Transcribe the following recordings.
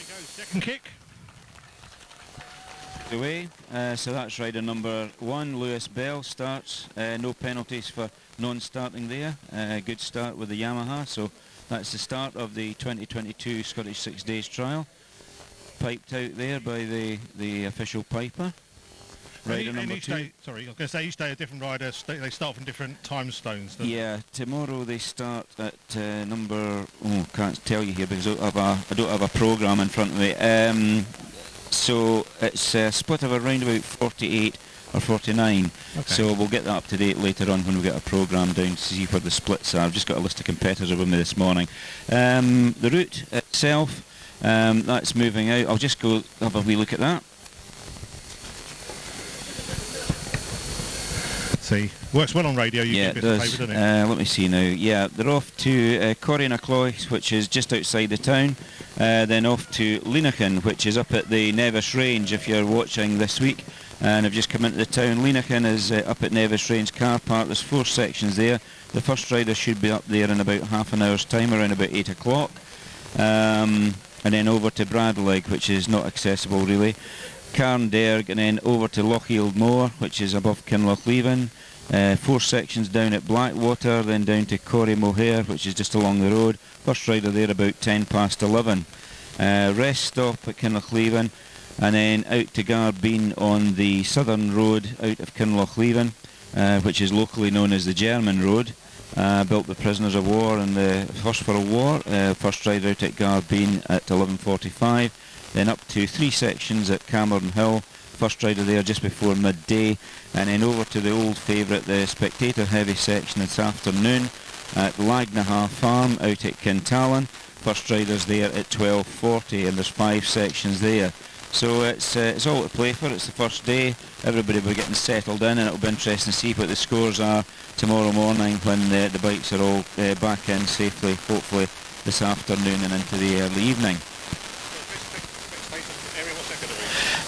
we go, second kick. Away, so that's rider number 1, Lewis Bell, starts. No penalties for non-starting there. Good start with the Yamaha, so that's the start of the 2022 Scottish 6 Days trial. Piped out there by the official piper. Rider number 2. Sorry, I was going to say each day a different rider. They start from different time stones. Yeah, tomorrow they start at number. Oh, can't tell you here because I don't have a programme in front of me. So it's a split of around about 48 or 49. Okay. So we'll get that up to date later on when we get a programme down to see where the splits are. I've just got a list of competitors with me this morning. The route itself, that's moving out. I'll just go have a wee look at that. See, works well on radio. Yeah, it does. Paper, let me see now. Yeah, they're off to Corrienacloy, which is just outside the town. Then off to Leenachan, which is up at the Nevis Range, if you're watching this week. And I've just come into the town. Leenachan is up at Nevis Range car park. There's 4 sections there. The first rider should be up there in about half an hour's time, around about 8 o'clock. And then over to Bradley, which is not accessible really. Carnderg, and then over to Lochield Moor, which is above Kinlochleven. 4 sections down at Blackwater, then down to Corrie Mohair, which is just along the road. First rider there about 10 past 11. Rest stop at Kinlochleven, and then out to Garbeen on the southern road out of Kinlochleven, which is locally known as the German Road. Built by prisoners of war in the First World War. First rider out at Garbeen at 11:45. Then up to 3 sections at Cameron Hill, first rider there just before midday, and then over to the old favourite, the spectator heavy section this afternoon at Lagnaha Farm out at Kintallen. First rider's there at 12:40, and there's 5 sections there. So it's all to play for. It's the first day. Everybody will be getting settled in, and it'll be interesting to see what the scores are tomorrow morning when the bikes are all back in safely, hopefully this afternoon and into the early evening.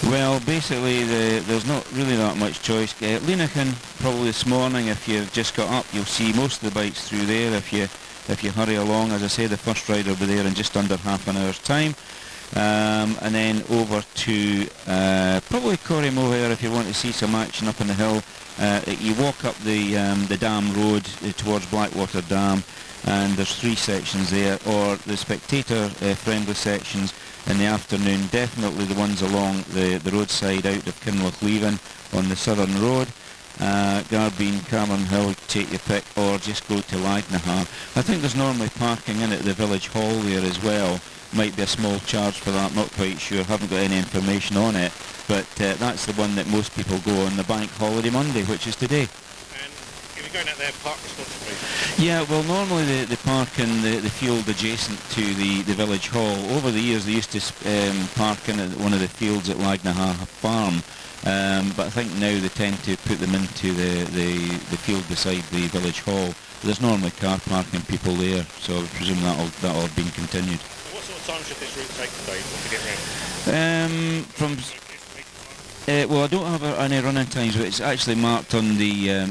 Well, basically, there's not really that much choice. Leenachan, probably this morning, if you've just got up, you'll see most of the bikes through there if you hurry along. As I say, the first rider will be there in just under half an hour's time. And then over to probably Corrie Mohair if you want to see some action up on the hill. You walk up the dam road towards Blackwater Dam, and there's 3 sections there, or the spectator friendly sections in the afternoon, definitely the ones along the roadside out of Kinlochleven on the southern road. Garbeen, Cameron Hill, take your pick, or just go to Lagnaha. I think there's normally parking in at the village hall there as well. Might be a small charge for that, not quite sure, haven't got any information on it, but that's the one that most people go on the bank holiday Monday, which is today. If you're going out there, park responsibly. Yeah, well, normally the park in the field adjacent to the village hall. Over the years, they used to park in one of the fields at Lagnaha Farm, but I think now they tend to put them into the field beside the village hall. There's normally car parking people there, so I presume that'll have been continued. So what sort of time should this route take today to get round? Well, I don't have any running times, but it's actually marked on the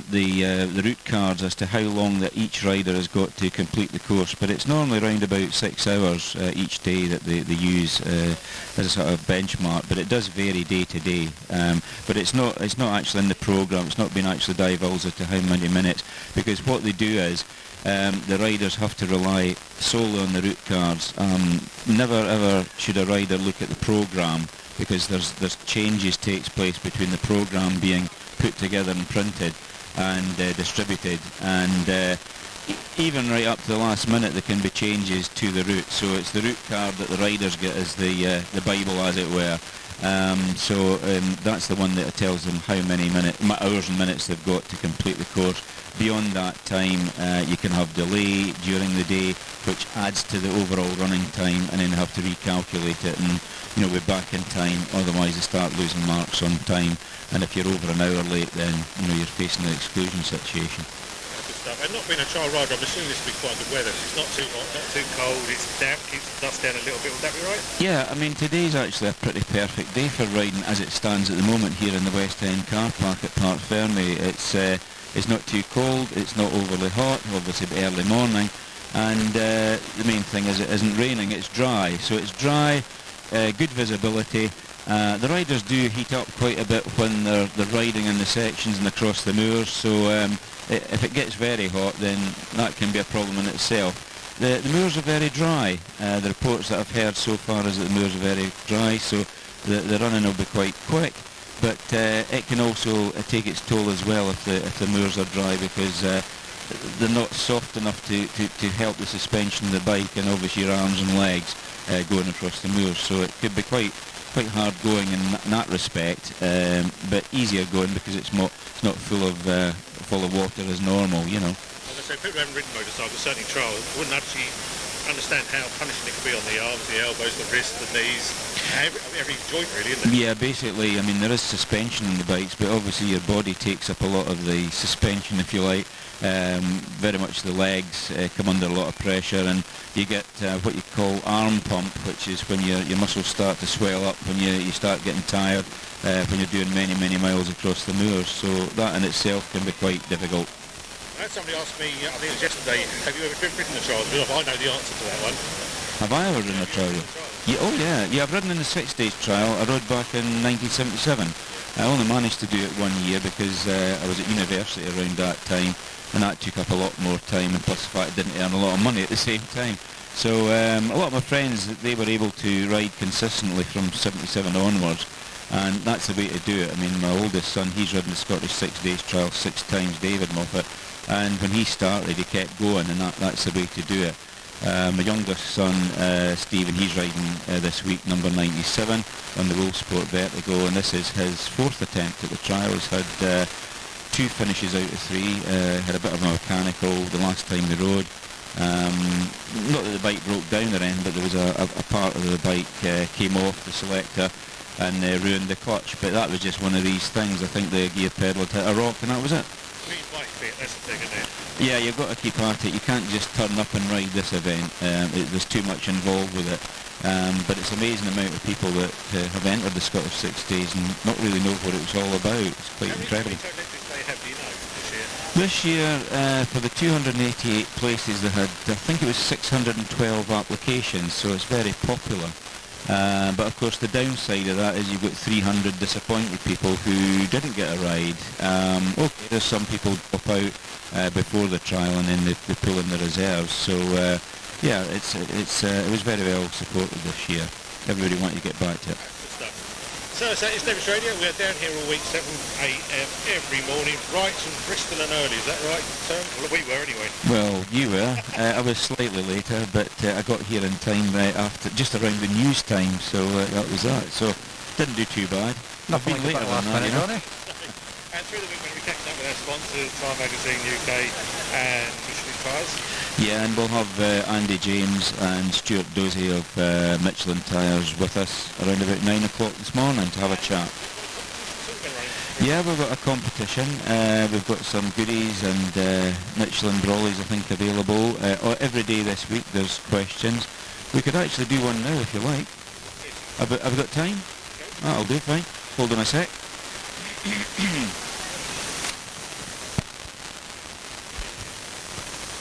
route cards as to how long that each rider has got to complete the course. But it's normally around about 6 hours each day that they use as a sort of benchmark. But it does vary day to day. But it's not actually in the programme. It's not been actually divulged as to how many minutes, because what they do is the riders have to rely solely on the route cards. Never ever should a rider look at the programme, because there's changes takes place between the programme being put together and printed and distributed, and even right up to the last minute there can be changes to the route. So it's the route card that the riders get as the Bible, as it were. So that's the one that tells them how many hours and minutes they've got to complete the course. Beyond that time, you can have delay during the day, which adds to the overall running time, and then have to recalculate it, and we're back in time. Otherwise, they start losing marks on time, and if you're over an hour late, then you're facing an exclusion situation. Good stuff. And not being a trial rider, I'm assuming this will be quite good weather. It's not too hot, not too cold. It's damp, keeps the dust down a little bit. Would that be right? Yeah, I mean, today's actually a pretty perfect day for riding as it stands at the moment here in the West End car park at Parc Ferme. It's not too cold, it's not overly hot, obviously early morning, and the main thing is it isn't raining, it's dry. So it's dry, good visibility. The riders do heat up quite a bit when they're riding in the sections and across the moors, so if it gets very hot, then that can be a problem in itself. The moors are very dry. The reports that I've heard so far is that the moors are very dry, so the running will be quite quick. But it can also take its toll as well if the moors are dry, because they're not soft enough to help the suspension of the bike and obviously your arms and legs going across the moors. So it could be quite hard going in that respect, but easier going because it's not full of water as normal, you know. So people who haven't ridden motorcycles, certainly trials, wouldn't actually understand how punishing it could be on the arms, the elbows, the wrists, the knees, every joint really, isn't it? Yeah, basically, I mean, there is suspension on the bikes, but obviously your body takes up a lot of the suspension, if you like. Very much the legs come under a lot of pressure, and you get what you call arm pump, which is when your muscles start to swell up, when you start getting tired, when you're doing many miles across the moors. So that in itself can be quite difficult. I had somebody ask me, I think it was yesterday, have you ever ridden a trial? I know the answer to that one. Have I ever ridden a trial? Yeah, oh yeah, I've ridden in the 6 days trial. I rode back in 1977. I only managed to do it 1 year because I was at university around that time, and that took up a lot more time, and plus the fact I didn't earn a lot of money at the same time. So a lot of my friends, they were able to ride consistently from 77 onwards, and that's the way to do it. I mean, my oldest son, he's ridden the Scottish 6 days trial 6 times, David Moffat, and when he started he kept going, and that's the way to do it. My youngest son, Stephen, he's riding this week number 97 on the Wolf Sport Vertigo, and this is his 4th attempt at the trial. He's had 2 finishes out of 3, had a bit of a mechanical the last time they rode. Not that the bike broke down or anything, but there was a part of the bike came off the selector and ruined the clutch, but that was just one of these things. I think the gear pedal had hit a rock and that was it. Bike fit, that's the thing, isn't it? Yeah, you've got to keep at it. You can't just turn up and ride this event. There's too much involved with it. But it's an amazing amount of people that have entered the Scottish 6 days and not really know what it was all about. It's quite incredible. How many Olympics they have, do you know, this year, for the 288 places, they had, I think it was 612 applications, so it's very popular. But of course the downside of that is you've got 300 disappointed people who didn't get a ride. Okay, there's some people drop out before the trial and then they pull in the reserves. So yeah, it was very well supported this year. Everybody wanted to get back to it. So it's Nevis Radio. We're down here all week, 7 a.m. every morning, right from Bristol and early. Is that right, Tom? Well, we were anyway. Well, you were. I was slightly later, but I got here in time after, just around the news time, so that was that. So didn't do too bad. Nothing later like than that, you know. And through the week, when we catching up with our sponsors, Tyre Magazine UK and Michelin Tyres. Yeah, and we'll have Andy James and Stuart Dozie of Michelin Tyres with us around about 9 o'clock this morning to have a chat. Yeah, we've got a competition. We've got some goodies and Michelin brollies, I think, available. Every day this week there's questions. We could actually do one now if you like. Have we got time? That'll do, fine. Hold on a sec.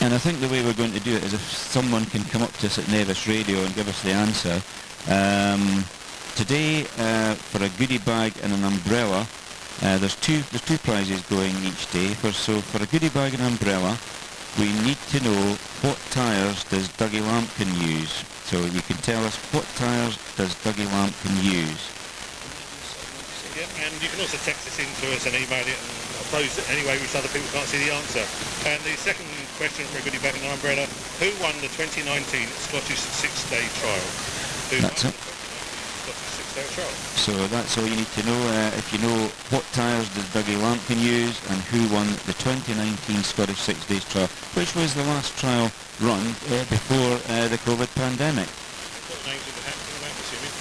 And I think the way we're going to do it is if someone can come up to us at Nevis Radio and give us the answer. Today, for a goodie bag and an umbrella, there's two prizes going each day. So for a goodie bag and umbrella, we need to know what tyres does Dougie Lampkin use. So you can tell us what tyres does Dougie Lampkin use. Yeah, and you can also text us in to us and email it and pose it anyway which other people can't see the answer. And the second question for a goodie bag and umbrella, who won the 2019 Scottish 6-day trial? That's it. Scottish 6-day trial. So that's all you need to know. If you know what tyres does Dougie Lampkin use and who won the 2019 Scottish 6 days trial, which was the last trial run before the COVID pandemic. What names in the hat for that, assuming?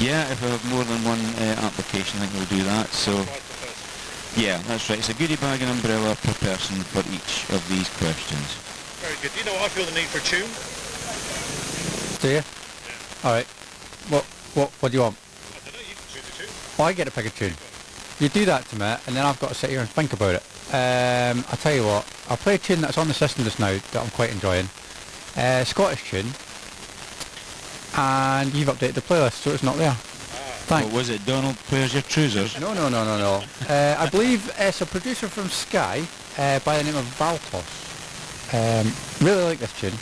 Yeah, if we have more than one application, I think we'll do that. So, yeah, that's right. It's a goodie bag and umbrella per person for each of these questions. Very good. You know what, I feel the need for a tune. Do you? Yeah. All right. What do you want? I don't know, you can choose a tune. Well, I get to pick a tune. You do that to me, and then I've got to sit here and think about it. I'll tell you what. I'll play a tune that's on the system just now that I'm quite enjoying. Scottish tune. and you've updated the playlist, so it's not there. Thanks. Well, was it Donald Wears Your Trousers? No. I believe it's a producer from Sky by the name of Valtos. Really like this tune.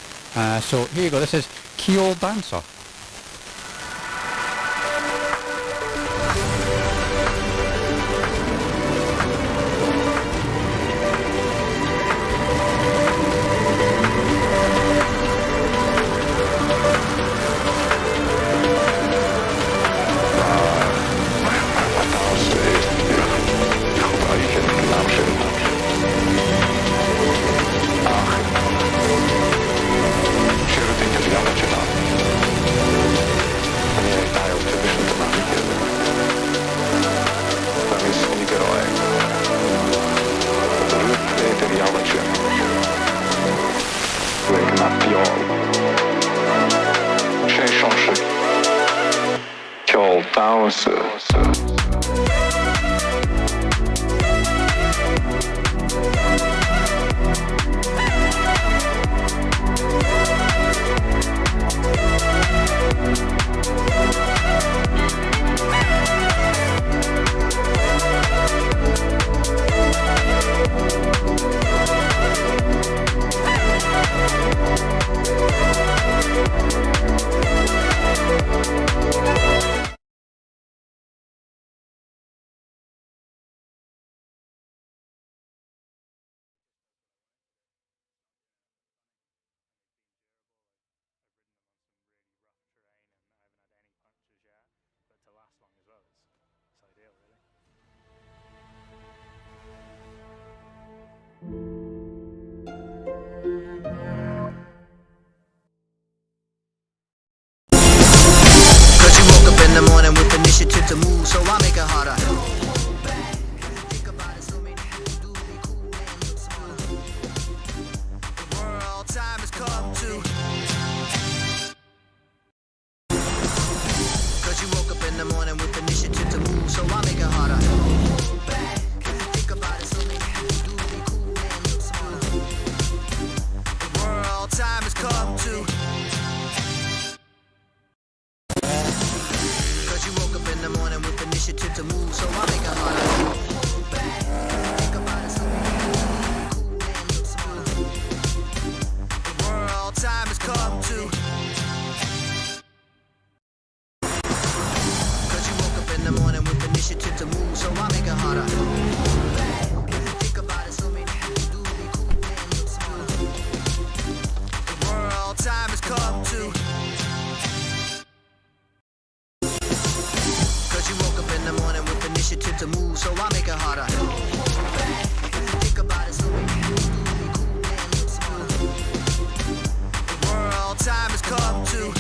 So here you go. This is Keyhole Dancer. To move, so I make it harder. The world time has come to. Cause you woke up in the morning with initiative to move, so I make it harder. Think about it, so maybe you do be cool and look smart. The world time has come to. In the morning with initiative to move, so I make it harder. Think about it, so cool and look smart. The world time has come to. Cause you woke up in the morning with initiative to move, so I make it harder. Think about it, so maybe you do be cool and look smart. The world time has come to. You woke up in the morning with initiative to move, so I make it harder. Think about it, so maybe you do be cool and look smart. The world time has come to.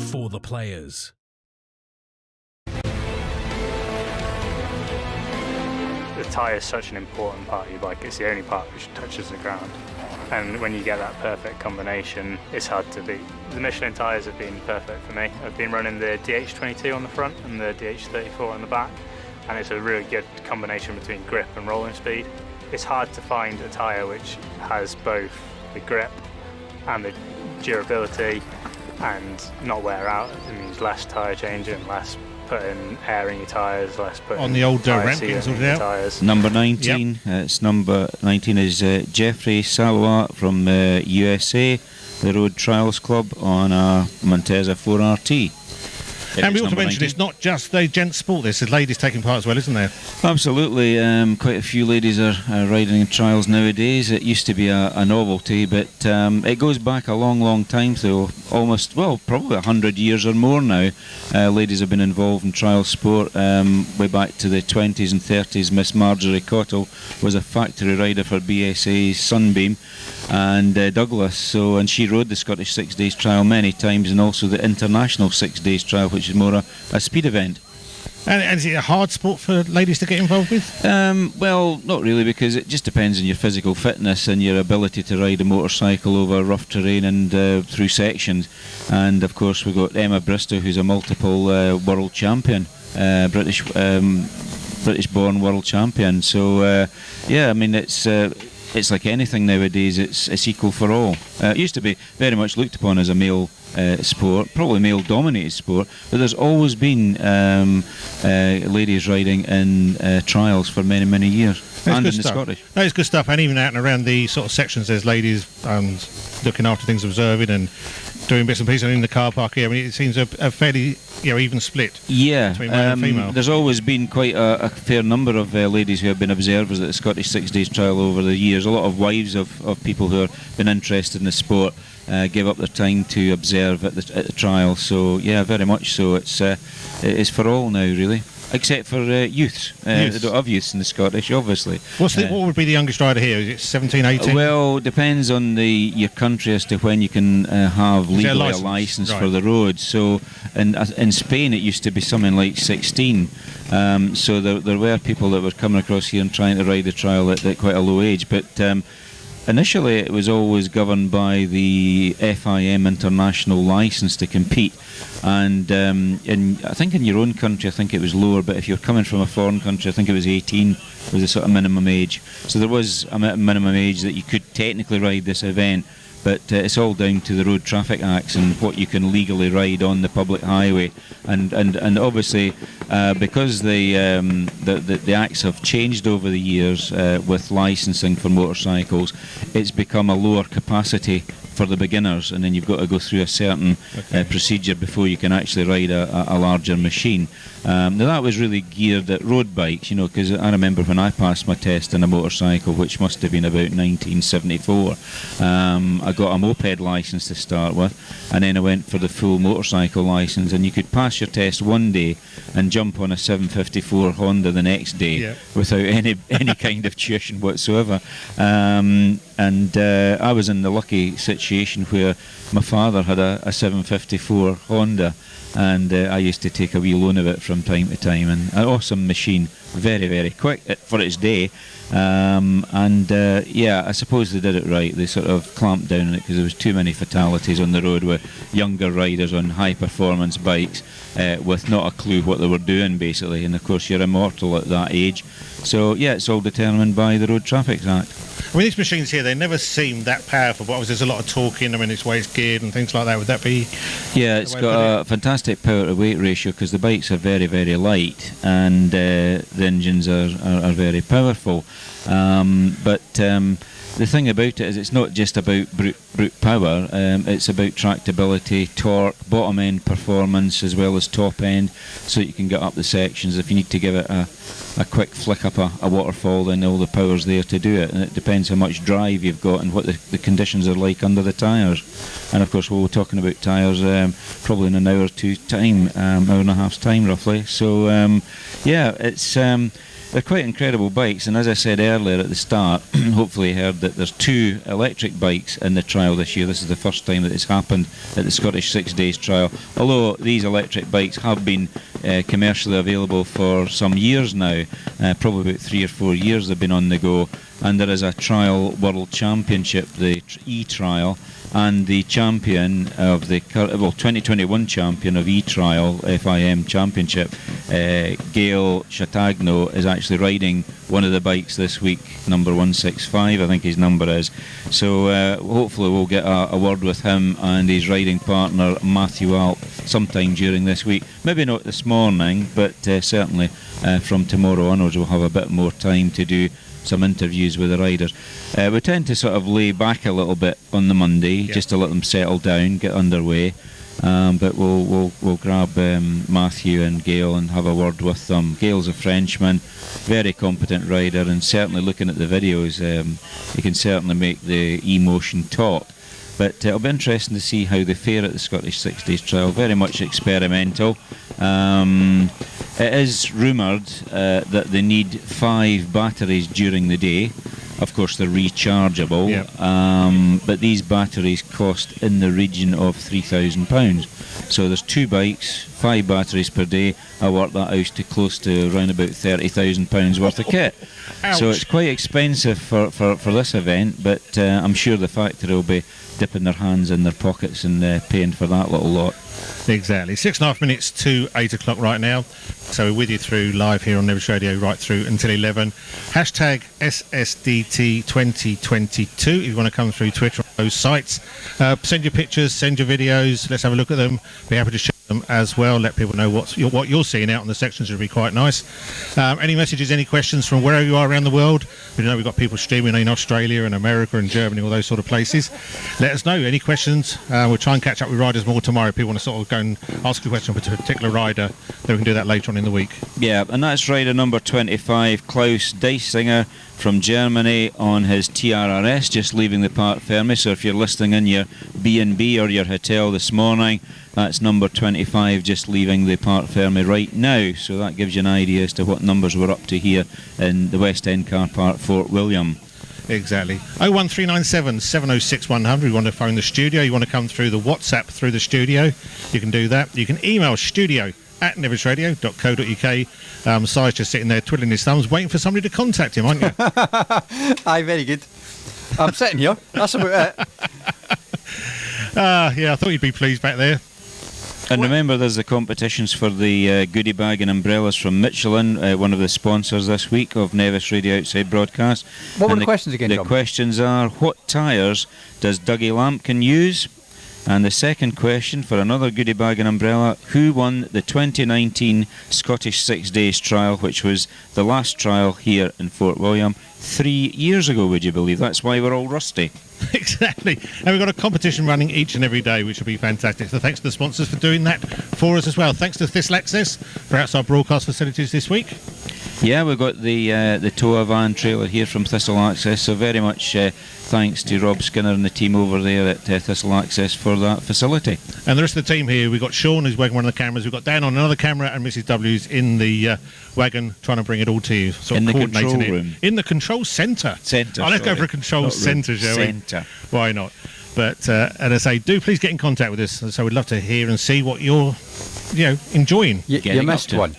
For the players. The tyre is such an important part of your bike. It's the only part which touches the ground. And when you get that perfect combination, it's hard to beat. The Michelin tyres have been perfect for me. I've been running the DH22 on the front and the DH34 on the back, and it's a really good combination between grip and rolling speed. It's hard to find a tyre which has both the grip and the durability and not wear out. It means less tyre changing, less putting air in your tyres, less putting On the old tyre ramp, sealant sorted in your out. tyres. Number 19. It's number 19 is Jeffrey Salwa from USA, the Road Trials Club on a Monteza 4RT. And we It's also number mentioned 19. it's not just the gents sport, there's ladies taking part as well, isn't there? Absolutely. Quite a few ladies are riding in trials nowadays. It used to be a novelty, but it goes back a long time, so almost, well, probably 100 years or more now. Ladies have been involved in trial sport way back to the 20s and 30s. Miss Marjorie Cottle was a factory rider for BSA's Sunbeam and Douglas, and she rode the Scottish 6 Days trial many times, and also the International 6 Days trial, which is more a speed event. And is it a hard sport for ladies to get involved with? Well, not really, because it just depends on your physical fitness and your ability to ride a motorcycle over rough terrain and through sections. And of course we've got Emma Bristow, who's a multiple world champion, British-born world champion. So yeah, I mean it's like anything nowadays. It's equal for all. It used to be very much looked upon as a male sport, probably male-dominated sport, but there's always been ladies riding in trials for many years, and in the Scottish. No, it's good stuff, and even out and around the sort of sections, there's ladies looking after things, observing and doing bits and pieces in the car park here. I mean, it seems a fairly even split. Yeah, between male and female. there's always been quite a fair number of ladies who have been observers at the Scottish 6 Days trial over the years. A lot of wives of people who have been interested in the sport give up their time to observe at the trial. So yeah, very much so. It's for all now, really. Except for youths. They don't have youths in the Scottish, obviously. What would be the youngest rider here? Is it 17, 18? Well, depends on your country as to when you can have legally a license right. for the road. So in Spain it used to be something like 16. So there were people that were coming across here and trying to ride the trial at quite a low age. But initially it was always governed by the FIM international license to compete. And I think in your own country, I think it was lower, but if you're coming from a foreign country, I think it was 18 was the sort of minimum age. So there was a minimum age that you could technically ride this event, but it's all down to the Road Traffic Acts and what you can legally ride on the public highway. And obviously, because the acts have changed over the years with licensing for motorcycles, it's become a lower capacity for the beginners, and then you've got to go through a certain procedure before you can actually ride a larger machine. Now that was really geared at road bikes, because I remember when I passed my test on a motorcycle, which must have been about 1974, I got a moped licence to start with, and then I went for the full motorcycle licence, and you could pass your test one day and jump on a 754 Honda the next day without any kind of tuition whatsoever. And I was in the lucky situation where my father had a 754 Honda, and I used to take a wee loan of it from time to time, and an awesome machine, very quick for its day. Yeah, I suppose they did it right. They sort of clamped down on it because there was too many fatalities on the road with younger riders on high performance bikes with not a clue what they were doing, basically. And of course you're immortal at that age. So yeah, it's all determined by the Road Traffic Act. I mean, these machines here, they never seem that powerful, but obviously there's a lot of torque in them and its way it's geared and things like that. Would that be... Yeah, it's got a fantastic power to weight ratio because the bikes are very light, and the engines are very powerful. But the thing about it is it's not just about brute power, it's about tractability, torque, bottom end performance as well as top end, so you can get up the sections. If you need to give it a quick flick up a waterfall, then all the power's there to do it, and it depends how much drive you've got and what the conditions are like under the tyres. And of course we'll be talking about tyres probably in an hour or two time, hour and a half's time roughly. So yeah, they're quite incredible bikes, and as I said earlier at the start, hopefully you heard that there's 2 electric bikes in the trial this year. This is the first time that it's happened at the Scottish 6 Days trial, although these electric bikes have been commercially available for some years now, probably about 3 or 4 years they've been on the go, and there is a trial world championship, the e-trial, and the champion of the 2021 champion of e-trial FIM championship, Gail Chatagno, is actually riding one of the bikes this week, number 165 I think his number is. So hopefully we'll get a word with him and his riding partner Matthew Alp sometime during this week. Maybe not this morning, but certainly from tomorrow onwards we'll have a bit more time to do some interviews with the riders. We tend to sort of lay back a little bit on the Monday, just to let them settle down, get underway. But we'll grab Matthew and Gail and have a word with them. Gail's a Frenchman, very competent rider, and certainly looking at the videos, he can certainly make the e-motion talk. But it'll be interesting to see how they fare at the Scottish 6 Days trial. Very much experimental. It is rumoured that they need 5 batteries during the day. Of course, they're rechargeable, but these batteries cost in the region of £3,000. So there's 2 bikes, 5 batteries per day. I work that out to close to around about £30,000 worth of kit. Ouch. So it's quite expensive for this event, but I'm sure the factory will be dipping their hands in their pockets and paying for that little lot. Exactly. 6.5 minutes to 8 o'clock right now. So we're with you through live here on Nevis Radio right through until 11. Hashtag SSDT 2022 if you want to come through Twitter on those sites. Send your pictures, send your videos. Let's have a look at them. Be happy to share them as well. Let people know what you're seeing out on the sections. Would be quite nice. Any messages, any questions from wherever you are around the world? We know we've got people streaming in Australia and America and Germany, all those sort of places. Let us know. Any questions? We'll try and catch up with riders more tomorrow. If people want to sort of go and ask a question for a particular rider, then we can do that later on in the week. Yeah, and that's rider number 25, Klaus Deisinger from Germany on his TRRS, just leaving the Parc Ferme. So if you're listening in your B&B or your hotel this morning, that's number 25 just leaving the Parc Ferme right now. So that gives you an idea as to what numbers we're up to here in the West End Car Park, Fort William. Exactly. 01397 706 100. You want to phone the studio, you want to come through the WhatsApp through the studio, you can do that. You can email studio@nevisradio.co.uk. Si's just sitting there twiddling his thumbs, waiting for somebody to contact him, aren't you? Aye, very good. I'm sitting here. That's about it. Yeah, I thought you'd be pleased back there. And remember, there's the competitions for the goodie bag and umbrellas from Michelin, one of the sponsors this week of Nevis Radio Outside Broadcast. What were the questions again, The John? questions are, what tyres does Dougie Lampkin use? And the second question for another goodie bag and umbrella, who won the 2019 Scottish 6 Days trial, which was the last trial here in Fort William 3 years ago, would you believe? That's why we're all rusty. Exactly. And we've got a competition running each and every day, which will be fantastic. So thanks to the sponsors for doing that for us as well. Thanks to Thistle Access for outside broadcast facilities this week. Yeah, we've got the Toa van trailer here from Thistle Access, so very much thanks to Rob Skinner and the team over there at Thistle Access for that facility. And the rest of the team here, we've got Sean who's working one of the cameras, we've got Dan on another camera, and Mrs W's in the wagon trying to bring it all to you. Sort In of the coordinating control it. room. In the control centre. Centre. Let's go sorry. for a control Not room. centre, shall we? Centre. Why not? But and I say, do please get in contact with us. So we'd love to hear and see what you're, enjoying. You Getting missed up to. one.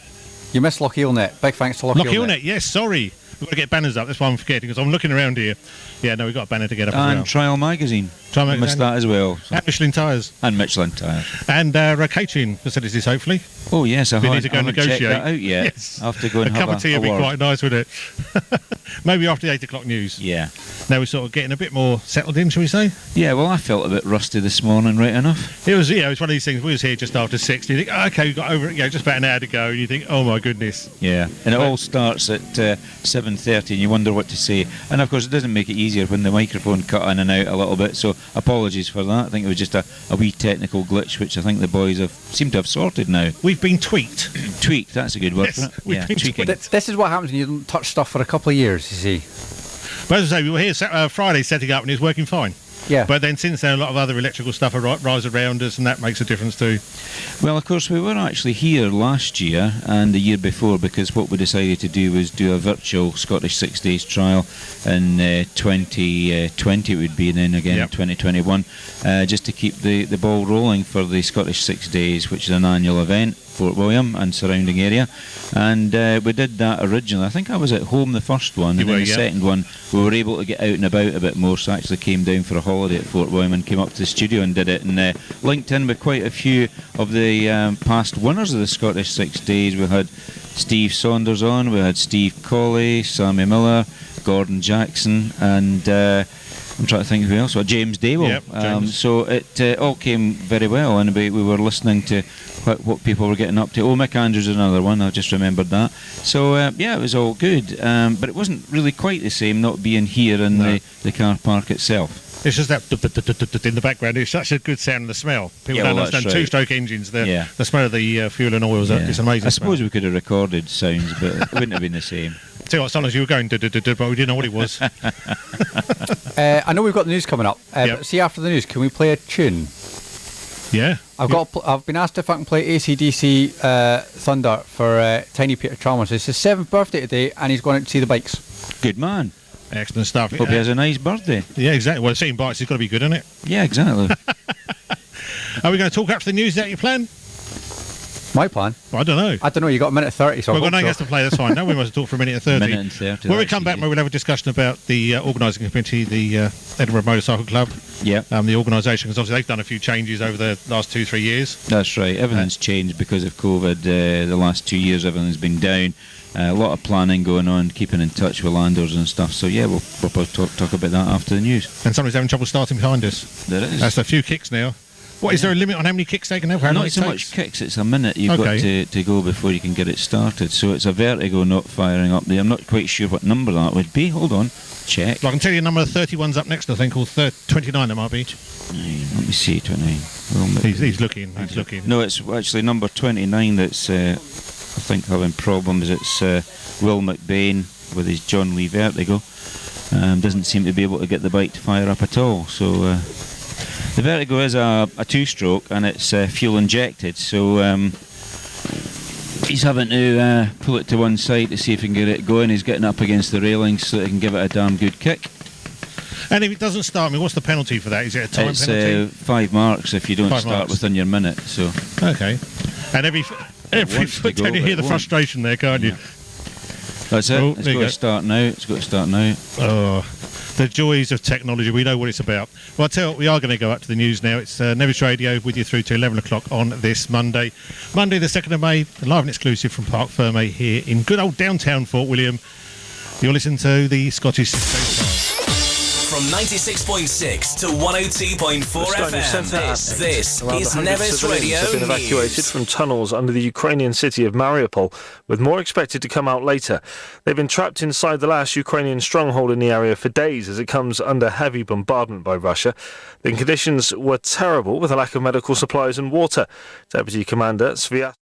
You missed Locheel Net. Big thanks to Locheel Net. Locheel Net, yes, sorry. We've got to get banners up. That's why I'm forgetting, because I'm looking around here. Yeah, no, we've got a banner to get up as And well. Trial Magazine. Trial We missed Magazine. that as well. So. And Michelin tyres. And Michelin tyres. And catering facilities, hopefully. Oh yes, I We need haven't to go and checked negotiate. that out yet. Yes. I'll have to go and a have cup of tea a would be word. quite nice, wouldn't it? Maybe after the 8 o'clock news. Yeah. Now we're sort of getting a bit more settled in, shall we say? Yeah, well I felt a bit rusty this morning, right enough. It was, it's one of these things. We was here just after 6. And you think, okay, we got over it, just about an hour to go. And you think, oh my goodness. Yeah. And it all starts at 7:30 and you wonder what to say. And of course it doesn't make it easier when the microphone cut in and out a little bit, so apologies for that. I think it was just a wee technical glitch which I think the boys seem to have sorted now. We've been tweaked. Tweaked, that's a good word Yes, for it. we've Yeah, been tweaking. This is what happens when you don't touch stuff for a couple of years, you see. But as I say, we were here Friday setting up and it was working fine. Yeah. But then since then, a lot of other electrical stuff rise around us, and that makes a difference too. Well, of course, we were actually here last year and the year before, because what we decided to do was do a virtual Scottish 6 Days trial in 2020 it would be, and then again in 2021, just to keep the ball rolling for the Scottish 6 Days, which is an annual event, Fort William and surrounding area. And we did that originally. I think I was at home the first one, and then the second one we were able to get out and about a bit more, so I actually came down for a holiday at Fort William and came up to the studio and did it, and linked in with quite a few of the past winners of the Scottish 6 Days. We had Steve Saunders on, we had Steve Colley, Sammy Miller, Gordon Jackson, and I'm trying to think who else. James Daywell. Yep, James. So it all came very well, and we were listening to what people were getting up to. Oh, Mick Andrews is another one, I just remembered that. So yeah, it was all good, but it wasn't really quite the same not being here in the car park itself. It's just that in the background. It's such a good sound and the smell. People don't understand. Right. Two-stroke engines. The smell of the fuel and oil is an amazing. I suppose we could have recorded sounds, but it wouldn't have been the same. Tell you what, sometimes you were going but we didn't know what it was. I know we've got the news coming up, but see, after the news, can we play a tune? Yeah. I've been asked if I can play AC/DC Thunder for Tiny Peter Chalmers. It's his 7th birthday today, and he's going out to see the bikes. Good man. Excellent stuff. Hope he has a nice birthday. Yeah, exactly. Well, seeing bikes has got to be good, isn't it? Yeah, exactly. Are we going to talk after the news? Is that your plan? My plan? Well, I don't know. I don't know. You got a minute 30, so we've got nothing else to play. That's fine. No, we must talk for a minute and 30. Minute and 30. When we come back, we'll have a discussion about the organising committee, the Edinburgh Motorcycle Club. Yeah. The organisation, because obviously they've done a few changes over the last 2-3 years. That's right. Everything's changed because of COVID. The last 2 years, everything's been down. A lot of planning going on, keeping in touch with landowners and stuff. So yeah, we'll talk about that after the news. And somebody's having trouble starting behind us. There is. That's a few kicks now. What, is there a limit on how many kicks they can have? Not so much kicks, it's a minute you've got to go before you can get it started. So it's a vertigo not firing up there. I'm not quite sure what number that would be. Hold on, check. Well, I can tell you a number of 31's up next, I think, or 29 there might be. Let me see, 29. Well, he's looking, he's looking. No, it's actually number 29 that's, I think, having problems. It's Will McBain with his John Lee Vertigo. Doesn't seem to be able to get the bike to fire up at all. So the Vertigo is a two-stroke, and it's fuel injected. So he's having to pull it to one side to see if he can get it going. He's getting up against the railings so that he can give it a damn good kick. And if it doesn't start, what's the penalty for that? Is it a time penalty? It's 5 marks if you don't start within your minute. So okay. And every foot down, you hear the frustration there, can't you? That's it. It's got to start now. It's got to start now. Oh, the joys of technology. We know what it's about. Well, I'll tell you what, we are going to go up to the news now. It's Nevis Radio with you through to 11 o'clock on this Monday. Monday the 2nd of May, live and exclusive from Parc Ferme here in good old downtown Fort William. You're listening to the Scottish 6 Days Trial. From 96.6 to 102.4 FM, this is Nevis Radio have been evacuated from tunnels under the Ukrainian city of Mariupol, with more expected to come out later. They've been trapped inside the last Ukrainian stronghold in the area for days as it comes under heavy bombardment by Russia. The conditions were terrible, with a lack of medical supplies and water. Deputy Commander Sviat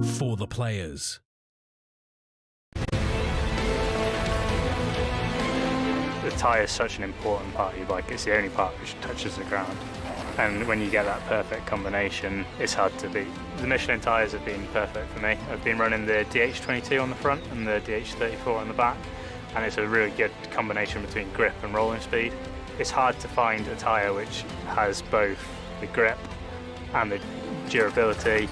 for the players. The tyre is such an important part of your bike. It's the only part which touches the ground. And when you get that perfect combination, it's hard to beat. The Michelin tyres have been perfect for me. I've been running the DH22 on the front and the DH34 on the back, and it's a really good combination between grip and rolling speed. It's hard to find a tyre which has both the grip and the durability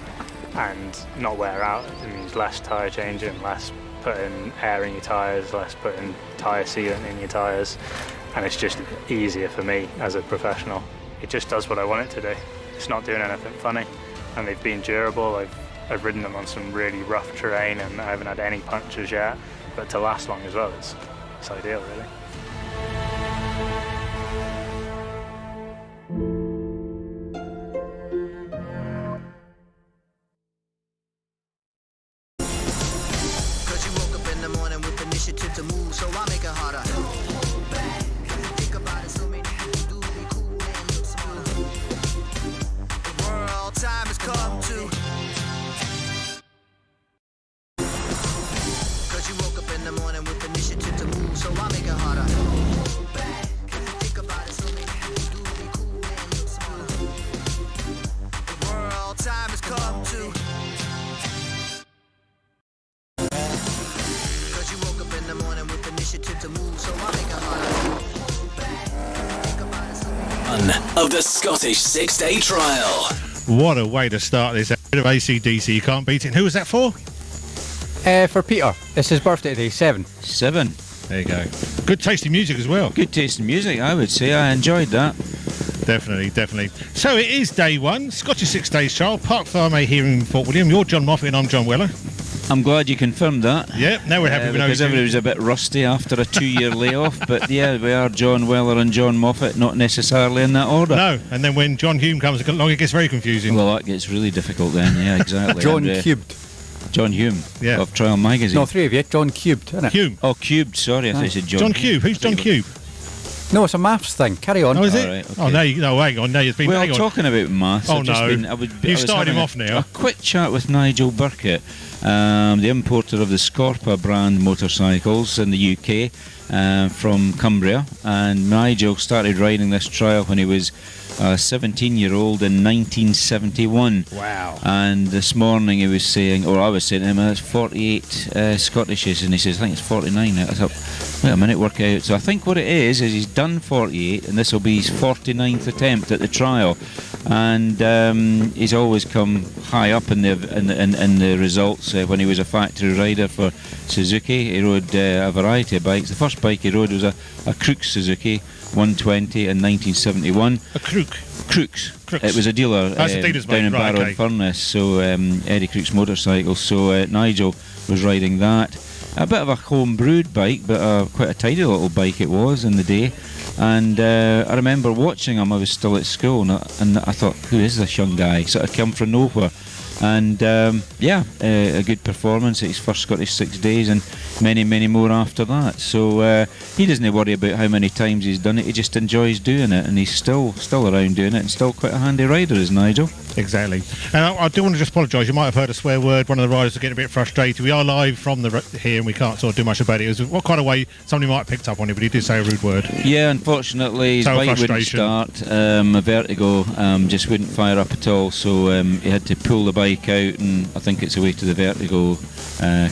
and not wear out. It means less tyre changing, less putting air in your tyres, less putting tyre sealant in your tyres, and it's just easier for me as a professional. It just does what I want it to do. It's not doing anything funny, and they've been durable. I've ridden them on some really rough terrain and I haven't had any punctures yet, but to last long as well, it's ideal really. Cause you woke up in the morning with initiative to move, so I make it harder. Think about it, so many people do be cool and look smooth. The world time has come to. Cause you woke up in the morning with initiative to move, so I make it harder. Think about it, so many people do be cool and look smooth. The world time has come to. Cause you woke up in the morning with initiative to move, so I make it harder. Of the Scottish 6-day trial. What a way to start this. A bit of AC/DC, you can't beat it. And who was that for? For Peter. It's his birthday today, 7. 7. There you go. Good tasty music as well. Good taste in music, I would say. I enjoyed that. Definitely. So it is day 1, Scottish 6 days trial, Parc Ferme here in Fort William. You're John Moffat and I'm John Weller. I'm glad you confirmed that. Yeah, now we're happy with because everybody was a bit rusty after a 2-year layoff. But yeah, we are John Weller and John Moffat, not necessarily in that order. No, and then when John Hume comes along, it gets very confusing. Well, that gets really difficult then. Yeah, exactly. John Cubed. John Hume of Trial Magazine. No, 3 of you. John Cubed, isn't it? Hume. Oh, Cubed. Sorry, I thought you said John. John Cube. Who's John Cube? No, it's a maths thing. Carry on. Oh, is it? Right, okay. Oh, no, hang on. No, it's been. Well, hang on. talking about maths. Oh, I've just no. been, You've started him off now. A quick chat with Nigel Burkett, the importer of the Scorpa brand motorcycles in the UK from Cumbria. And Nigel started riding this trial when he was a 17-year-old in 1971. Wow. And this morning he was saying, or I was saying to him, it's 48 Scottishes, and he says, I think it's 49. I thought, wait a minute, work out. So I think what it is he's done 48, and this will be his 49th attempt at the trial. And he's always come high up in the results when he was a factory rider for Suzuki. He rode a variety of bikes. The first bike he rode was a Crooks Suzuki 120 in 1971. A Crook? Crooks. Crooks. It was a dealer That's a dealer's down in bike, right, Barrow okay. Furness, so Eddie Crooks motorcycles. So Nigel was riding that. A bit of a home-brewed bike, but quite a tidy little bike it was in the day. And I remember watching him. I was still at school, and I thought, who is this young guy? Sort of come from nowhere. And a good performance at his first Scottish 6 days, and many more after that. So he doesn't worry about how many times he's done it. He just enjoys doing it, and he's still around doing it, and still quite a handy rider, is Nigel. Exactly. And I do want to just apologise. You might have heard a swear word. One of the riders was getting a bit frustrated. We are live from here, and we can't sort of do much about it. It was what kind of way somebody might have picked up on it, but he did say a rude word. Yeah, unfortunately, his bike wouldn't start. A Vertigo just wouldn't fire up at all, so he had to pull the bike out, and I think it's away to the Vertigo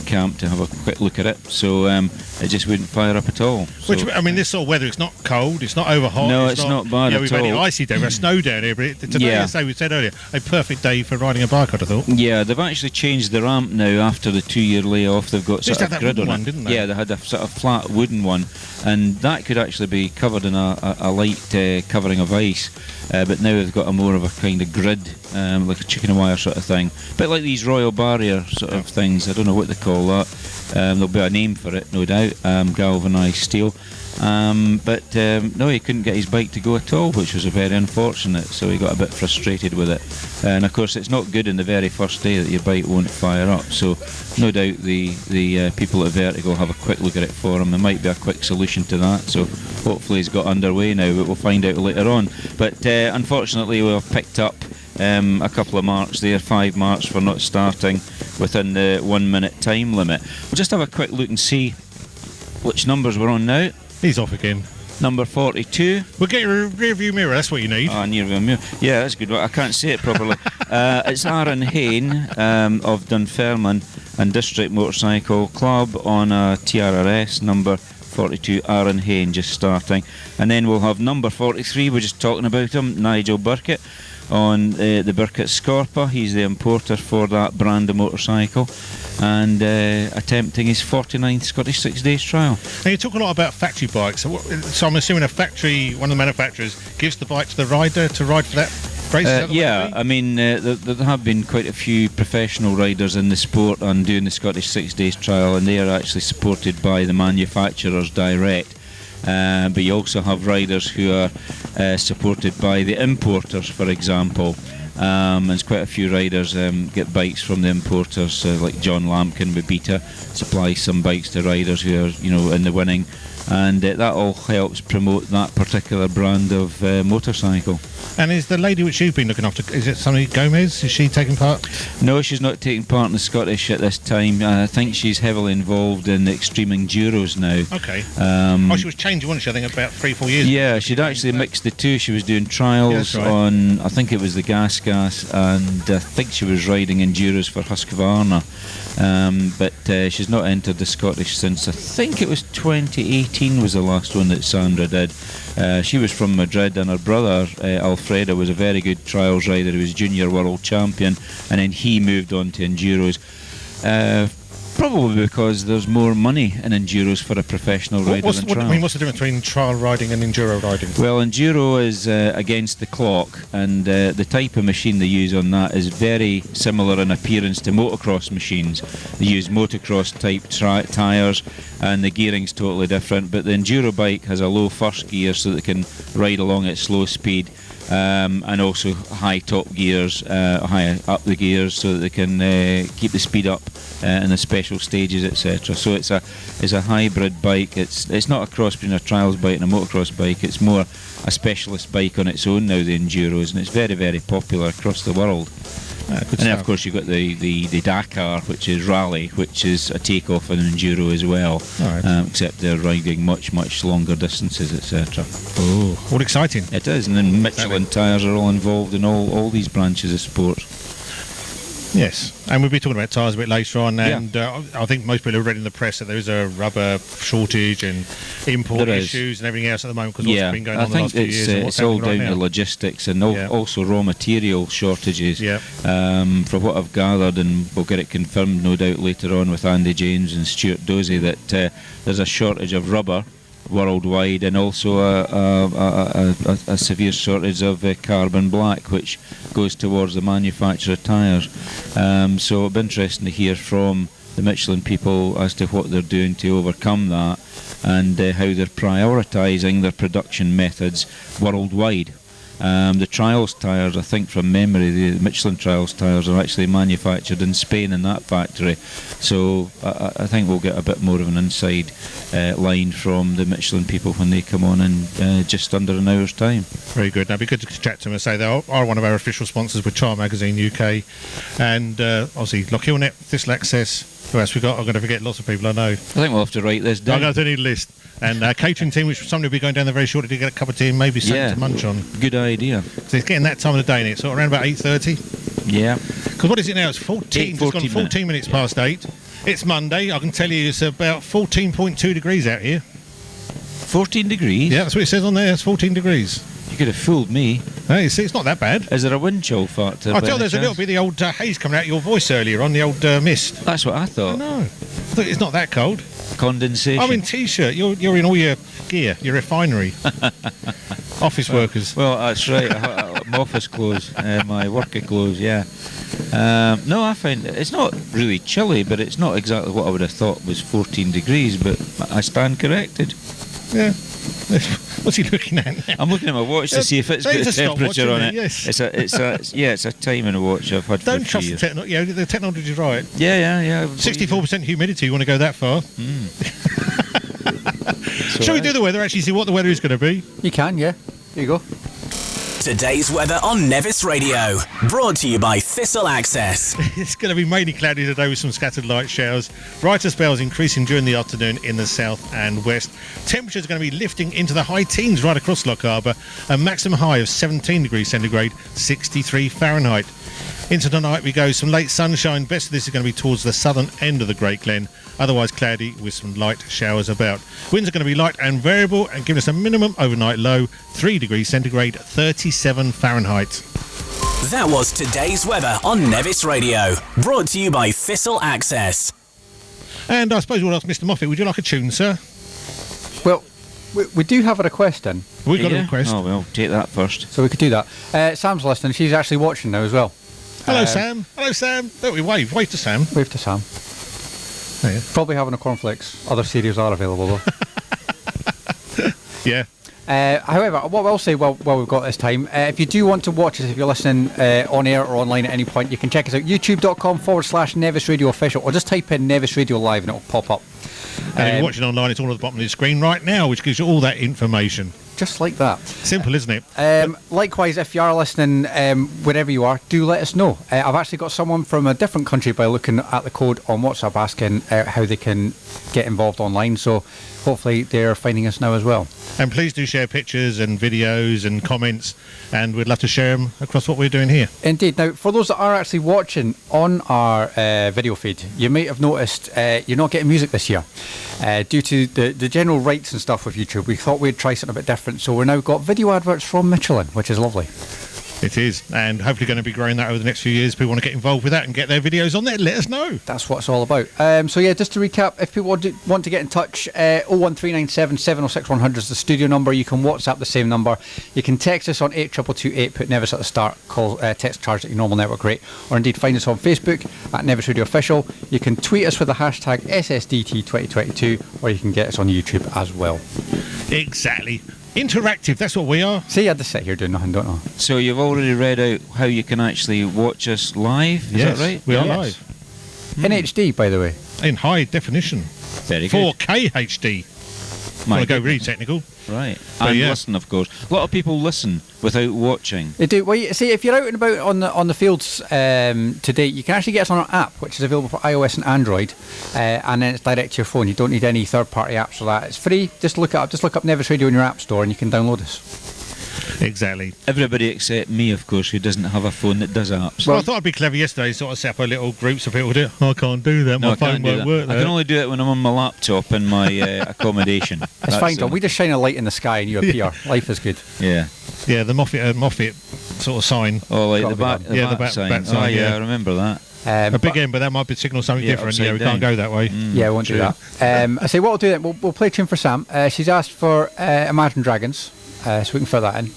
camp to have a quick look at it. So it just wouldn't fire up at all. So, Which, I mean, this sort of weather, it's not cold, it's not over hot. No, it's not bad at we've had it all. icy down, we've had snow down here, but today, as we said earlier, a perfect day for riding a bike, I'd have thought. Yeah, they've actually changed the ramp now after the 2-year layoff. They've got sort of that grid wooden on one, it. didn't they? Yeah, they had a sort of flat wooden one, and that could actually be covered in a light covering of ice. But now they've got a more of a kind of grid, like a chicken and wire sort of thing. A bit like these Royal Barrier sort of things. I don't know what they call that. There'll be a name for it, no doubt. Galvanised steel. But no, he couldn't get his bike to go at all, which was very unfortunate. So he got a bit frustrated with it. And of course, it's not good in the very first day that your bike won't fire up. So no doubt the people at Vertigo will have a quick look at it for him. There might be a quick solution to that. So hopefully he's got underway now, but we'll find out later on. But unfortunately, we've picked up a couple of marks there, 5 marks for not starting. within the 1 minute time limit. We'll just have a quick look and see which numbers we're on now. He's off again. Number 42. We'll get your rear view mirror, that's what you need. Oh, near view mirror. Yeah, that's good. I can't say it properly. It's Aaron Hain of Dunfermline and District Motorcycle Club on a TRRS number 42. Aaron Hain just starting. And then we'll have number 43, we're just talking about him, Nigel Burkett on the Burkett Scorpa. He's the importer for that brand of motorcycle and attempting his 49th Scottish 6 Days trial. Now, you talk a lot about factory bikes, so I'm assuming a factory, one of the manufacturers, gives the bike to the rider to ride for that race? Yeah, I mean, there have been quite a few professional riders in the sport and doing the Scottish 6 Days trial, and they are actually supported by the manufacturers direct. But you also have riders who are supported by the importers, for example. There's quite a few riders get bikes from the importers, like John Lampkin with Beta supplies some bikes to riders who are, in the winning, and that all helps promote that particular brand of motorcycle. And is the lady which you've been looking after, is it somebody Gomez? Is she taking part? No, she's not taking part in the Scottish at this time. I think she's heavily involved in the extreme enduros now. Okay. She was changing, wasn't she, I think about 3-4 years ago? Yeah, she'd actually mixed the two. She was doing trials on, I think it was the Gas, and I think she was riding enduros for Husqvarna. But she's not entered the Scottish since, I think it was 2018 was the last one that Sandra did. She was from Madrid, and her brother Alfredo was a very good trials rider. He was junior world champion, and then he moved on to enduros. Probably because there's more money in enduros for a professional rider than trial. What's the difference between trial riding and enduro riding? Well, enduro is against the clock, and the type of machine they use on that is very similar in appearance to motocross machines. They use motocross type tyres, and the gearing's totally different, but the enduro bike has a low first gear so they can ride along at slow speed. And also high top gears, high up the gears, so that they can keep the speed up in the special stages, etc. So it's a hybrid bike. It's not a cross between a trials bike and a motocross bike. It's more a specialist bike on its own now, the enduros, and it's very, very popular across the world. And then of course you've got the Dakar, which is rally, which is a takeoff of an enduro as well, except they're riding much, much longer distances, etc. Oh, all exciting. It is, and then Michelin tyres are all involved in all these branches of sport. Yes, and we'll be talking about tyres a bit later on, and I think most people have read in the press that there is a rubber shortage and import issues and everything else at the moment because what's been going on the last few years. It's all down to logistics and also raw material shortages. From what I've gathered, and we'll get it confirmed no doubt later on with Andy James and Stuart Dozie, that there's a shortage of rubber worldwide, and also a severe shortage of carbon black, which goes towards the manufacture of tyres. So it'll be interesting to hear from the Michelin people as to what they're doing to overcome that, and how they're prioritising their production methods worldwide. The trials tyres, I think from memory, the Michelin trials tyres are actually manufactured in Spain in that factory. So I think we'll get a bit more of an inside line from the Michelin people when they come on in just under an hour's time. Very good. Now, it'd be good to chat to them and say they are one of our official sponsors with Trial Magazine UK, and obviously Lochilnet, Thistle Access. Who else we got? I'm going to forget lots of people I know. I think we'll have to write this down. I'm going to need a list. And catering team, which somebody will be going down there very shortly to get a cup of tea and maybe something to munch on. Good idea. So it's getting that time of the day, isn't it? So around about 8:30. Yeah. Because what is it now? It's 14. It's gone 14 minutes past 8. It's Monday. I can tell you it's about 14.2 degrees out here. 14 degrees? Yeah, that's what it says on there. It's 14 degrees. You could have fooled me. Hey, see, it's not that bad. Is there a wind chill factor? I tell you, there's a little bit of the old haze coming out of your voice earlier on, the old mist. That's what I thought. No, I thought it's not that cold. Condensation. I'm in T-shirt. You're in all your gear, your refinery. Office workers. Well, that's right. My office clothes, my worker clothes, yeah. No, I find it's not really chilly, but it's not exactly what I would have thought was 14 degrees, but I stand corrected. Yeah. What's he looking at now? I'm looking at my watch to see if it's got a temperature on it. Yes. It's a timing watch I've had Don't for trust 3 years. the technology. Yeah, the technology's right. Yeah. 64% humidity. You want to go that far? So Shall we do the weather? Actually, see what the weather is going to be. You can, yeah. Here you go. Today's weather on Nevis Radio. Brought to you by Thistle Access. It's going to be mainly cloudy today with some scattered light showers. Brighter spells increasing during the afternoon in the south and west. Temperatures are going to be lifting into the high teens right across Lock Harbour. A maximum high of 17 degrees centigrade, 63 Fahrenheit. Into tonight we go, some late sunshine. Best of this is going to be towards the southern end of the Great Glen. Otherwise cloudy with some light showers about. Winds are going to be light and variable and giving us a minimum overnight low, 3 degrees centigrade, 37 Fahrenheit. That was today's weather on Nevis Radio. Brought to you by Thistle Access. And I suppose we'll ask Mr. Moffat, would you like a tune, sir? Well, we do have a request in, We've got a request. Oh, well, take that first. so we could do that. Sam's listening. She's actually watching now as well. Hello, Sam. Hello, Sam. Don't we wave? Wave to Sam. Wave to Sam. Oh, yeah. Probably having a cornflakes. Other cereals are available though. Yeah. However, what I'll say while we've got this time, if you do want to watch us, if you're listening on air or online at any point, you can check us out, youtube.com/Nevis Radio Official, or just type in Nevis Radio Live and it'll pop up. And if you're watching online, it's all at the bottom of the screen right now, which gives you all that information. Just like that. Simple, isn't it? Likewise, if you are listening wherever you are, do let us know. I've actually got someone from a different country by looking at the code on WhatsApp asking how they can get involved online, so hopefully they're finding us now as well. And please do share pictures and videos and comments, and we'd love to share them across what we're doing here. Indeed. Now, for those that are actually watching on our video feed, you might have noticed you're not getting music this year. Due to the general rights and stuff with YouTube, we thought we'd try something a bit different, so we're now got video adverts from Michelin, which is lovely. It is, and hopefully going to be growing that over the next few years. People want to get involved with that and get their videos on there, let us know. That's what it's all about. So yeah, just to recap, if people want to get in touch, 01397 706 100 is the studio number. You can WhatsApp the same number. You can text us on 82228, put Nevis at the start, call text charge at your normal network rate, or indeed find us on Facebook at Nevis Radio Official. You can tweet us with the hashtag SSDT2022, or you can get us on YouTube as well. Exactly. Interactive, that's what we are. See, I just sit here doing nothing, don't I? So you've already read out how you can actually watch us live, is that right? We are Yes. live. In HD, by the way. In high definition. Very good. 4K HD. My Want to go goodness. really technical. Right. But And yeah. listen, of course. A lot of people listen without watching. They do. Well, you see, if you're out and about on the fields today, you can actually get us on our app, which is available for iOS and Android, and then it's direct to your phone. You don't need any third-party apps for that. It's free. Just look up Nevis Radio in your app store, and you can download us. Exactly. Everybody except me, of course, who doesn't have a phone that does apps. Well, I thought I'd be clever yesterday, sort of set up a little groups of people. I can't do that. No, My I phone can't do won't that. work I there. can only do it when I'm on my laptop in my accommodation. It's fine, Tom. We just shine a light in the sky, and you appear. Life is good. Yeah. Yeah, the Moffat sort of sign. Oh, like Gotta the be back, done. the Yeah, back the back sign. sign, Oh, yeah, yeah. I remember that. A big end, but that might be signal something Yeah, different. upside Yeah, we can't down. go that way. Yeah, we won't do True. that. I say what we'll do then. We'll play a tune for Sam. She's asked for Imagine Dragons, so we can fit that in.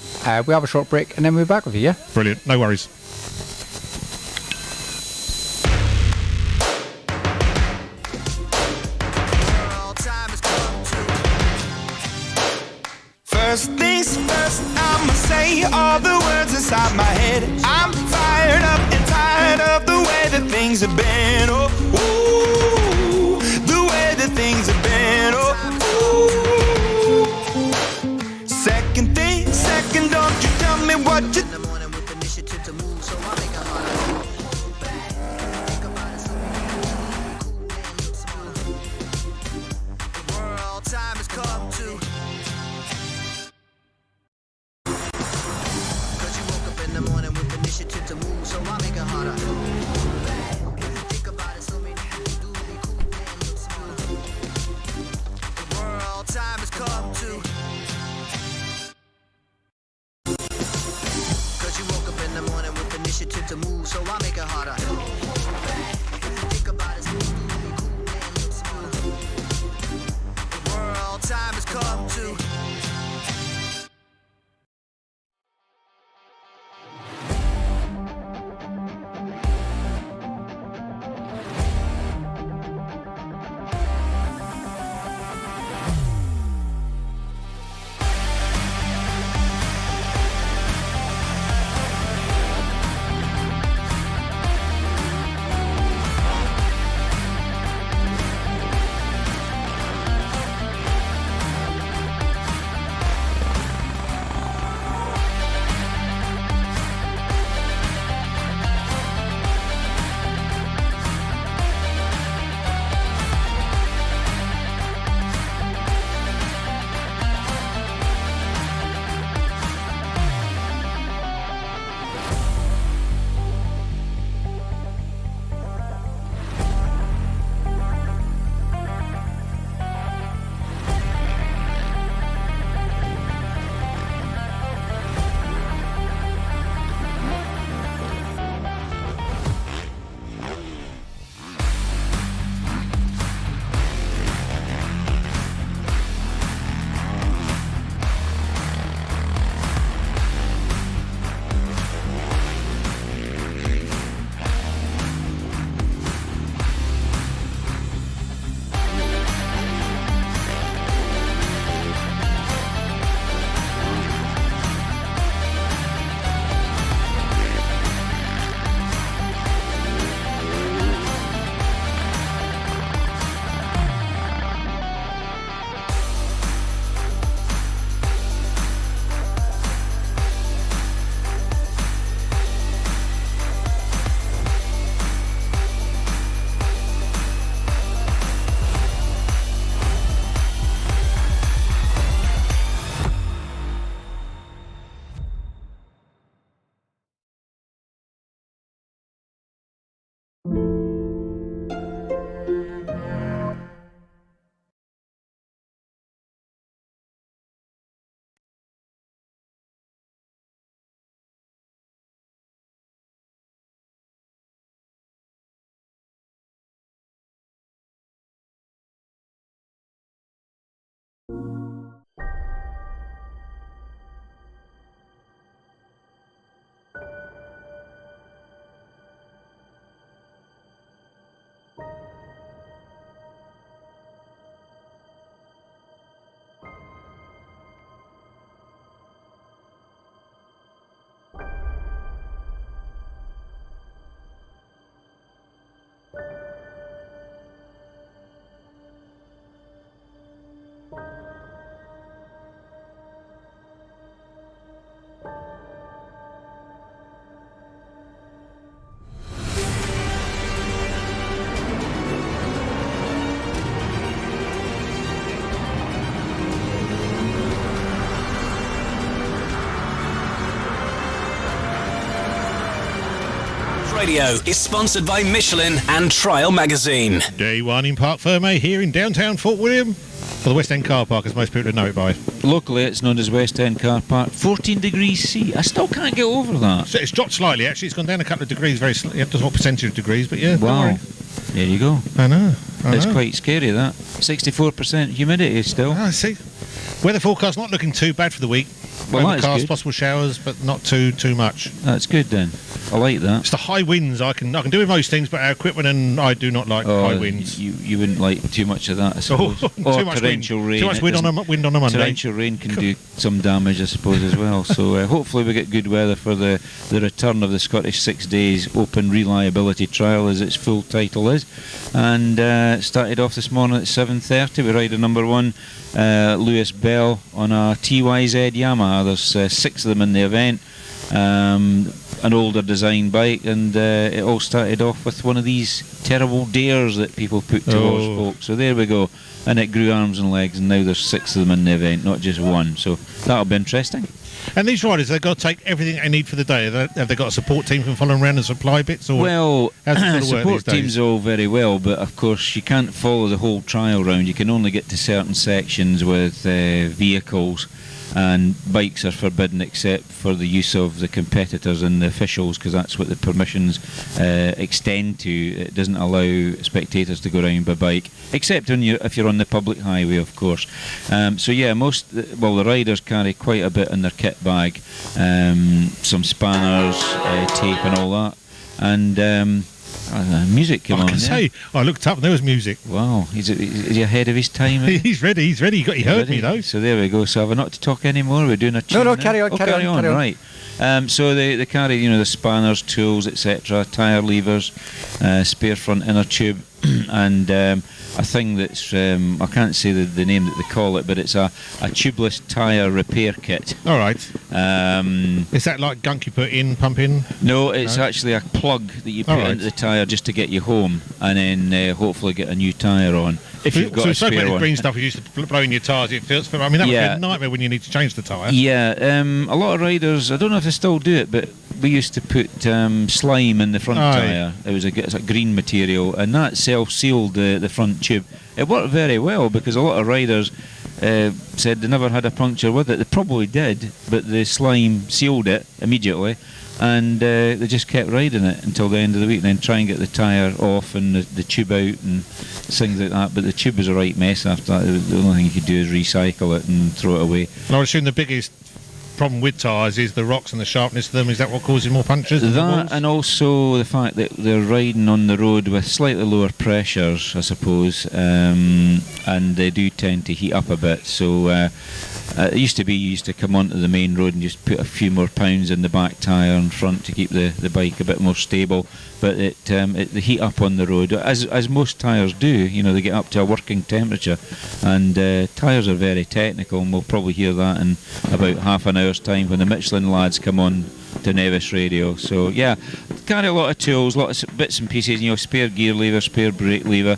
We have a short break, and then we'll be back with you. Yeah. Brilliant. No worries. All time has come to. First things first, I'ma say all the words inside my head. I'm fired up and tired of the way that things have been. Oh, ooh, the way that things have been. Oh, ooh. Second thing, second, don't you tell me what you In the morning with initiative to move, so I make it harder. Think about it, so we can cool and look smooth. The world time has come to. Cause you woke up in the morning with initiative to move, so I make it harder. Think about it, so many people do be cool and look smooth. The world time has come to. Cause you woke up in the morning with initiative to move, so I make it harder. Think about it, so you do be cool and look smooth. The world time has come to. Radio is sponsored by Michelin and Trial Magazine. Day one in Parc Ferme here in downtown Fort William, or the West End Car Park as most people know it by. Locally it's known as West End Car Park. 14 degrees C. I still can't get over that. So it's dropped slightly actually, it's gone down a couple of degrees, very slightly, I don't know what percentage of degrees, but yeah. Wow. There you go. I know. It's quite scary, that. 64% humidity still. I see. Weather forecast not looking too bad for the week. Well, that's Overcast, good. possible showers, but not too much. That's good then. I like that. It's the high winds. I can do with most things, but our equipment and I do not like high winds. You wouldn't like too much of that, I suppose. Too Or much torrential wind. rain. Too much wind on a Monday. Torrential rain can do some damage, I suppose, as well. So hopefully we get good weather for the return of the Scottish 6 Days Open Reliability Trial, as its full title is. And started off this morning at 7:30 with rider number 1, Lewis Bell, on a TYZ Yamaha. There's 6 of them in the event. An older design bike, and it all started off with one of these terrible dares that people put towards folk. So there we go, and it grew arms and legs, and now there's 6 of them in the event, not just 1. So that'll be interesting. And these riders, they've got to take everything they need for the day. Have they got a support team from following around and supply bits? Or well, how's it sort of work support these days? teams all very well, but of course you can't follow the whole trial round. You can only get to certain sections with vehicles, and bikes are forbidden except for the use of the competitors and the officials, because that's what the permissions extend to. It doesn't allow spectators to go around by bike, except if you're on the public highway, of course. So yeah, the riders carry quite a bit in their kit bag, some spanners, tape and all that, and music came on. I can say, I looked up and there was music. Wow, is he ahead of his time? He's ready. He heard me though. So there we go. So have I not to talk anymore? We're doing a tune No, now? carry on, carry on. Right. So they carry, the spanners, tools, etc., tyre levers, spare front inner tube, and a thing that's I can't say the name that they call it, but it's a tubeless tyre repair kit. All right. Is that like gunk you put in, pump in? No, it's actually a plug that you put into the tyre just to get you home, and then hopefully get a new tyre on. If you've got a spare so one. green stuff you used to blow in your tyres, it feels. I mean, that would be a nightmare when you need to change the tyre. Yeah, a lot of riders, I don't know if they still do it, but we used to put slime in the front tyre. It's a green material, and that self-sealed the front tube. It worked very well, because a lot of riders said they never had a puncture with it. They probably did, but the slime sealed it immediately, and they just kept riding it until the end of the week, and then try and get the tyre off and the tube out and things like that. But the tube was a right mess after that. The only thing you could do is recycle it and throw it away. I would assume the biggest problem with tyres is the rocks and the sharpness of them. Is that what causes more punctures? That, and also the fact that they're riding on the road with slightly lower pressures, I suppose, and they do tend to heat up a bit. So it used to be you used to come onto the main road and just put a few more pounds in the back tyre and front to keep the bike a bit more stable. But they heat up on the road, as most tyres do. They get up to a working temperature, and tyres are very technical, and we'll probably hear that in about half an hour's time when the Michelin lads come on to Nevis Radio. So yeah, carry a lot of tools, lots of bits and pieces, spare gear lever, spare brake lever,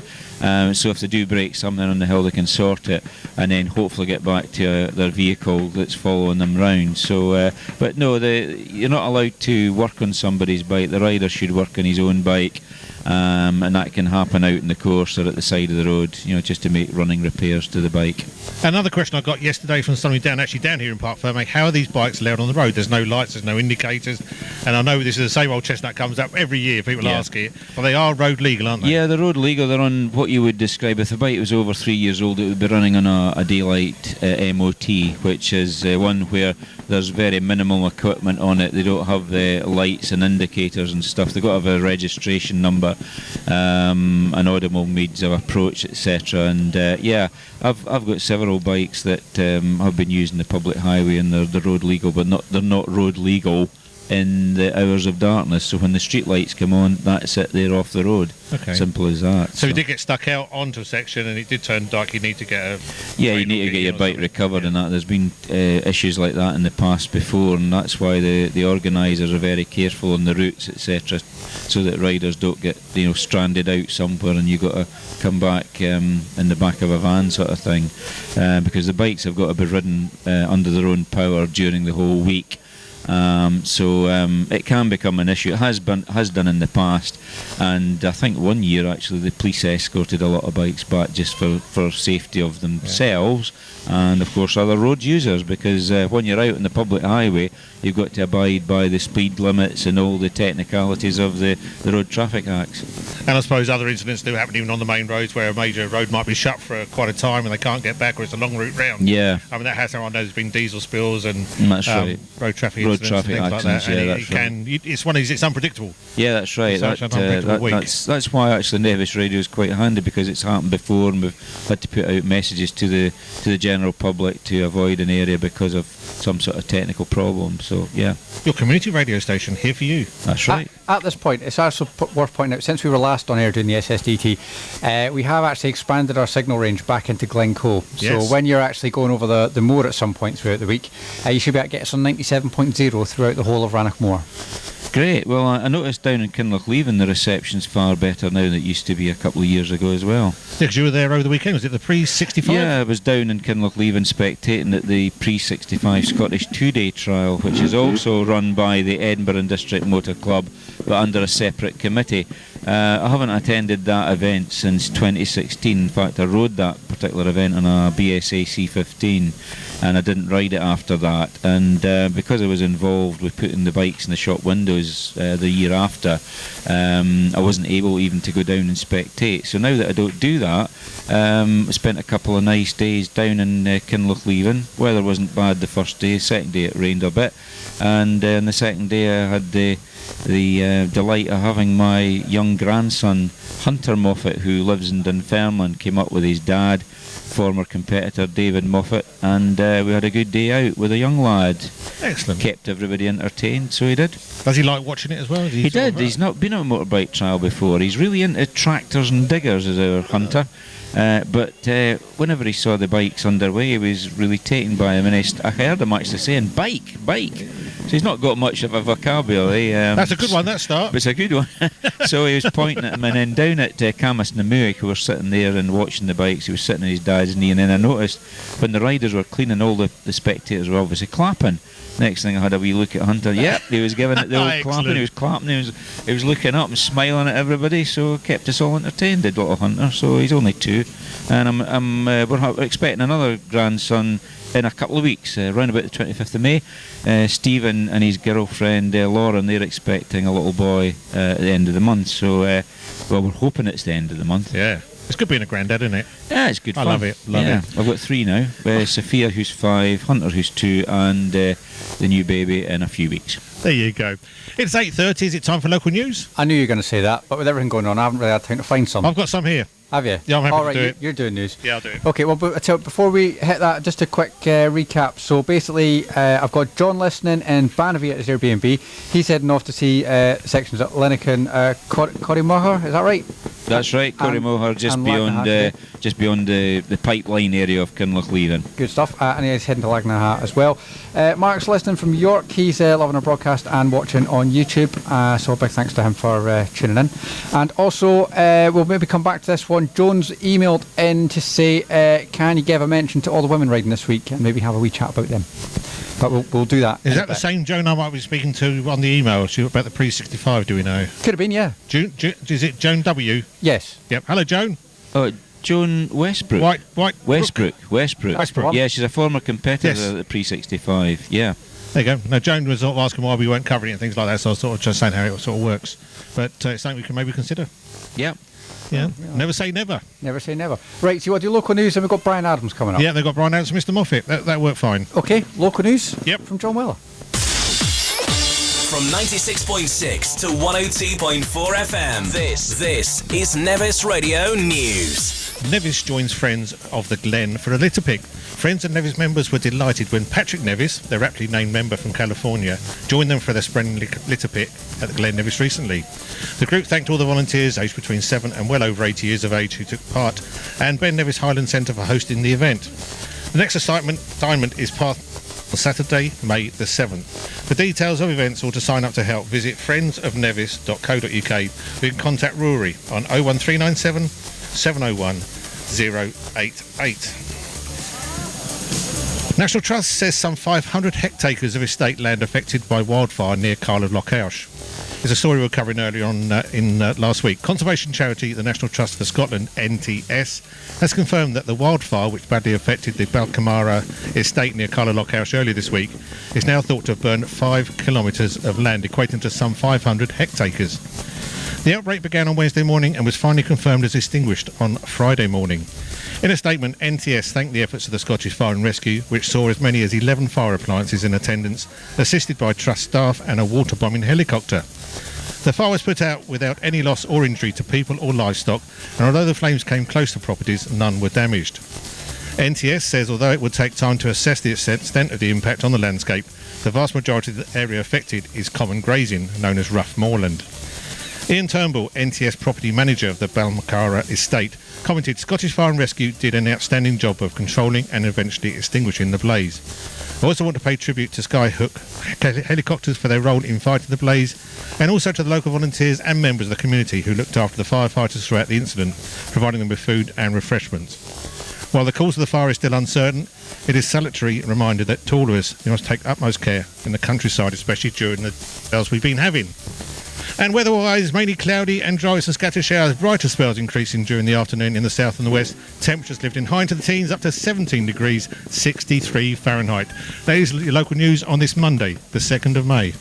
so if they do break something on the hill they can sort it, and then hopefully get back to their vehicle that's following them round. So but no, you're not allowed to work on somebody's bike. The rider should work on his own bike, and that can happen out in the course or at the side of the road, just to make running repairs to the bike. Another question I got yesterday from somebody down here in Parc Ferme: how are these bikes allowed on the road? There's no lights, there's no indicators, and I know this is the same old chestnut comes up every year. People ask it, but they are road legal, aren't they? Yeah, they're road legal. They're on what you would describe, if the bike was over 3 years old, it would be running on a daylight MOT, which is one where there's very minimal equipment on it. They don't have lights and indicators and stuff. They've got to have a registration number, an automobile means of approach, etc. And I've got several bikes that have been using the public highway, and they're road legal, but they're not road legal in the hours of darkness. So when the street lights come on, that's it, they're off the road. Okay. Simple as that. So you did get stuck out onto a section and it did turn dark, you need to get you need to get your bike recovered, and that there's been issues like that in the past before, and that's why the organisers are very careful on the routes, etc., so that riders don't get stranded out somewhere and you've got to come back in the back of a van sort of thing, because the bikes have got to be ridden under their own power during the whole week. So it can become an issue. It has done in the past, and I think one year actually the police escorted a lot of bikes back just for safety of themselves and of course other road users, because when you're out on the public highway you've got to abide by the speed limits and all the technicalities of the Road Traffic Acts. And I suppose other incidents do happen even on the main roads, where a major road might be shut for quite a time and they can't get back, or it's a long route round. Yeah. I mean, that has happened. I know there's been diesel spills and That's right. road traffic Road incidents traffic and things accidents, like that. yeah, And that's it's one of these, it's unpredictable. Yeah, that's right. It's such an unpredictable week. That's why actually Nevis Radio is quite handy, because it's happened before and we've had to put out messages to the general public to avoid an area because of some sort of technical problem. So yeah. Your community radio station here for you. That's right. At this point, it's also worth pointing out, since we were last on air doing the SSDT, we have actually expanded our signal range back into Glencoe. Yes. So when you're actually going over the moor at some point throughout the week, you should be able to get us on 97.0 throughout the whole of Rannochmore. Great. Well, I noticed down in Kinlochleven the reception's far better now than it used to be a couple of years ago as well. Yeah, because you were there over the weekend. Was it the pre-65? Yeah, I was down in Kinlochleven spectating at the pre-65 Scottish two-day trial, which is also run by the Edinburgh and District Motor Club, but under a separate committee. I haven't attended that event since 2016. In fact, I rode that particular event on a BSA C15, and I didn't ride it after that. And because I was involved with putting the bikes in the shop windows the year after, I wasn't able even to go down and spectate. So now that I don't do that, I spent a couple of nice days down in Kinlochleven. Weather wasn't bad the first day. Second day it rained a bit, and on the second day I had the delight of having my young grandson Hunter Moffat, who lives in Dunfermline, came up with his dad, former competitor David Moffat, and we had a good day out with a young lad. Excellent. Kept everybody entertained, so he did. Does he like watching it as well? He did. He's not been on a motorbike trial before. He's really into tractors and diggers as our Hunter. But whenever he saw the bikes underway, he was really taken by them, and I heard him actually saying bike. So he's not got much of a vocabulary. That's a good one, that start. But it's a good one. So he was pointing at him, and then down at Camas Namuick, who were sitting there and watching the bikes, he was sitting on his dad's knee, and then I noticed when the riders were cleaning, all the spectators were obviously clapping. Next thing I had a wee look at Hunter. Yep, he was giving it the old clapping. He was clapping. He was looking up and smiling at everybody. So kept us all entertained. Did little Hunter. So he's only 2, and we're expecting another grandson in a couple of weeks, around about the 25th of May. Stephen and his girlfriend Lauren, they're expecting a little boy at the end of the month. So well, we're hoping it's the end of the month. Yeah. It's good being a granddad, isn't it? Yeah, it's good fun. I love it. Love it. I've got 3 now. Sophia, who's 5, Hunter, who's 2, and the new baby in a few weeks. There you go. It's 8:30. Is it time for local news? I knew you were going to say that, but with everything going on, I haven't really had time to find some. I've got some here. Have you? Yeah, I'm happy All right, to do it. You're doing news. Yeah, I'll do it. Okay, well, so before we hit that, just a quick recap. So basically, I've got John listening in Banavie at his Airbnb. He's heading off to see sections at Lincoln, Corrymoher, is that right? That's right, Corrymoher, just beyond the pipeline area of Kinlochleven. Good stuff. And he's heading to Lagnahat as well. Mark's listening from York. He's loving our broadcast and watching on YouTube. So a big thanks to him for tuning in. And also, we'll maybe come back to this one. Jones emailed in to say, can you give a mention to all the women riding this week and maybe have a wee chat about them? But we'll do that. Is that the same Joan I might be speaking to on the email? She about the pre-65, do we know? Could have been, yeah. Is it Joan W? Yes. Yep. Hello, Joan. Oh, Joan Westbrook. Westbrook. Yeah, she's a former competitor at the pre-65. Yeah. There you go. Now, Joan was sort of asking why we weren't covering it and things like that, so I was sort of just saying how it sort of works. But it's something we can maybe consider. Yeah. Yeah. Never say never. Never say never. Right, so you want to do local news, and we've got Brian Adams coming up. Yeah, they've got Brian Adams and Mr. Moffat. That worked fine. Okay, local news. Yep. From John Weller. From 96.6 to 102.4 FM, this is Nevis Radio News. Nevis joins Friends of the Glen for a litter pick. Friends and Nevis members were delighted when Patrick Nevis, their aptly named member from California, joined them for their spring litter pick at the Glen Nevis recently. The group thanked all the volunteers aged between 7 and well over 80 years of age who took part, and Ben Nevis Highland Centre for hosting the event. The next assignment is on Saturday, May the 7th. For details of events or to sign up to help, visit friendsofnevis.co.uk. You can contact Rory on 01397 701 088. National Trust says some 500 hectares of estate land affected by wildfire near Carla Lochhouse. It's a story we were covering earlier on in last week. Conservation charity, the National Trust for Scotland, NTS, has confirmed that the wildfire, which badly affected the Balcamara estate near Carla Lochhouse earlier this week, is now thought to have burned 5 kilometres of land, equating to some 500 hectares. The outbreak began on Wednesday morning and was finally confirmed as extinguished on Friday morning. In a statement, NTS thanked the efforts of the Scottish Fire and Rescue, which saw as many as 11 fire appliances in attendance, assisted by Trust staff and a water bombing helicopter. The fire was put out without any loss or injury to people or livestock, and although the flames came close to properties, none were damaged. NTS says although it would take time to assess the extent of the impact on the landscape, the vast majority of the area affected is common grazing, known as rough moorland. Ian Turnbull, NTS property manager of the Balcamara estate, commented Scottish Fire and Rescue did an outstanding job of controlling and eventually extinguishing the blaze. I also want to pay tribute to Skyhook helicopters for their role in fighting the blaze, and also to the local volunteers and members of the community who looked after the firefighters throughout the incident, providing them with food and refreshments. While the cause of the fire is still uncertain, it is a salutary reminder that to all of us, we must take utmost care in the countryside, especially during the spells we've been having. And weather-wise, mainly cloudy and dry with some scattered showers, brighter spells increasing during the afternoon in the south and the west. Temperatures lifting high into the teens up to 17 degrees, 63 Fahrenheit. That is your local news on this Monday, the 2nd of May.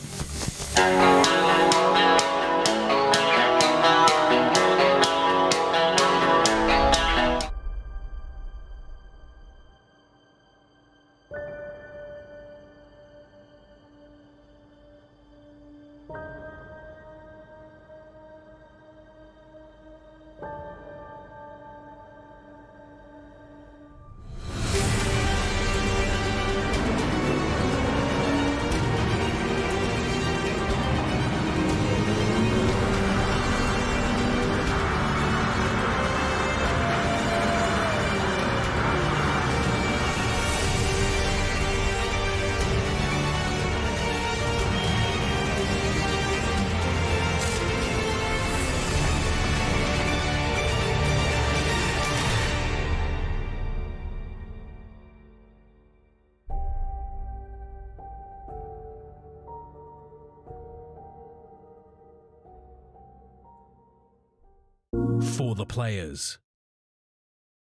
For the players.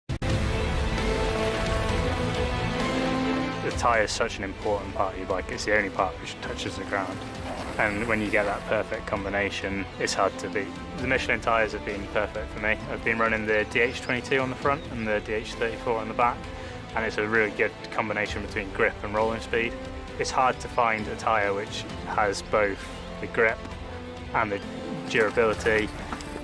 The tyre is such an important part of your bike. It's the only part which touches the ground. And when you get that perfect combination, it's hard to beat. The Michelin tyres have been perfect for me. I've been running the DH22 on the front and the DH34 on the back, and it's a really good combination between grip and rolling speed. It's hard to find a tyre which has both the grip and the durability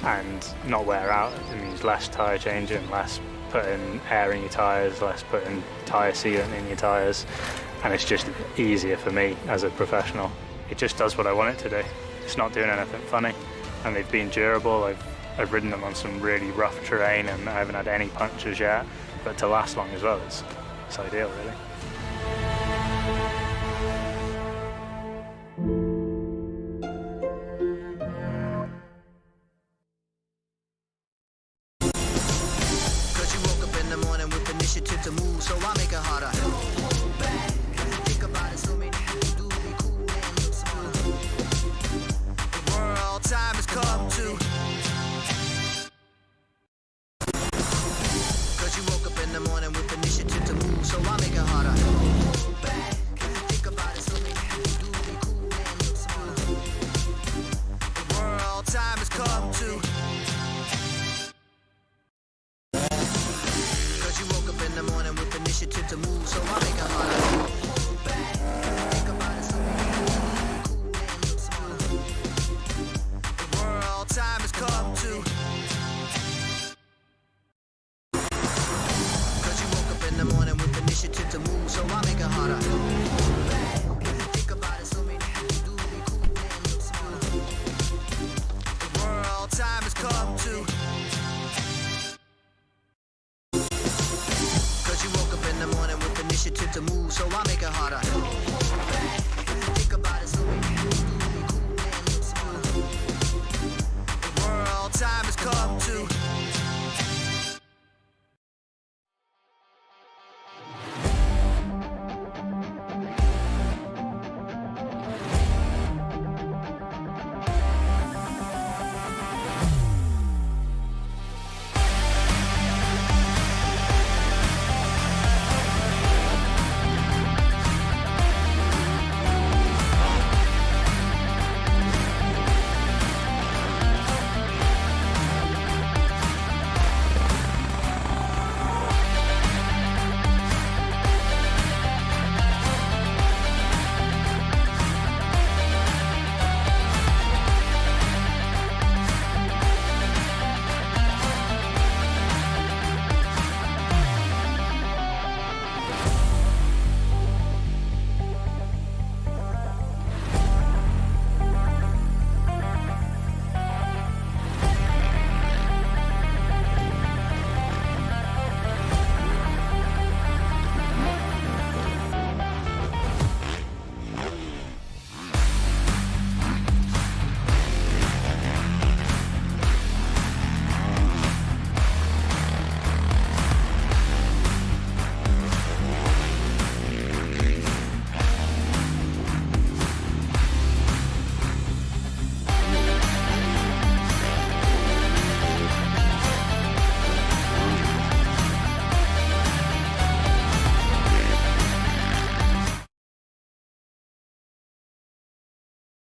and not wear out. It means less tyre changing, less putting air in your tyres, less putting tyre sealant in your tyres, and it's just easier for me as a professional. It just does what I want it to do. It's not doing anything funny, and they've been durable. I've ridden them on some really rough terrain and I haven't had any punctures yet, but to last long as well, it's ideal really. To move, so I make it harder. Think about it, so many people do be cool and look smart. The world time has come to. Cause you woke up in the morning with initiative to move, so I make it harder.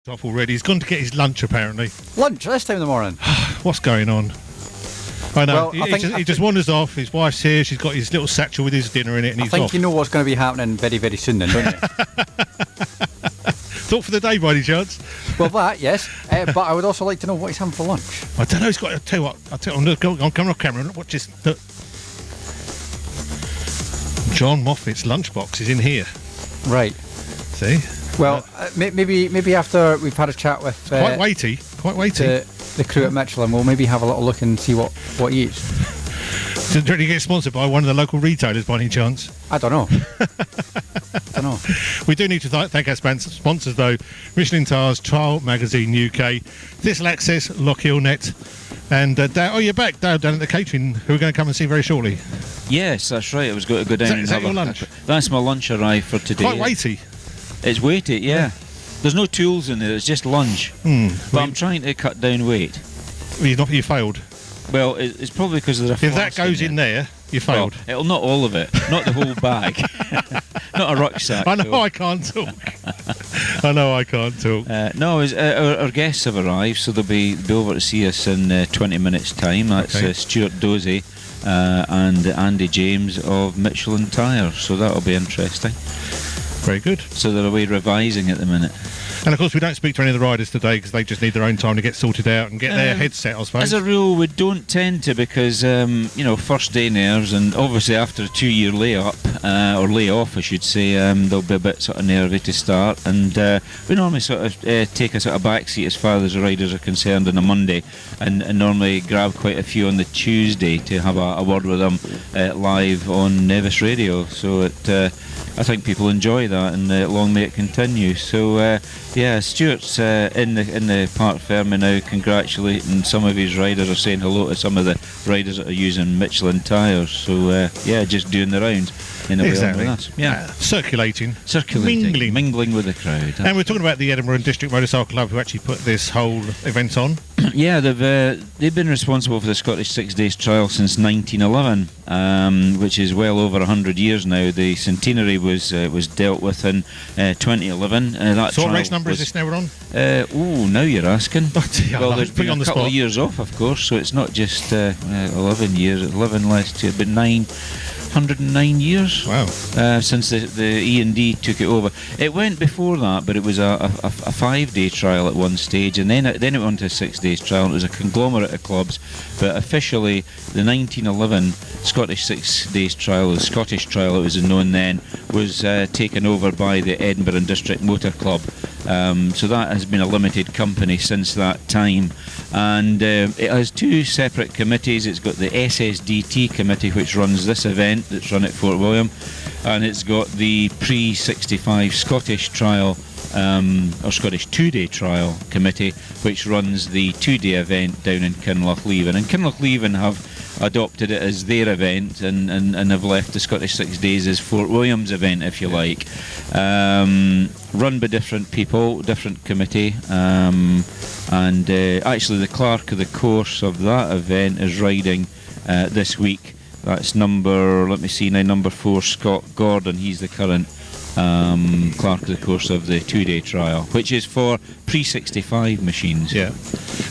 Off already. He's gone to get his lunch apparently. Lunch this time in the morning. What's going on? I know. Well, He just wanders off. His wife's here. She's got his little satchel with his dinner in it, and he's I think off. you know what's going to be happening very, very soon then, don't you? Thought for the day by any chance? Well, that, yes. But I would also like to know what he's having for lunch. I don't know. He's got. I'll tell you what. I'm coming off camera. Watch this. Look. John Moffat's lunchbox is in here. Right. See? Well, maybe after we've had a chat with Quite weighty. the crew at Michelin, we'll maybe have a little look and see what he eats. Did he get sponsored by one of the local retailers by any chance? I don't know. We do need to thank our sponsors though. Michelin Tires, Trial Magazine UK, Thistle Access, Lockhill Net, and Dale, you're back, Dale, down at the catering, who we're going to come and see very shortly. Yes, that's right. I was going to go down Is that your lunch? That's my lunch arrived for today. Quite weighty. It's weighty, yeah. There's no tools in there, it's just lunch. But I'm trying to cut down weight. You failed. Well, it's probably because there's a If that goes in there, you failed. Well, it'll not all of it, not the whole bag. Not a rucksack. I know I can't talk. No, our guests have arrived, so they'll be over to see us in 20 minutes' time. That's Okay. Stuart Dozie and Andy James of Michelin Tires, so that'll be interesting. Very good. So they're away revising at the minute. And of course we don't speak to any of the riders today because they just need their own time to get sorted out and get their headset, I suppose. As a rule, we don't tend to because, first day nerves, and obviously after a 2-year lay-up, or lay-off I should say, they'll be a bit sort of nervy to start, and we normally sort of take a sort of back seat as far as the riders are concerned on a Monday, and normally grab quite a few on the Tuesday to have a word with them live on Nevis Radio, so I think people enjoy that, and long may it continue. So Stuart's in the Parc Ferme now, congratulating some of his riders, or saying hello to some of the riders that are using Michelin tyres. So just doing the rounds in a way with us. Yeah, circulating, mingling with the crowd. And we're talking about the Edinburgh and District Motorcycle Club, who actually put this whole event on. Yeah, they've been responsible for the Scottish 6 Days Trial since 1911, which is well over 100 years now. The centenary was dealt with in 2011. So what race number is this now we're on? Now you're asking. Well, there's been a couple of years off, of course, so it's not just 11 years. 11 last year, but 109 years. Wow. Since the E&D took it over. It went before that, but it was a 5-day trial at one stage, and then it went on to a 6 days trial. It was a conglomerate of clubs, but officially the 1911 Scottish 6 days trial, the Scottish trial it was known then, was taken over by the Edinburgh and District Motor Club. So that has been a limited company since that time, and it has two separate committees. It's got the SSDT committee, which runs this event that's run at Fort William, and it's got the pre-65 Scottish trial or Scottish 2-day trial committee, which runs the 2-day event down in Kinlochleven. And Kinlochleven have adopted it as their event and have left the Scottish 6 Days as Fort William's event, if you like. Run by different people, different committee, and actually the clerk of the course of that event is riding this week. That's number 4, Scott Gordon. He's the current clerk of the course of the 2-day trial, which is for pre-65 machines. Yeah.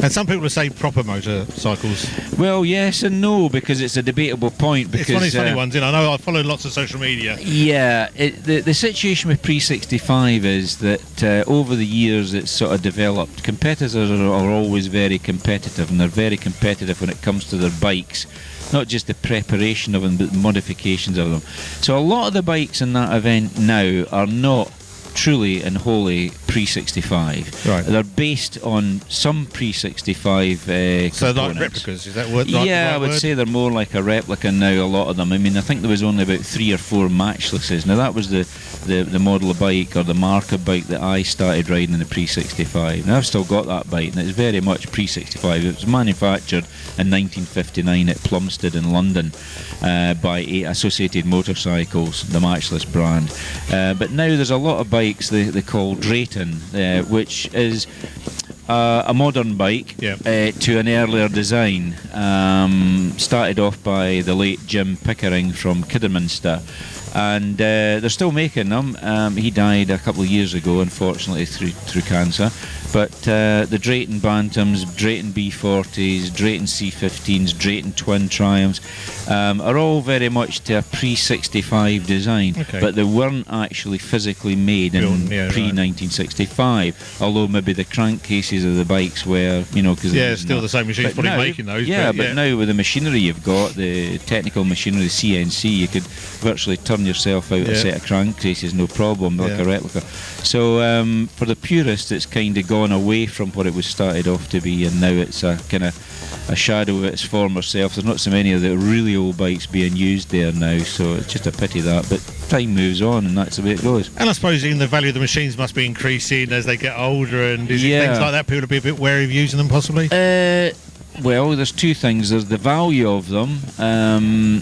And some people are saying proper motorcycles. Well, yes and no, because it's a debatable point. Because it's one of these funny ones, I know I follow lots of social media. Yeah, the situation with pre-65 is that over the years it's sort of developed. Competitors are always very competitive, and they're very competitive when it comes to their bikes. Not just the preparation of them, but the modifications of them. So a lot of the bikes in that event now are not truly and wholly pre-65. Right. They're based on some pre-65 so components. like replicas, is that word? Yeah, right I would word? say they're more like a replica now, a lot of them. I mean, I think there was only about 3 or 4 matchlesses. Now that was the model of bike or the mark of bike that I started riding in the pre-65. Now I've still got that bike, and it's very much pre-65. It was manufactured in 1959 at Plumstead in London by Associated Motorcycles, the matchless brand. But now there's a lot of bikes they call Drayton, which is a modern bike to an earlier design. Started off by the late Jim Pickering from Kidderminster, and they're still making them. He died a couple of years ago, unfortunately, through cancer. But the Drayton Bantams, Drayton B40s, Drayton C15s, Drayton Twin Triumphs are all very much to a pre-65 design, but they weren't actually physically made in pre-1965, although maybe the crankcases of the bikes were, because still the same machines probably making those. But now with the machinery you've got, the technical machinery, the CNC, you could virtually turn yourself out a set of crankcases, no problem, like a replica. So for the purist, it's kind of gone away from what it was started off to be, and now it's a kind of a shadow of its former self. There's not so many of the really old bikes being used there now, so it's just a pity that, but time moves on and that's the way it goes. And I suppose even the value of the machines must be increasing as they get older, and is it things like that, people will be a bit wary of using them possibly? Well, there's two things. There's the value of them, and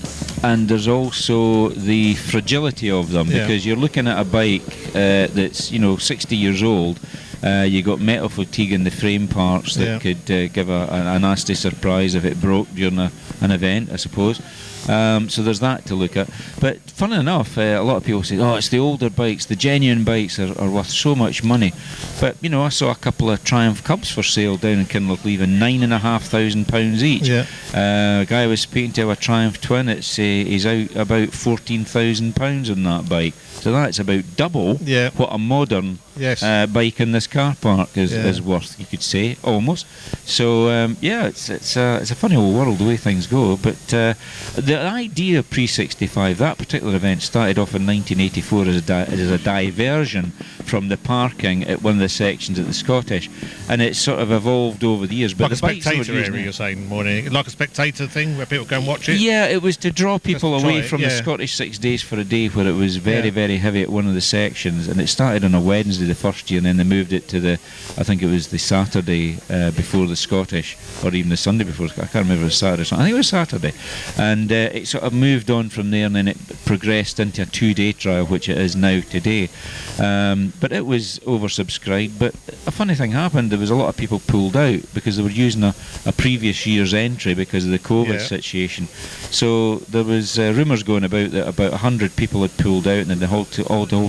there's also the fragility of them, because you're looking at a bike that's 60 years old. You got metal fatigue in the frame parts that could give a nasty surprise if it broke during an event, I suppose. So there's that to look at. But fun enough, a lot of people say, oh, it's the older bikes, the genuine bikes are worth so much money. But, I saw a couple of Triumph Cubs for sale down in Kinlochleven, £9,500 each. A guy I was speaking to, a Triumph Twin, he's out about £14,000 on that bike. So that's about double what a modern bike in this car park is worth, you could say, almost. So, it's a funny old world, the way things go. But the idea of pre-65, that particular event started off in 1984 as a diversion from the parking at one of the sections at the Scottish, and it's sort of evolved over the years. But like a spectator area, you're saying, morning, like a spectator thing where people go and watch it? Yeah, it was to draw people away from the Scottish 6 days for a day, where it was very, very heavy at one of the sections, and it started on a Wednesday the first year, and then they moved it to I think it was the Saturday before the Scottish, or even the Sunday before. I can't remember if it was Saturday or something. I think it was Saturday, and it sort of moved on from there, and then it progressed into a 2-day trial, which it is now today. But it was oversubscribed. But a funny thing happened. There was a lot of people pulled out because they were using a previous year's entry because of the COVID situation. So there was rumours going about that about 100 people had pulled out, and then they all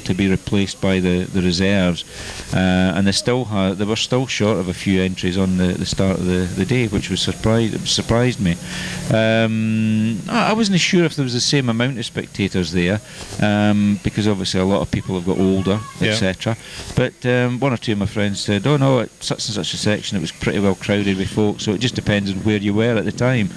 to be replaced by the reserves. And they were still short of a few entries on the start of the day, which surprised me. I wasn't sure if there was the same amount of spectators there, because obviously a lot of people have got older, etc. But one or two of my friends said, oh no, at such and such a section it was pretty well crowded with folk, so it just depends on where you were at the time.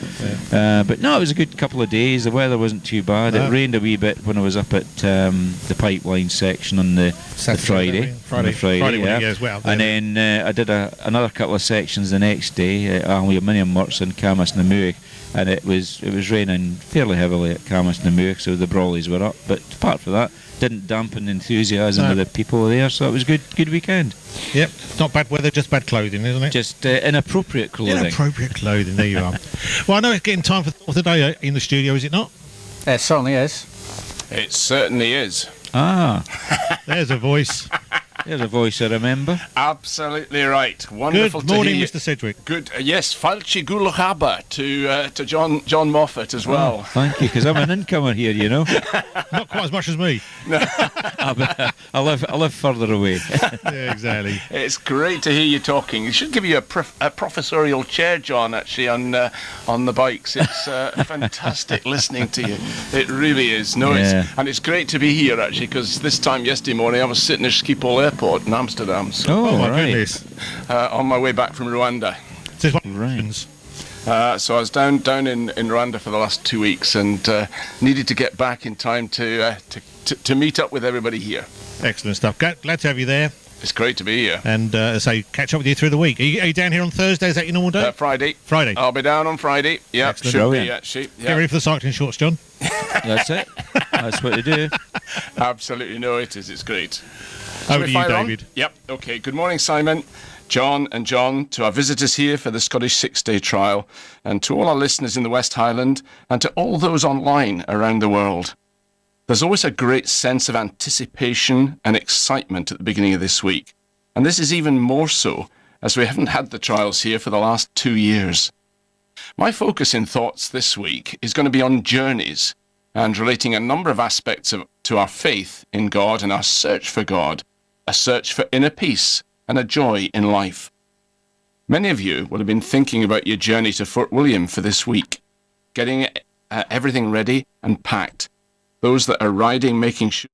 But no, it was a good couple of days. The weather wasn't too bad. It rained a wee bit when I was up at the pipeline section on the Friday. And then I did another couple of sections the next day, Aluminium Works in Camas na Muig, and it was raining fairly heavily at Camas na Muig, so the brollies were up. But apart from that, didn't dampen the enthusiasm of the people there, so it was good weekend. Yep, not bad weather, just bad clothing, isn't it? Just inappropriate clothing. Inappropriate clothing, there you are. Well, I know it's getting time for today in the studio, is it not? It certainly is. It certainly is. There's a voice. There's a voice I remember. Absolutely right. Wonderful Good morning, to hear Mr. Sedgwick. Good. Yes, Falchi Gulhaba to John Moffat as well. Thank you, because I'm an incomer here, Not quite as much as me. I live further away. Yeah, exactly. It's great to hear you talking. You should give you a professorial chair, John, actually, on the bikes. It's fantastic listening to you. It really is. And it's great to be here, actually, because this time yesterday morning I was sitting at Schiphol Airport in Amsterdam. So my goodness. On my way back from Rwanda. So I was down in Rwanda for the last 2 weeks, and needed to get back in time to meet up with everybody here. Excellent stuff. Glad to have you there. It's great to be here. And catch up with you through the week. Are you down here on Thursday? Is that your normal day? Friday. I'll be down on Friday. Yeah, should be actually. Get ready for the cycling shorts, John. That's it. That's what they do. Absolutely. No, it is. It's great. Over to you, David. Yep. Okay. Good morning, Simon, John, to our visitors here for the Scottish 6-day trial, and to all our listeners in the West Highland, and to all those online around the world. There's always a great sense of anticipation and excitement at the beginning of this week, and this is even more so as we haven't had the trials here for the last 2 years. My focus in thoughts this week is going to be on journeys, and relating a number of aspects to our faith in God and our search for God, a search for inner peace and a joy in life. Many of you will have been thinking about your journey to Fort William for this week, getting everything ready and packed. Those that are riding, making sure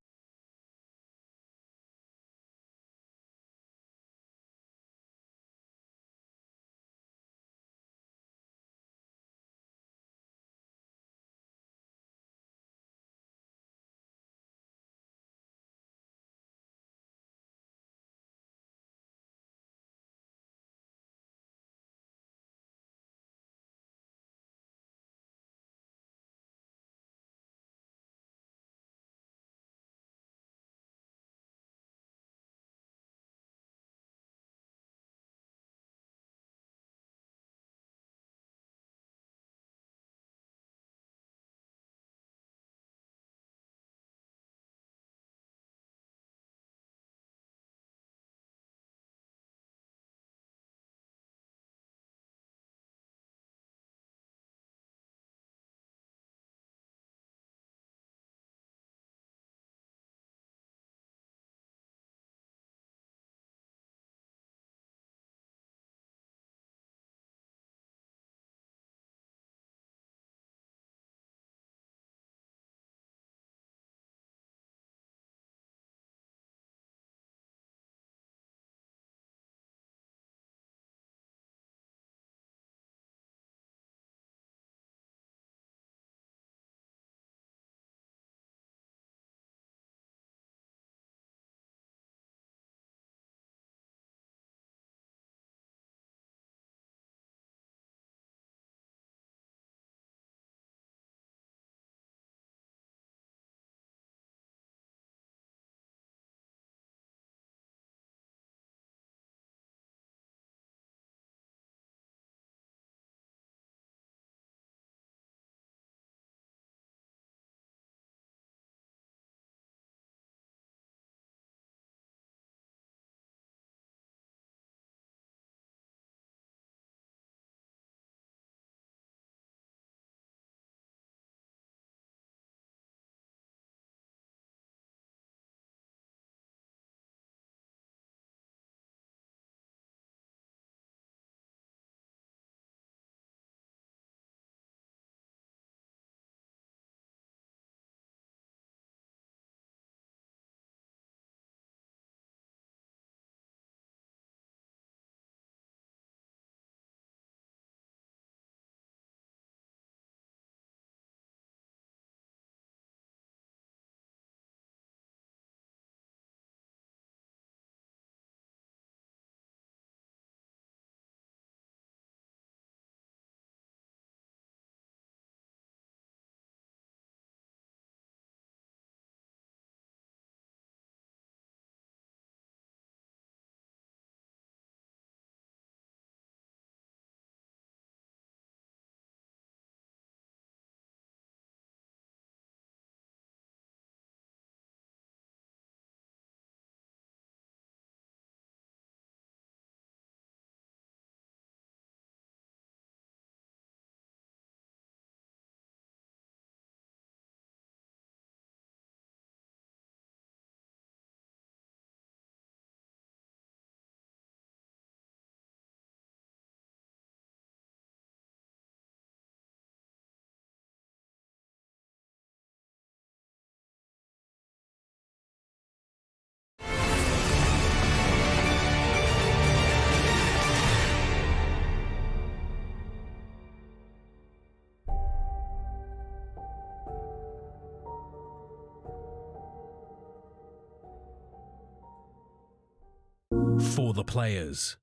For the players.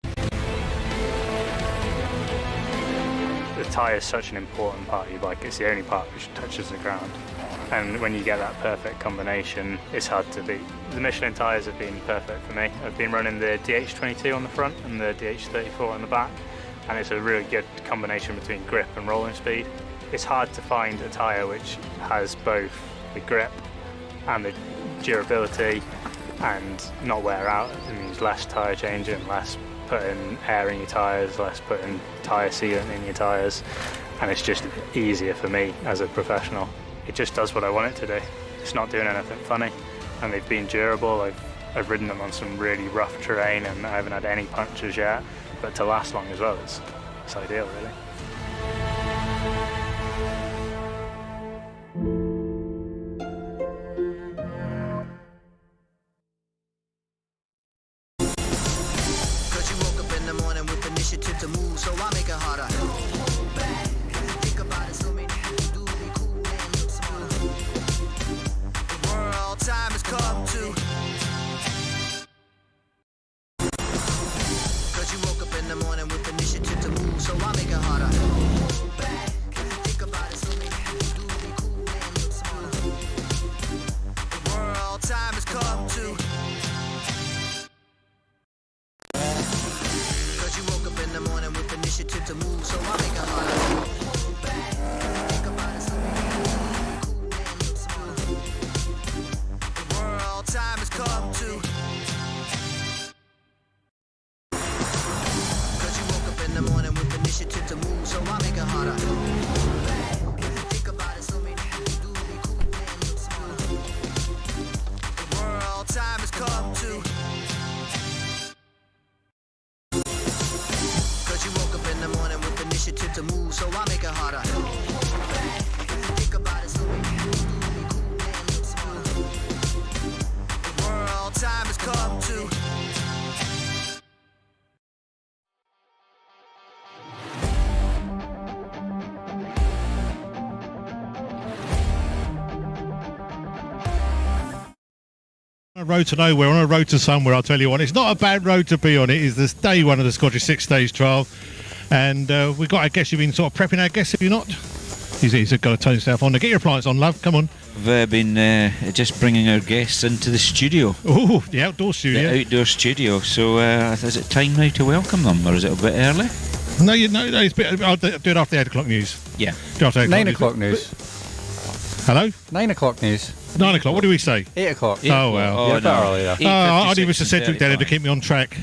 The tyre is such an important part of your bike. It's the only part which touches the ground. And when you get that perfect combination, it's hard to beat. The Michelin tyres have been perfect for me. I've been running the DH22 on the front and the DH34 on the back, and it's a really good combination between grip and rolling speed. It's hard to find a tyre which has both the grip and the durability and not wear out. It means less tyre changing, less putting air in your tyres, less putting tyre sealant in your tyres. and it's just easier for me as a professional. It just does what I want it to do. It's not doing anything funny, and they've been durable. I've ridden them on some really rough terrain, and I haven't had any punctures yet. But to last long as well, it's ideal, really. Cause you woke up in the morning with initiative to move, so I make it harder. Think about it, so many people do be cool and look smart. The world time has come to. Cause you woke up in the morning with initiative to move, so I make it harder. Think about it, so many people do be cool and look smart. The world time has come to. Cause you woke up in the morning with initiative to move, so I make it harder. Think about it, so many people do be cool and look smart. The world time has come to. Cause you woke up in the morning with initiative to move, so I make it harder. Think about it, so many people do be cool and look smart. The world time has come to. Cause you woke up in the morning with initiative to move, so I make it harder. Think about it, so many people do be cool and look smart. The world time has come to. On a road to nowhere, on a road to somewhere, I'll tell you what. It's not a bad road to be on. It is this day one of the Scottish 6 Days trial. And we've got, I guess you've been sort of prepping our guests, have you not? He's got to turn himself on. Now, get your appliance on, love. Come on. We've been just bringing our guests into the studio. Oh, the outdoor studio. The outdoor studio. So is it time now to welcome them, or is it a bit early? No, it's a bit, I'll do it after the 8 o'clock news. Yeah. Do it after 8 9 o'clock news. Hello? 9 o'clock news. 9 o'clock, what do we say? 8 o'clock. Oh, well. Oh, Yeah, no. better earlier. I need Mr. Cedric Denner to keep me on track.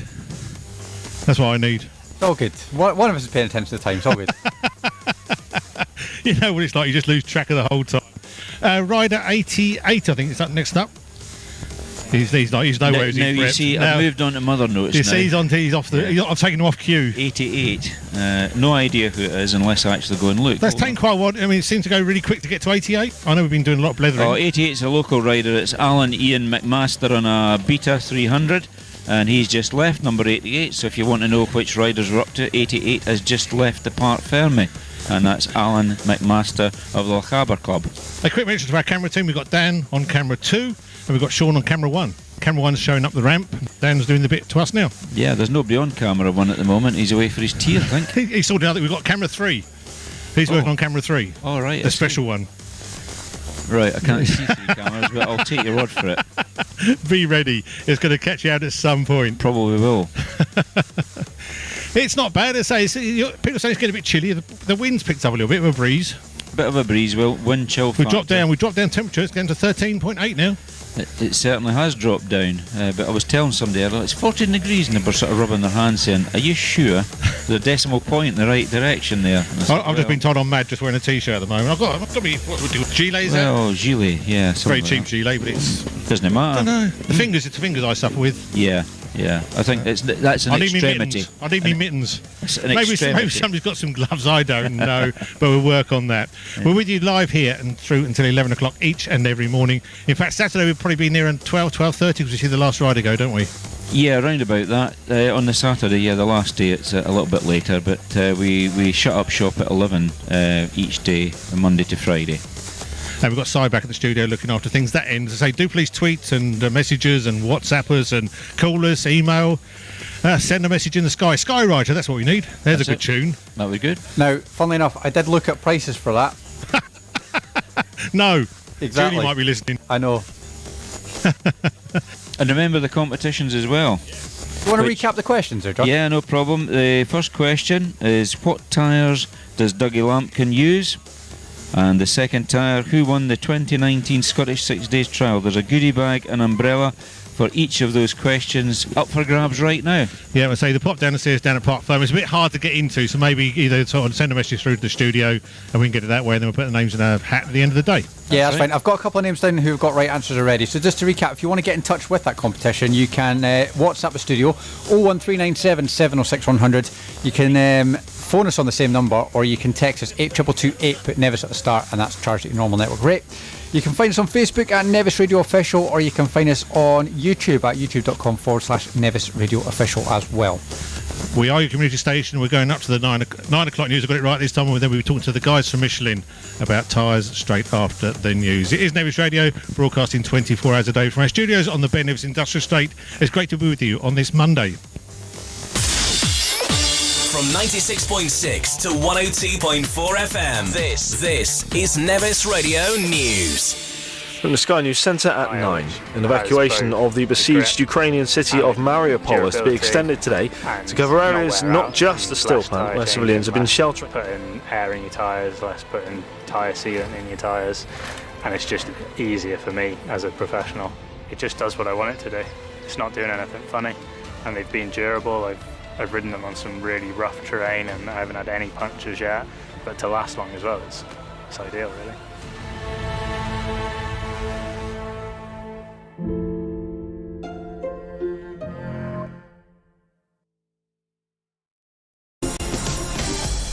That's what I need. It's all good. One of us is paying attention to the time. It's all good. You know what it's like, you just lose track of the whole time. Rider 88, I think, is that next up. He's nowhere. He's Now in you prep. see, Now, I've moved on to mother notes you now. see, he's off the. I've taken him off cue. 88. No idea who it is unless I actually go and look. That's Hold taken quite a while. I mean, it seems to go really quick to get to 88. I know we've been doing a lot of blethering. Oh, 88 is a local rider. It's Alan Ian McMaster on a Beta 300, and he's just left number 88. So if you want to know which riders we're up to, 88 has just left the Parc Ferme, and that's Alan McMaster of the Lochaber Club. A quick mention to our camera team. We've got Dan on camera 2, and we've got Sean on camera 1. Camera 1's showing up the ramp. Dan's doing the bit to us now. Yeah, there's nobody on camera 1 at the moment. He's away for his tea, I think. He's sorting out that we've got camera 3. He's working on camera 3. All right. The special one. Right, I can't see 3 cameras, but I'll take your word for it. Be ready. It's going to catch you out at some point. Probably will. It's not bad. I say, people say it's getting a bit chilly. The wind's picked up a little bit of a breeze. Bit of a breeze, wind chill We factor. dropped down temperature. It's getting to 13.8 now. It certainly has dropped down, but I was telling somebody earlier, it's 14 degrees and they were sort of rubbing their hands saying, are you sure the decimal point in the right direction there? I've just been told I'm mad just wearing a t-shirt at the moment. I've got me, what would do, gilets there? Well, gilet, yeah. Very cheap gilet, but it's... Doesn't matter. I don't know. It's the fingers I suffer with. Yeah. I think that's an extremity. I need me mittens. Maybe somebody's got some gloves, I don't know, but we'll work on that. Yeah. We're with you live here and through until 11 o'clock each and every morning. In fact, Saturday we'll probably be near 12:30 because we see the last rider go, don't we? Yeah, around about that. On the Saturday, the last day, it's a little bit later, but we shut up shop at 11 each day, Monday to Friday. And we've got Si back at the studio looking after things. That ends. I say, do please tweet and messages and WhatsAppers and call us, email, send a message in the sky. Skywriter, that's what we need. There's a good tune. That would be good. Now, funnily enough, I did look at prices for that. No. Exactly. Julie might be listening. I know. And remember the competitions as well. You want to recap the questions there, John? Yeah, no problem. The first question is, what tyres does Dougie Lampkin use? And the second tyre, who won the 2019 Scottish 6 Days trial? There's a goodie bag, an umbrella, for each of those questions up for grabs right now. Yeah, I would say the pop down the stairs down at Parc Ferme is a bit hard to get into, so maybe either sort of send a message through to the studio and we can get it that way, and then we'll put the names in a hat at the end of the day. Yeah, that's fine. I've got a couple of names down who've got right answers already. So just to recap, if you want to get in touch with that competition, you can WhatsApp the studio 01397 706 100. You can phone us on the same number, or you can text us 82228, put Nevis at the start, and that's charged at your normal network rate. You can find us on Facebook at Nevis Radio Official, or you can find us on YouTube at youtube.com/Nevis Radio Official as well. We are your community station. We're going up to the 9 o'clock news. I got it right this time. And then we'll be talking to the guys from Michelin about tyres straight after the news. It is Nevis Radio, broadcasting 24 hours a day from our studios on the Ben Nevis Industrial Estate. It's great to be with you on this Monday. From 96.6 to 102.4 FM, this is Nevis Radio News. From the Sky News Centre at 9. An evacuation of the besieged Ukrainian city of Mariupol is to be extended today to cover areas not just the steel plant where civilians have been sheltering. Putting air in your tyres, less putting tyre sealant in your tyres, and it's just easier for me as a professional. It just does what I want it to do. It's not doing anything funny, and they've been durable. I've ridden them on some really rough terrain and I haven't had any punctures yet, but to last long as well, it's ideal really.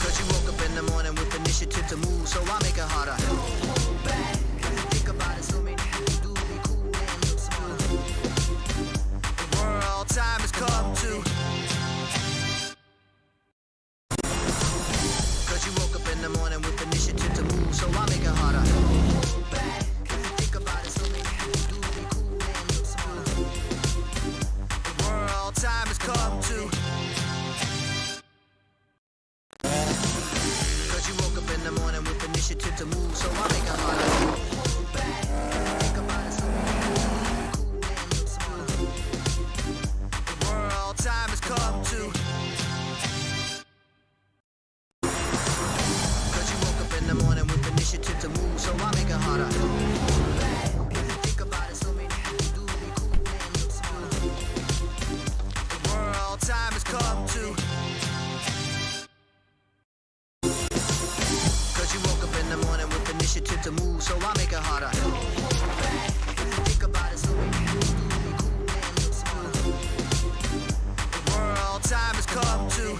Cause you woke up in the morning with initiative to move, so I make it harder. Think about it, so many things do be cool and look smart. The world time has come to. Cause you woke up in the morning with initiative to move, so I make it harder. Think about it, so many things do be cool and look smart. The world time has come to. Cause you woke up in the morning with initiative to move, so I make it harder. Think about it, so many things do be cool and look smart. The world time has come to. Cause you woke up in the morning with initiative to move, so I make it harder. Think about it, so many things do be cool and look smart. The world time has come to. Cause you woke up in the morning with initiative to move, so I make it harder. Think about it, so many things do be cool and look smart. The world time has come to.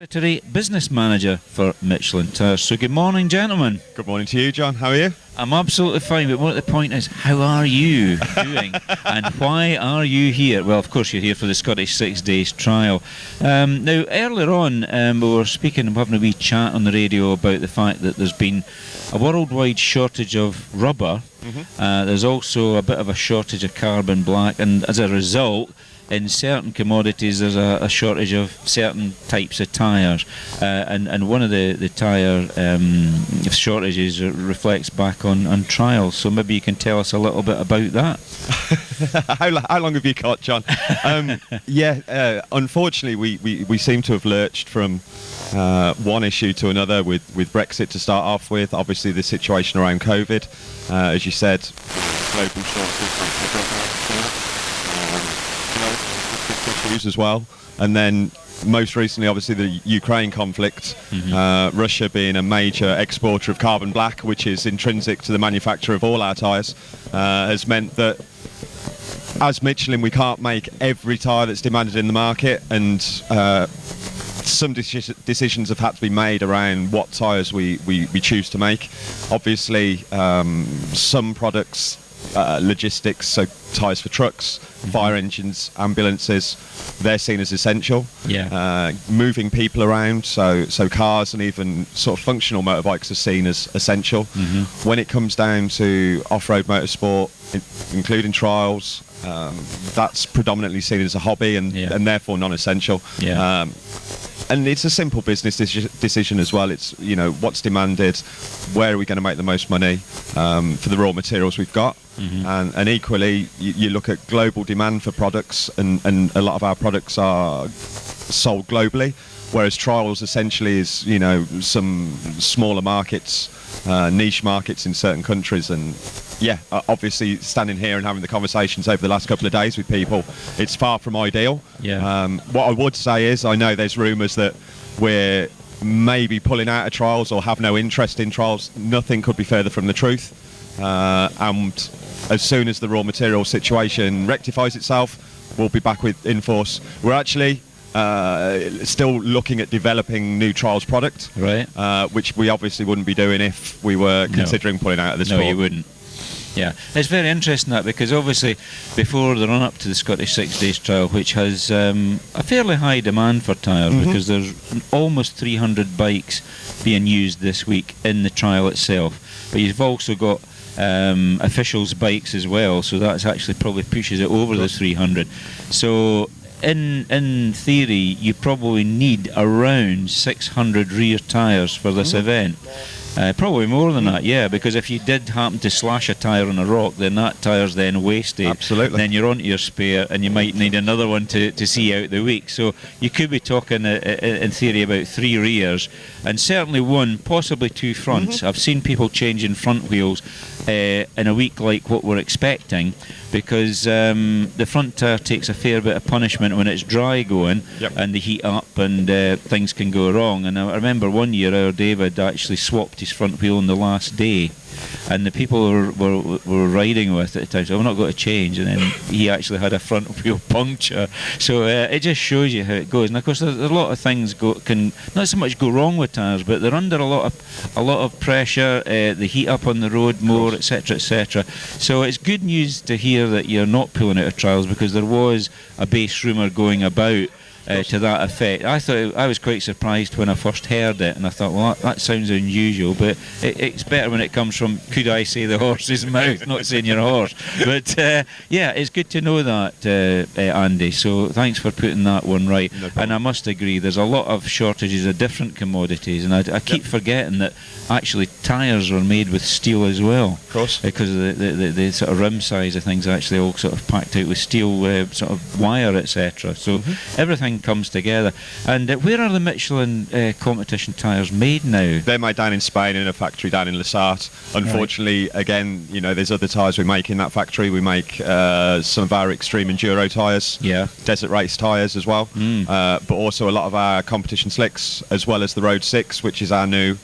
Secretary Business Manager for Michelin Tyres. So good morning, gentlemen. Good morning to you, John. How are you? I'm absolutely fine, but what the point is, how are you doing? And why are you here? Well, of course you're here for the Scottish 6 Days trial. Now, earlier on, we were speaking and having a wee chat on the radio about the fact that there's been a worldwide shortage of rubber. There's also a bit of a shortage of carbon black, and as a result, in certain commodities there's a shortage of certain types of tyres, and one of the tyre shortages reflects back on trials, so maybe you can tell us a little bit about that. How long have you got, John? Unfortunately we seem to have lurched from one issue to another with Brexit to start off with, obviously the situation around COVID, as you said, global shortage as well, and then most recently, obviously, the Ukraine conflict, Russia being a major exporter of carbon black, which is intrinsic to the manufacture of all our tyres, has meant that as Michelin, we can't make every tyre that's demanded in the market, and some decisions have had to be made around what tyres we choose to make. Obviously, some products, logistics, so tyres for trucks, fire engines, ambulances, they're seen as essential. Moving people around, so cars and even sort of functional motorbikes are seen as essential. When it comes down to off-road motorsport, including trials, that's predominantly seen as a hobby and therefore non-essential. And it's a simple business decision as well. It's, what's demanded, where are we going to make the most money for the raw materials we've got. And equally, you look at global demand for products, and a lot of our products are sold globally, whereas trials essentially is, some smaller markets, niche markets in certain countries. And obviously standing here and having the conversations over the last couple of days with people, it's far from ideal. What I would say is, I know there's rumours that we're maybe pulling out of trials or have no interest in trials. Nothing could be further from the truth. And as soon as the raw material situation rectifies itself, we'll be back in force. We're actually still looking at developing new trials product, which we obviously wouldn't be doing if we were considering pulling out of the sport. No, you wouldn't. Yeah, it's very interesting that, because obviously before the run-up to the Scottish 6 Days trial, which has a fairly high demand for tyres, because there's almost 300 bikes being used this week in the trial itself, but you've also got officials' bikes as well, so that's actually probably pushes it over the 300. So in theory, you probably need around 600 rear tyres for this event. Probably more than that, because if you did happen to slash a tyre on a rock, then that tyre's then wasted. Absolutely. Then you're onto your spare, and you might need another one to see out the week. So you could be talking, in theory, about 3 rears, and certainly 1, possibly 2 fronts. I've seen people changing front wheels in a week like what we're expecting, because the front tyre takes a fair bit of punishment when it's dry going, and the heat up, and things can go wrong. And I remember one year our David actually swapped his front wheel on the last day, and the people were riding with it at the time, so we're not going to change, and then he actually had a front wheel puncture. So it just shows you how it goes. And of course, there's a lot of things can not so much go wrong with tyres, but they're under a lot of pressure. They heat up on the road more, etc., etc. So it's good news to hear that you're not pulling out of trials, because there was a base rumour going about to that effect. I was quite surprised when I first heard it, and I thought, well, that sounds unusual, but it's better when it comes from, could I say, the horse's mouth, not saying you're a horse. But it's good to know that, Andy, so thanks for putting that one right. No problem. And I must agree, there's a lot of shortages of different commodities, and I keep forgetting that actually tyres are made with steel as well. Of course. Because the sort of rim size of things actually all sort of packed out with steel sort of wire, etc. So everything comes together. And where are the Michelin competition tyres made now? They're made down in Spain in a factory down in Lissart. Unfortunately, again, there's other tyres we make in that factory. We make some of our extreme enduro tyres, desert race tyres as well, but also a lot of our competition slicks, as well as the Road 6, which is our new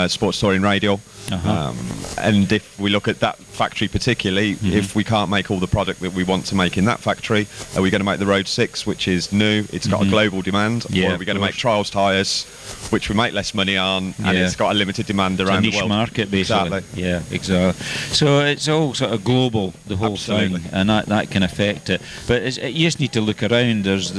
sports touring radial. And if we look at that factory particularly, if we can't make all the product that we want to make in that factory, are we going to make the Road 6, which is new, it's got a global demand, or are we going to make trials tyres, which we make less money on, and it's got a limited demand around the world? It's a niche market, basically. Exactly. Yeah, exactly. So it's all sort of global, the whole thing, and that can affect it. But you just need to look around. It's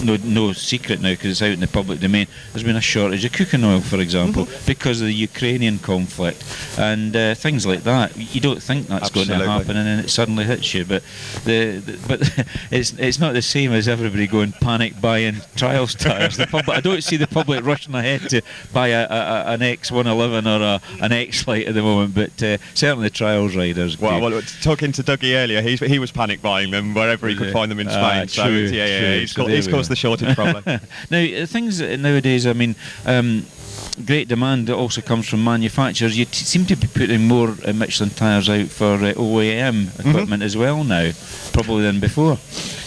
no secret now, because it's out in the public domain. There's been a shortage of cooking oil, for example, because of the Ukrainian conflict, and things like that. You don't think that's going to happen, and then it suddenly hits you. But it's not the same as everybody going panic buying trials tyres. I don't see the public rushing ahead to buy an X111 or an X-Lite at the moment, but certainly the trials riders. Well, talking to Dougie earlier, he was panic buying them wherever he could find them in Spain. True. He's caused the shortage problem. Now, things nowadays, I mean, great demand that also comes from manufacturers. You seem to be putting more Michelin tyres out for OEM equipment as well now, probably than before.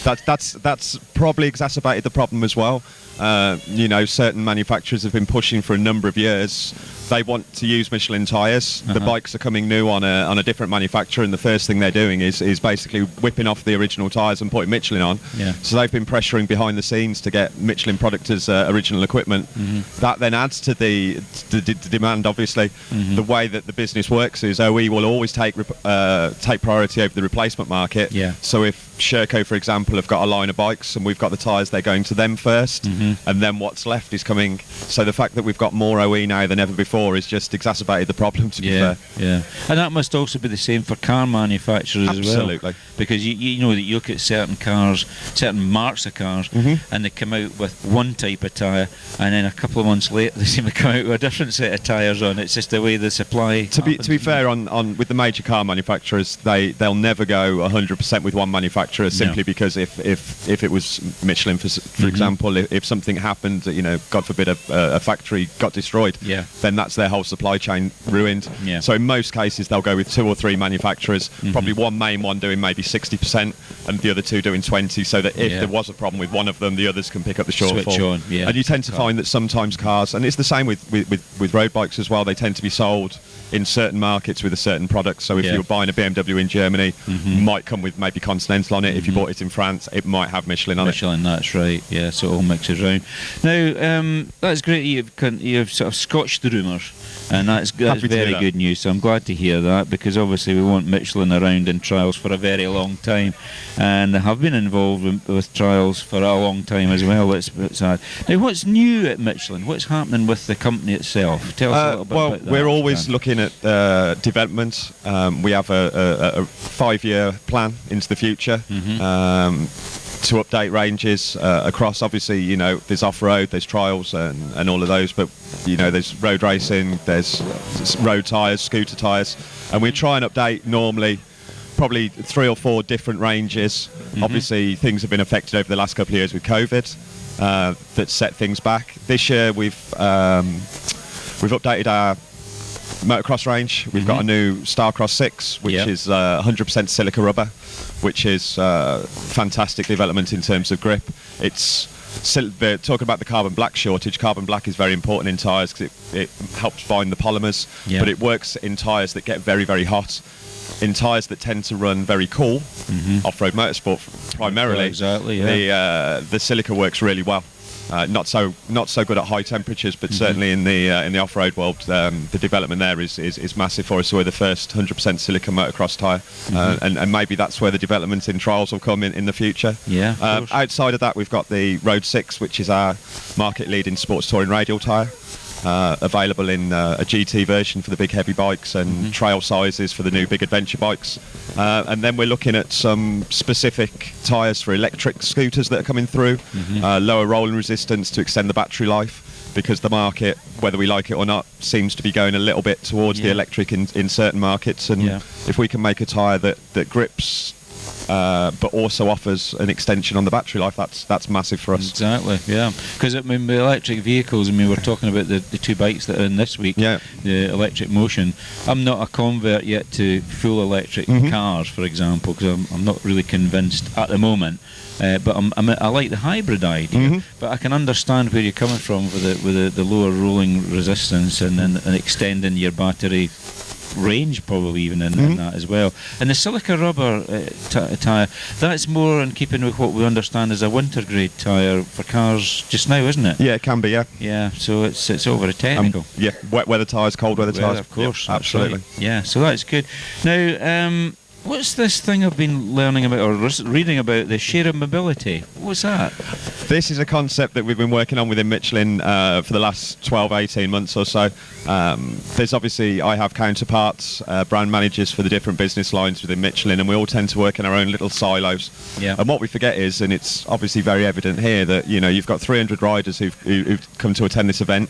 That's probably exacerbated the problem as well. Certain manufacturers have been pushing for a number of years. They want to use Michelin tyres. The bikes are coming new on a different manufacturer, and the first thing they're doing is basically whipping off the original tyres and putting Michelin on. Yeah. So they've been pressuring behind the scenes to get Michelin product as original equipment. That then adds to the demand, obviously. The way that the business works is OE will always take priority over the replacement market. Yeah. So if Sherco, for example, have got a line of bikes and we've got the tyres, they're going to them first, and then what's left is coming. So the fact that we've got more OE now than ever before is just exacerbated the problem, to be fair. Yeah, and that must also be the same for car manufacturers as well. Absolutely. Because you know that you look at certain cars, certain marks of cars, and they come out with one type of tyre, and then a couple of months later they seem to come out with a different set of tyres on. It's just the way the supply. To be fair, on with the major car manufacturers, they'll never go 100% with one manufacturer, simply because if it was Michelin, for example, if something happened, God forbid a factory got destroyed, then that's their whole supply chain ruined. Yeah. So in most cases they'll go with 2 or 3 manufacturers, probably one main one doing maybe 60% and the other 2 doing 20%, so that if there was a problem with one of them, the others can pick up the shortfall. Switch on, and you tend to find that sometimes cars, and it's the same with road bikes as well, they tend to be sold in certain markets with a certain product. So if you're buying a BMW in Germany, might come with maybe Continental on it. If you bought it in France, it might have Michelin on it. Michelin, that's right. Yeah, so it all mixes around. Now, that's great. You've sort of scotched the rumours, and that's very good news. So I'm glad to hear that, because obviously we want Michelin around in trials for a very long time, and they have been involved with trials for a long time as well. It's sad. Now, what's new at Michelin? What's happening with the company itself? Tell us a little bit about that. We're always looking at development. We have a 5-year plan into the future. To update ranges across, obviously, there's off-road, there's trials and all of those, but there's road racing, there's road tyres, scooter tyres, and we try and update normally probably 3 or 4 different ranges. Obviously things have been affected over the last couple of years with COVID, that set things back. This year we've updated our motocross range. We've got a new Starcross 6, which is 100% silica rubber, which is fantastic development in terms of grip. Talking about the carbon black shortage, carbon black is very important in tyres because it helps bind the polymers, but it works in tyres that get very, very hot. In tyres that tend to run very cool, off-road motorsport primarily, the silica works really well. Not so good at high temperatures, but certainly in the off-road world, the development there is massive for us. So we're the first 100% silica motocross tyre, and maybe that's where the development in trials will come in the future. Outside of that, we've got the Road 6, which is our market-leading sports touring radial tyre. Available in a GT version for the big heavy bikes and trail sizes for the new big adventure bikes. And then we're looking at some specific tyres for electric scooters that are coming through, lower rolling resistance to extend the battery life, because the market, whether we like it or not, seems to be going a little bit towards the electric in certain markets. And if we can make a tyre that grips but also offers an extension on the battery life, that's massive for us. Exactly, yeah. Because the electric vehicles, we're talking about the 2 bikes that are in this week, the electric motion. I'm not a convert yet to full electric cars, for example, because I'm not really convinced at the moment. But I like the hybrid idea, but I can understand where you're coming from with the lower rolling resistance and extending your battery range, probably even in that as well. And the silica rubber tyre, that's more in keeping with what we understand as a winter grade tyre for cars just now, isn't it? Yeah, it can be, yeah, so it's over a technical. Wet weather tyres, cold weather tyres, of course, absolutely. Right. Yeah, so that's good. Now, what's this thing I've been learning about or reading about, the shared mobility? What's that? This is a concept that we've been working on within Michelin for the last 12, 18 months or so. There's obviously, I have counterparts, brand managers for the different business lines within Michelin, and we all tend to work in our own little silos. And what we forget is, and it's obviously very evident here, that you've got 300 riders who've come to attend this event.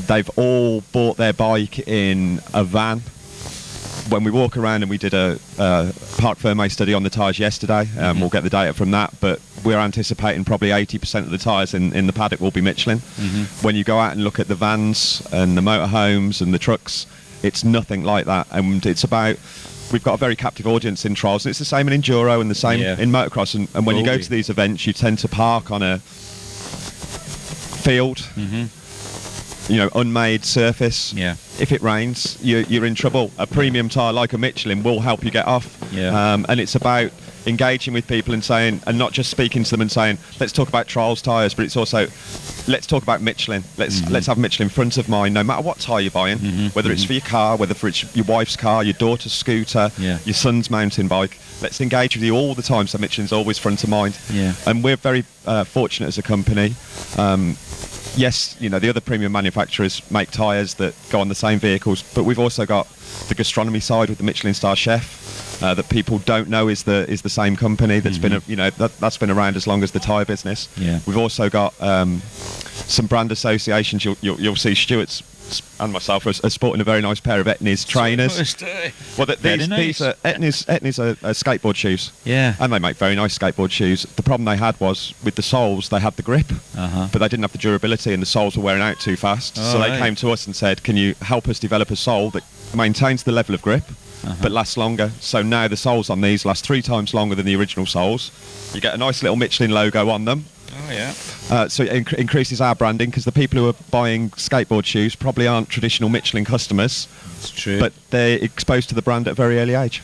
They've all bought their bike in a van. When we walk around, and we did a Parc Ferme study on the tyres yesterday, we'll get the data from that, but we're anticipating probably 80% of the tyres in the paddock will be Michelin. When you go out and look at the vans and the motorhomes and the trucks, it's nothing like that. And it's about, we've got a very captive audience in trials, and it's the same in enduro and the same in motocross. And when you go to these events, you tend to park on a field, unmade surface. If it rains, you're in trouble. A premium tyre like a Michelin will help you get off. And it's about engaging with people and saying, and not just speaking to them and saying, let's talk about trials tyres, but it's also, let's talk about Michelin. Let's have Michelin front of mind, no matter what tyre you're buying, whether it's for your car, whether it's your wife's car, your daughter's scooter, your son's mountain bike. Let's engage with you all the time, so Michelin's always front of mind. And we're very fortunate as a company. Yes, the other premium manufacturers make tyres that go on the same vehicles, but we've also got the gastronomy side with the Michelin star chef that people don't know is the same company that's been that's been around as long as the tyre business. We've also got some brand associations. You'll see Stuart's and myself are sporting a very nice pair of Etnies trainers. These are Etnies are skateboard shoes. And they make very nice skateboard shoes. The problem they had was with the soles, they had the grip, but they didn't have the durability, and the soles were wearing out too fast. So they came to us and said, can you help us develop a sole that maintains the level of grip but lasts longer? So now the soles on these last 3 times longer than the original soles. You get a nice little Michelin logo on them. So it increases our branding, because the people who are buying skateboard shoes probably aren't traditional Michelin customers. It's true. But they're exposed to the brand at a very early age.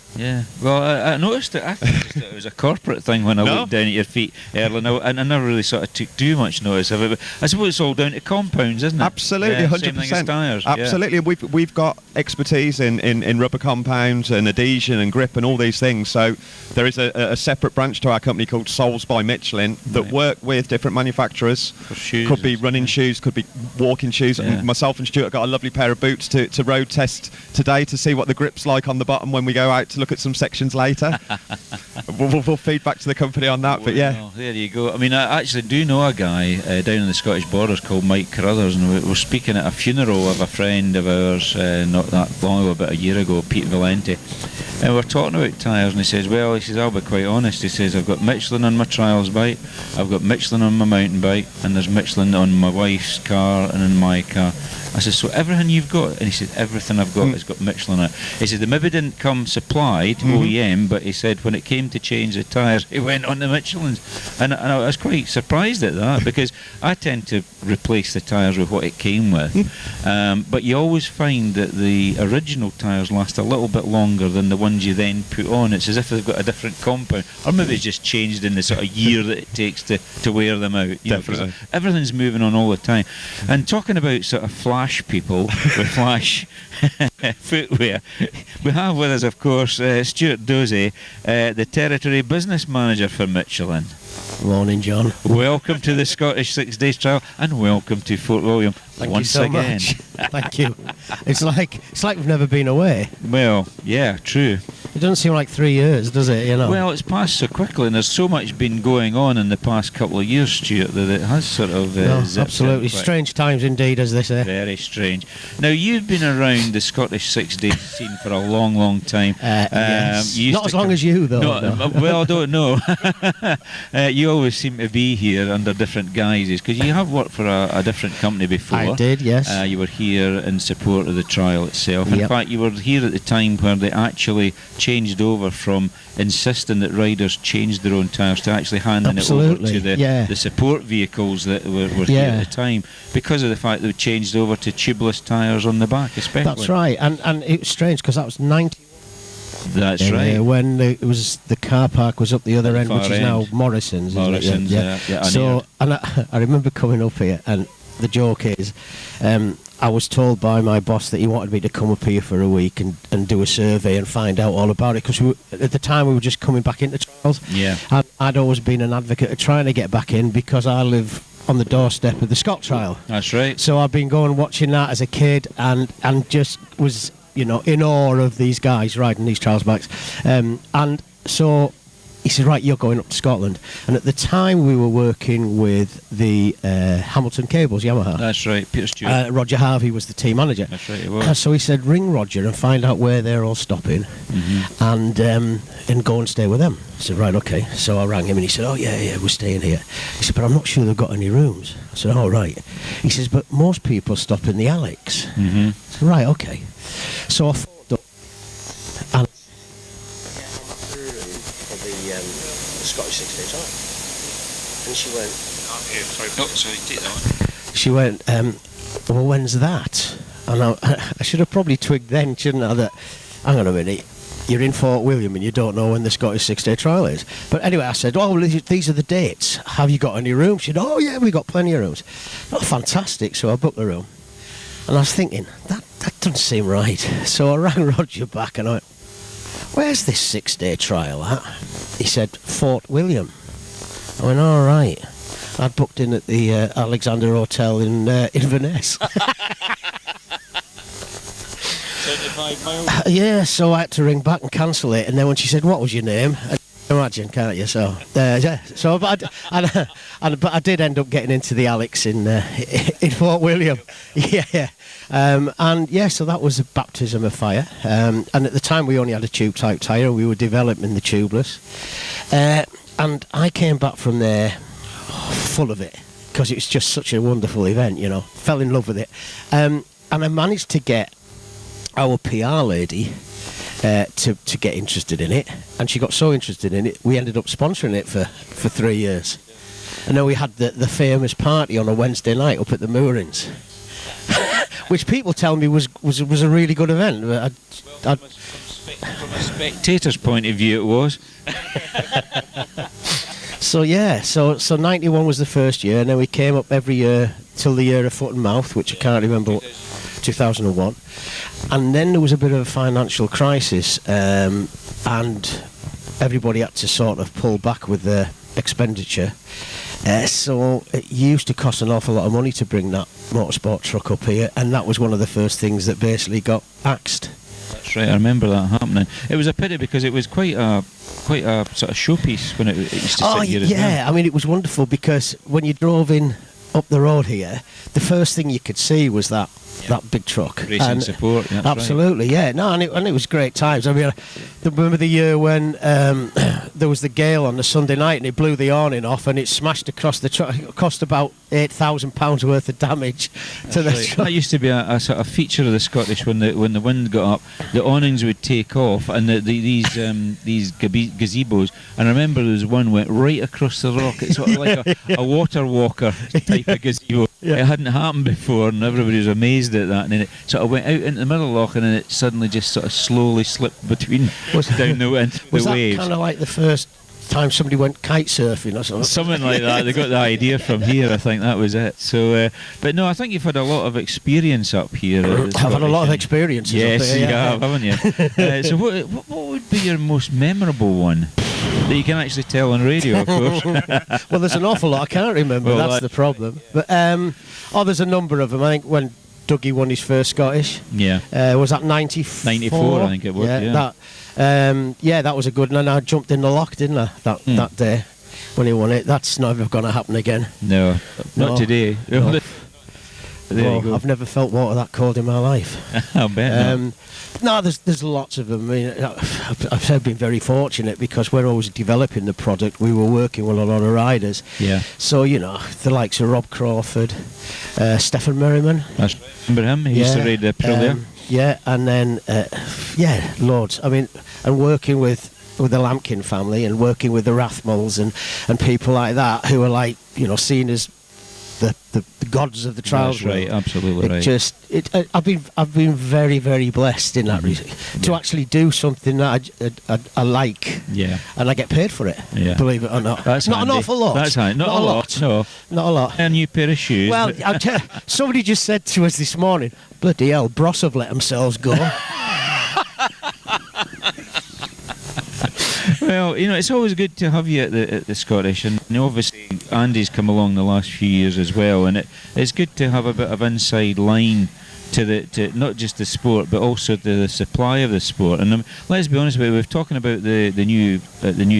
Well, I noticed it. I thought it was a corporate thing when I looked down at your feet earlier, and I never really sort of took too much notice of it. But I suppose it's all down to compounds, isn't it? Absolutely, 100%. Same thing as tyres. Absolutely. We've got expertise in rubber compounds and adhesion and grip and all these things. So there is a separate branch to our company called Soles by Michelin that work with different manufacturers. For shoes. Could be running shoes, could be walking shoes. Myself and Stuart got a lovely pair of boots to road test today to see what the grip's like on the bottom when we go out to look at some sections later. we'll feed back to the company on that. But there you go. I mean, I actually do know a guy down in the Scottish borders called Mike Carruthers, and we're speaking at a funeral of a friend of ours not that long ago, about a year ago, Pete Valenti. And we're talking about tyres, and he says, I'll be quite honest. He says, I've got Michelin on my trials bike, I've got Michelin on my mountain bike, and there's Michelin on my wife's car and in my car. I said, so everything you've got? And he said, everything I've got has got Michelin on it. He said, they maybe didn't come supplied, OEM, but he said when it came to change the tyres, he went on the Michelins. And I was quite surprised at that, because I tend to replace the tyres with what it came with. But you always find that the original tyres last a little bit longer than the ones you then put on. It's as if they've got a different compound, or maybe it's just changed in the sort of year that it takes to wear them out. Definitely. Everything's moving on all the time. And talking about sort of flash people with flash footwear, we have with us, of course, Stuart Dozie, the Territory Business Manager for Michelin. Morning, John. Welcome to the Scottish 6 Days Trial, and welcome to Fort William. Thank you so much. Thank you. It's like we've never been away. Well, yeah, true. It doesn't seem like 3 years, does it? Well, it's passed so quickly, and there's so much been going on in the past couple of years, Stuart, that it has sort of absolutely strange times indeed, as they say. Very strange. Now, you've been around the Scottish 6 Days scene for a long, long time. Yes. Not as long as you, though. No. Well, I don't know. You always seem to be here under different guises, because you have worked for a different company before. I did, yes. You were here in support of the trial itself. In fact, you were here at the time where they actually changed over from insisting that riders changed their own tyres to actually handing it over to the support vehicles that were here at the time, because of the fact that they changed over to tubeless tyres on the back, especially. That's right, and it was strange, because that was 90. That's right. When it was the car park was up the other end, which is now Morrison's. Morrison's, yeah. So, and I remember coming up here, and the joke is, I was told by my boss that he wanted me to come up here for a week and do a survey and find out all about it, because at the time we were just coming back into trials. I'd always been an advocate of trying to get back in, because I live on the doorstep of the Scott trial. That's right. So I've been going watching that as a kid, and just was in awe of these guys riding these trials bikes, and so he said, right, you're going up to Scotland. And at the time we were working with the Hamilton Cables, Yamaha. That's right, Peter Stewart. Roger Harvey was the team manager. That's right, it was. So he said, ring Roger and find out where they're all stopping, and go and stay with them. I said, right, okay. So I rang him and he said, oh, yeah, we're staying here. He said, but I'm not sure they've got any rooms. I said, oh, right. He says, but most people stop in the Alex. I said, right, okay. So I phoned up and the Scottish 6 days on. And she went, take that one. She went, well, when's that? And I should have probably twigged then, shouldn't I, that, hang on a minute, you're in Fort William and you don't know when the Scottish 6-day trial is. But anyway, I said, oh, well, these are the dates. Have you got any rooms? She said, oh, yeah, we've got plenty of rooms. Oh, fantastic. So I booked the room. And I was thinking, that doesn't seem right. So I rang Roger back and I went, where's this 6-day trial at? He said, Fort William. I went, all right. I'd booked in at the Alexander Hotel in Inverness. Yeah, so I had to ring back and cancel it. And then when she said, what was your name? Imagine, can't you? So, yeah. So, but I did end up getting into the Alex in Fort William. Yeah. And yeah, so that was a baptism of fire. And at the time, we only had a tube type tyre. We were developing the tubeless. And I came back from there full of it because it was just such a wonderful event. You know, fell in love with it. And I managed to get our PR lady to get interested in it, and she got so interested in it we ended up sponsoring it for 3 years. And then we had the famous party on a Wednesday night up at the moorings, which people tell me was a really good event. From a spectator's point of view, it was. So yeah, so 91 was the first year, and then we came up every year till the year of foot and mouth, which I can't remember. 2001, and then there was a bit of a financial crisis, and everybody had to sort of pull back with their expenditure. So it used to cost an awful lot of money to bring that motorsport truck up here, and that was one of the first things that basically got axed. That's right, I remember that happening. It was a pity because it was quite a sort of showpiece when it used to sit here as well. Yeah, I mean it was wonderful because when you drove in up the road here, the first thing you could see was that big truck. Racing support, that's absolutely, right. yeah. No, and it was great times. I mean, I remember the year when there was the gale on the Sunday night and it blew the awning off and it smashed across the truck. It cost about £8,000 worth of damage to the truck. That used to be a sort of feature of the Scottish when the wind got up, the awnings would take off and these gazebos. And I remember there was one went right across the rock. It's sort of like a water walker type of gazebo. Yeah. It hadn't happened before, and everybody was amazed at that. And then it sort of went out into the middle of the loch, and then it suddenly just sort of slowly slipped between down the waves. Was that kind of like the first time somebody went kite surfing or something? Something like that. They got the idea from here. I think that was it. So, but no, I think you've had a lot of experience up here. I've had a lot of experiences. Yes, up here, you have, haven't you? So, what would be your most memorable one? That you can actually tell on radio, of course. Well, there's an awful lot I can't remember. Well, that's the problem. But there's a number of them. I think when Dougie won his first Scottish. Yeah. Was that 94? 94, I think it was. That was a good one. And I jumped in the lock, didn't I? That day when he won it. That's never going to happen again. No, not today. No. I've never felt water that cold in my life. I'll bet. No, there's lots of them. I mean, I've been very fortunate because we're always developing the product. We were working with a lot of riders. Yeah. So, you know, the likes of Rob Crawford, Stephen Merriman. I remember him. He used to ride the Aprilia. Yeah, and then, loads. I mean, and working with the Lampkin family and working with the Rathmulls and people like that who are like, you know, seen as the gods of the trials. That's right, absolutely right. I've been very, very blessed in that to actually do something that I like. Yeah. And I get paid for it. Yeah. Believe it or not. That's not handy. An awful lot. That's handy. Not a lot. No. Not a lot. A new pair of shoes. Well, somebody just said to us this morning, bloody hell, Bros have let themselves go. Well, you know, it's always good to have you at the Scottish, and obviously Andy's come along the last few years as well, and it's good to have a bit of inside line to not just the sport but also the supply of the sport. And let's be honest about it, we're talking about the new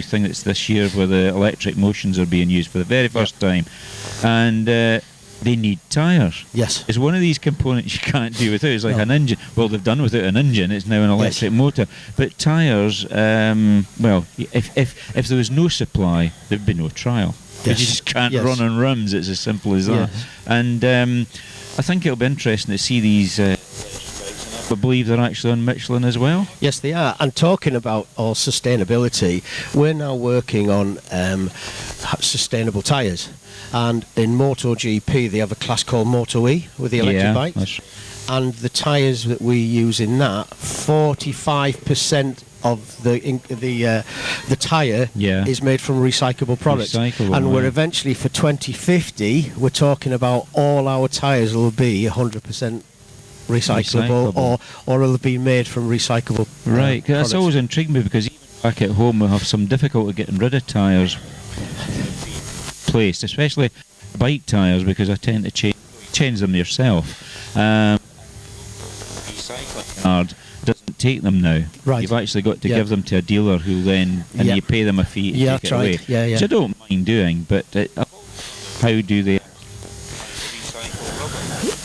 thing that's this year where the electric motions are being used for the very first time, and they need tyres. Yes. It's one of these components you can't do without. It's like an engine. Well, they've done without an engine. It's now an electric motor. But tyres, well, if there was no supply, there'd be no trial. You just can't run on rims. It's as simple as that. And I think it'll be interesting to see these. I believe they're actually on Michelin as well. Yes, they are. And talking about all sustainability, we're now working on sustainable tyres. And in MotoGP, they have a class called Moto E with the electric bikes. And the tyres that we use in that, 45% of the tyre is made from recyclable products. And we're eventually, for 2050, we're talking about all our tyres will be 100% recyclable. Or will be made from recyclable Right, products. that's always intrigued me, because even back at home we have some difficulty getting rid of tyres placed, especially bike tyres, because I tend to change them yourself. Recycling card doesn't take them now. Right. You've actually got to give them to a dealer who then, and you pay them a fee to take it away. Which I don't mind doing, but how do they?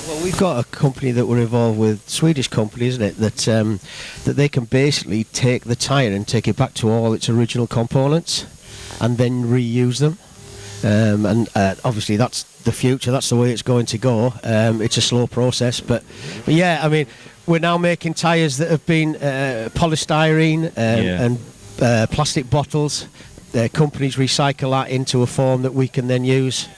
Well, we've got a company that we're involved with, Swedish company, isn't it, that they can basically take the tyre and take it back to all its original components and then reuse them. And obviously that's the future, that's the way it's going to go. It's a slow process, but yeah, I mean, we're now making tyres that have been polystyrene and plastic bottles. Companies recycle that into a form that we can then use.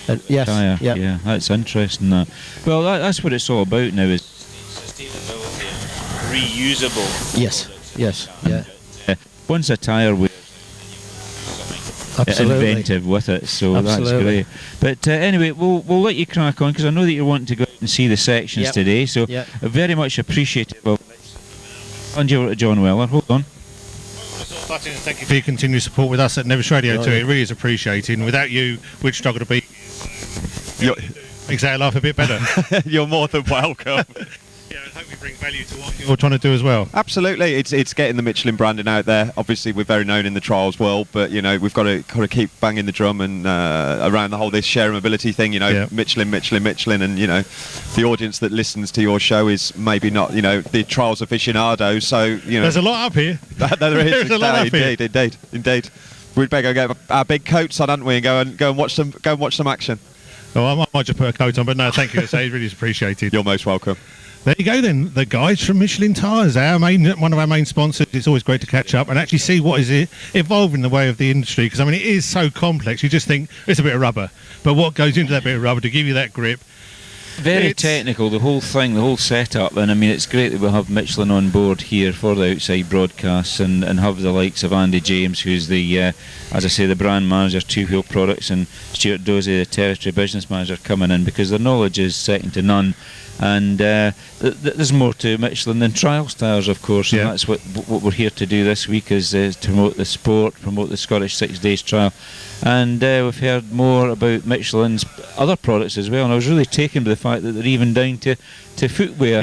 And yes, yeah, that's interesting. That. Well, that's what it's all about now, is sustainability and reusable. Yes, yeah. Once a tyre was inventive with it, so that's great. But anyway, we'll let you crack on, because I know that you want to go out and see the sections today, so very much appreciative of hand you over to John Weller. Hold on. Thank you for your continued support with us at Nevis Radio too. It really is appreciated, and without you, we'd struggle to be. Makes our life a bit better. You're more than welcome. Yeah, and hope we bring value to what you're trying to do as well. Absolutely, it's getting the Michelin branding out there. Obviously, we're very known in the trials world, but you know we've got to keep banging the drum and around the whole this share mobility thing. You know, Michelin, and you know, the audience that listens to your show is maybe not the trials aficionados. So there's a lot up here. There is. There's a lot up here. Indeed. We'd better go get our big coats on, hadn't we, and go and watch some action. Oh, I might just put a coat on, but no, thank you. It's really appreciated. You're most welcome. There you go then, the guys from Michelin Tyres, one of our main sponsors. It's always great to catch up and actually see what is evolving in the way of the industry, because I mean it is so complex. You just think it's a bit of rubber, but what goes into that bit of rubber to give you that grip? Very technical, the whole thing, the whole setup, and I mean it's great that we'll have Michelin on board here for the outside broadcasts and have the likes of Andy James, who's the, as I say, the brand manager, Two Wheel Products, and Stuart Dozie, the territory business manager, coming in, because their knowledge is second to none. And there's more to Michelin than trials tyres, of course, and that's what we're here to do this week, is to promote the sport, promote the Scottish 6 Days trial. And we've heard more about Michelin's other products as well, and I was really taken by the fact that they're even down to footwear,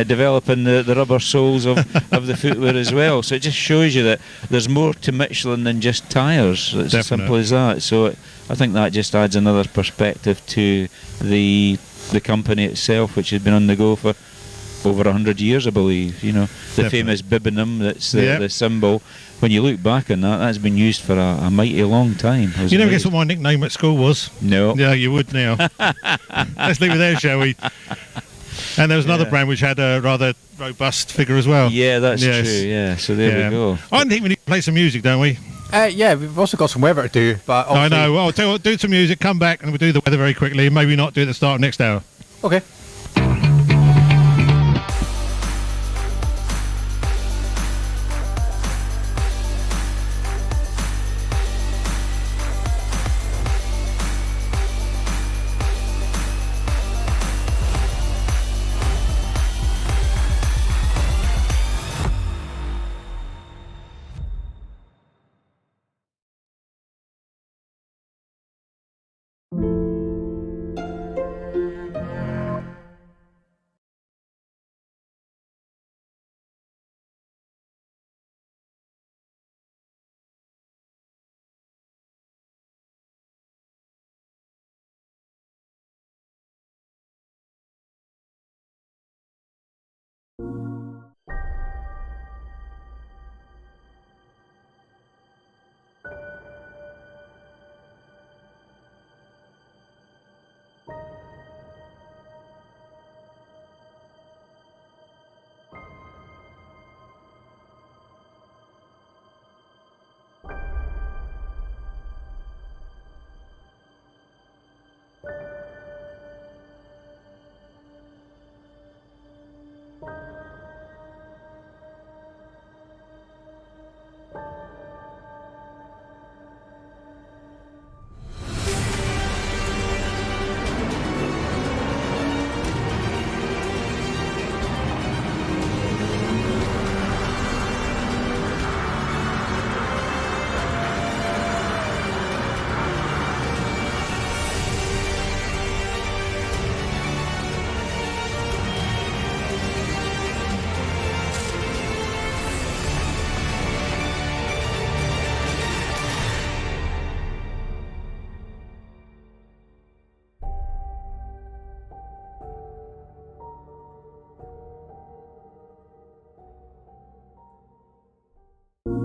developing the rubber soles of the footwear as well. So it just shows you that there's more to Michelin than just tyres. It's as simple as that. So I think that just adds another perspective to the company itself, which has been on the go for over 100 years, I believe. The famous bibinum, that's the symbol. When you look back on that, that's been used for a mighty long time. You never guess what my nickname at school was? No. Yeah, you would now. Let's leave it there, shall we? And there was another brand which had a rather robust figure as well. Yeah, that's true, yeah. So there we go. I think we need to play some music, don't we? Yeah, we've also got some weather to do. But I know. Well, I'll tell you what, do some music, come back, and we'll do the weather very quickly, and maybe not do it at the start of next hour. Okay.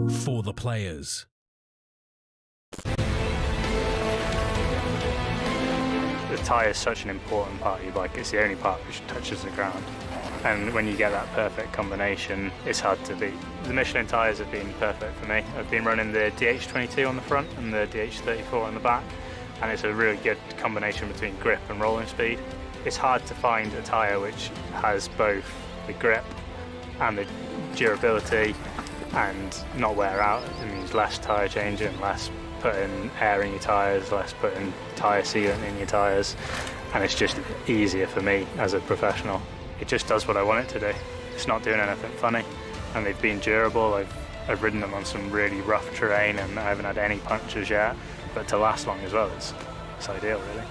For the players. The tyre is such an important part of your bike. It's the only part which touches the ground. And when you get that perfect combination, it's hard to beat. The Michelin tyres have been perfect for me. I've been running the DH22 on the front and the DH34 on the back, and it's a really good combination between grip and rolling speed. It's hard to find a tyre which has both the grip and the durability and not wear out. It means less tyre changing, less putting air in your tyres, less putting tyre sealant in your tyres, and it's just easier for me as a professional. It just does what I want it to do. It's not doing anything funny, and they've been durable. I've ridden them on some really rough terrain and I haven't had any punctures yet, but to last long as well, it's ideal really.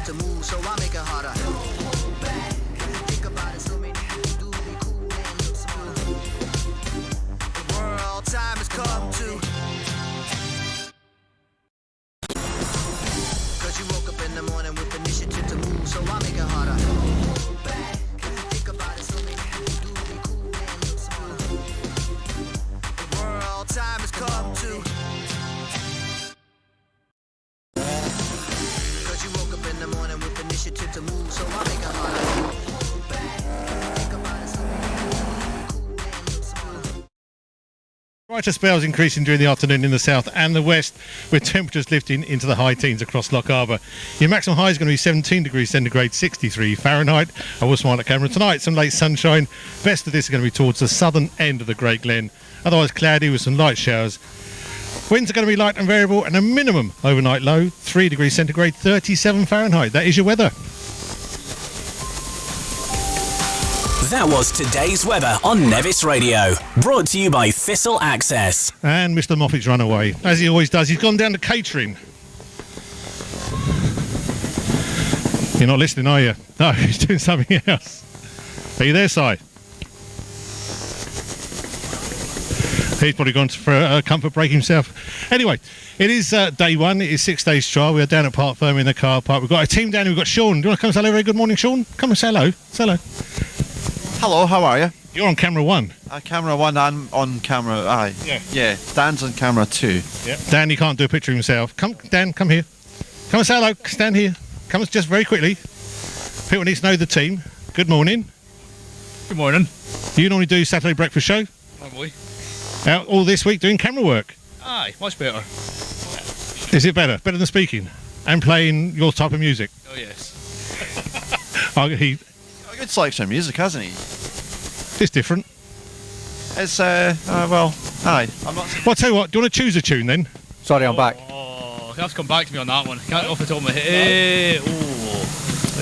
To move, so I make it harder. Think about it, so many people do be cool and look smooth. The world time has come to. Cause you woke up in the morning with initiative to move, so I make it harder. Think about it, so many people do be cool and look smooth. The world time has come to. You woke up in the morning with initiative to move, so I make it harder. Think about it, so Brighter spells increasing during the afternoon in the south and the west, with temperatures lifting into the high teens across Loch Harbour. Your maximum high is going to be 17 degrees centigrade, 63 Fahrenheit. I will smile at camera tonight. Some late sunshine. Best of this is going to be towards the southern end of the Great Glen. Otherwise cloudy with some light showers. Winds are going to be light and variable, and a minimum overnight low, 3 degrees centigrade, 37 Fahrenheit. That is your weather. That was today's weather on Nevis Radio. Brought to you by Thistle Access. And Mr. Moffat's run away, as he always does. He's gone down to catering. You're not listening, are you? No, he's doing something else. Are you there, Si? He's probably gone for a comfort break himself. Anyway, it is day one. It is 6 days trial. We are down at Parc Ferme in the car park. We've got a team down here. We've got Sean. Do you want to come and say hello? Very good morning, Sean. Come and say hello. Say hello. Hello, how are you? You're on camera one. Camera one, I'm on camera. Aye. Yeah. Dan's on camera two. Yeah. Dan, he can't do a picture of himself. Come, Dan, come here. Come and say hello. Stand here. Come just very quickly. People need to know the team. Good morning. Good morning. You normally do Saturday breakfast show? Normally. Out all this week doing camera work. Aye, much better. Is it better? Better than speaking? And playing your type of music? Oh, yes. He got a good selection of music, hasn't he? It's different. It's, well, aye. I'm not... Well, I'll tell you what, do you want to choose a tune then? Sorry, I'm back. Oh, you have to come back to me on that one. Can't off the top of my head.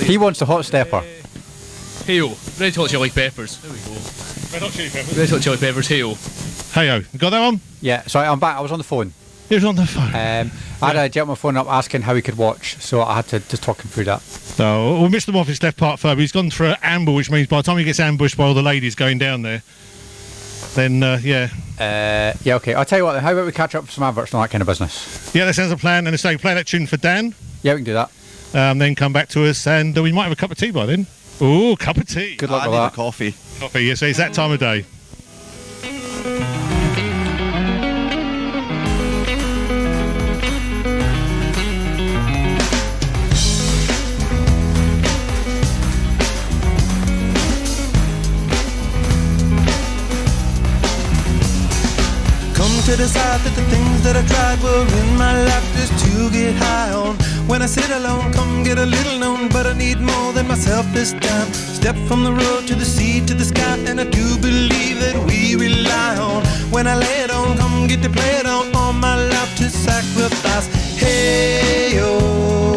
He wants the hot stepper. Hey-o, Red Hot Chili Peppers. There we go. Red Hot Chili Peppers. Red Hot Chili Peppers, hey-o. Hey-o, you got that one? Yeah, sorry, I'm back. I was on the phone. He was on the phone? I had a gent on my phone up asking how he could watch, so I had to just talk him through that. So, well, Mr. Moffat's left Parc Ferme. He's gone for an amble, which means by the time he gets ambushed by all the ladies going down there, then yeah. Yeah, okay. I'll tell you what, then, how about we catch up for some adverts and all that kind of business? Yeah, that sounds a plan. And so play that tune for Dan. Yeah, we can do that. Then come back to us, and we might have a cup of tea by then. Ooh, cup of tea. Good luck I with need that. a coffee. Coffee, yes, it's that time of day. To decide that the things that I tried were in my life just to get high on. When I sit alone, come get a little known, but I need more than myself this time. Step from the road to the sea to the sky, and I do believe that we rely on. When I lay it on, come get to play it on, all my life to sacrifice. Hey, oh,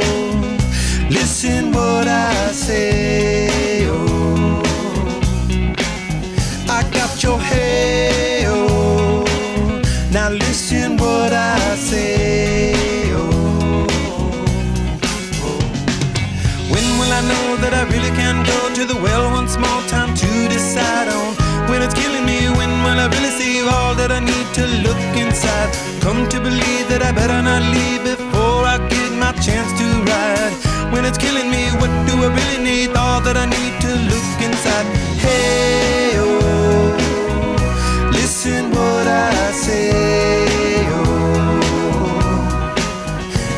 listen what I say, oh, I got your hey, oh. Now listen what I say, oh, oh. When will I know that I really can go to the well once more? Time to decide on. When it's killing me, when will I really see all that I need to look inside? Come to believe that I better not leave before I get my chance to ride. When it's killing me, what do I really need? All that I need to look inside. Hey, oh, listen what I say, oh,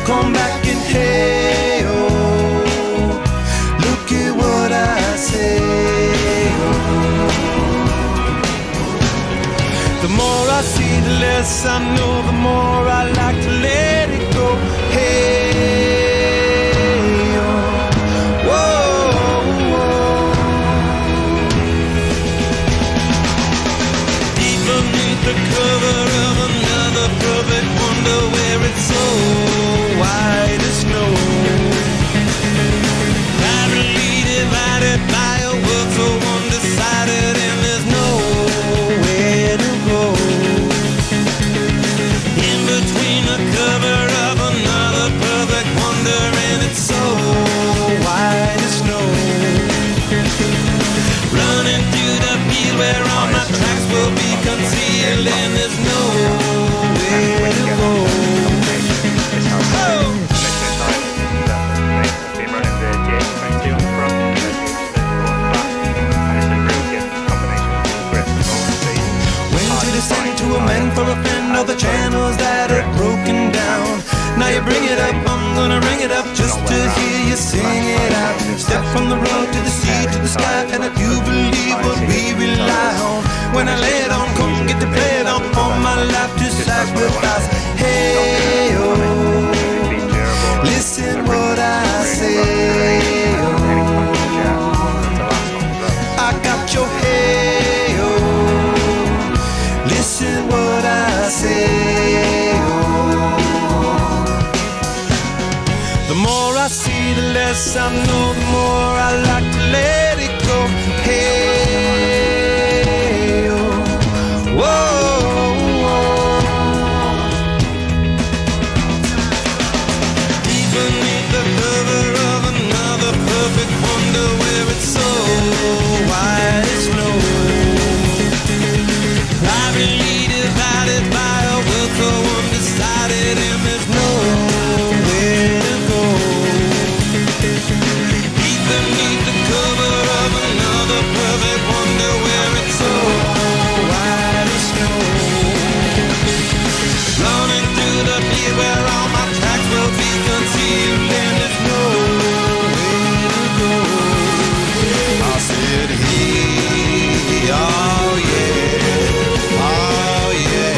come back and hey, oh, look at what I say, oh. The more I see, the less I know, the more I like to let it go. Hey, oh, whoa, whoa. Deep beneath the cover of another perfect wonder, where it's so white as snow, privately divided by a world so undecided, and there's nowhere to go. In between the cover of another perfect wonder, and it's so white as snow, running through the field where all my tracks will be concealed, and there's nowhere to go. Oh! Been running the DX22 on the front, and it's been really good combination of grip and roll and speed. When to descend to a man for a friend, all the channels that are broken down. Now you bring it up, I'm gonna ring it up just to hear you sing it out. Step from the road to the sea to the sky, and I do believe what we rely on. When I lay it on, come get to play it on, all my life to sacrifice. Hey, oh, listen what I say, oh, I got your hey, oh, listen what I say, oh. The more I see, the less I know, the more I like to let it go. Hey, oh, whoa, whoa. Deep beneath the cover of another perfect wonder, where it's so white as snow, privately divided by a world so undecided, and there's nowhere to go. Deep beneath the cover of another perfect wonder, where it's so white as snow, running through the field where all my tracks will be concealed, and there's nowhere to go. I said, hey, oh yeah, oh yeah.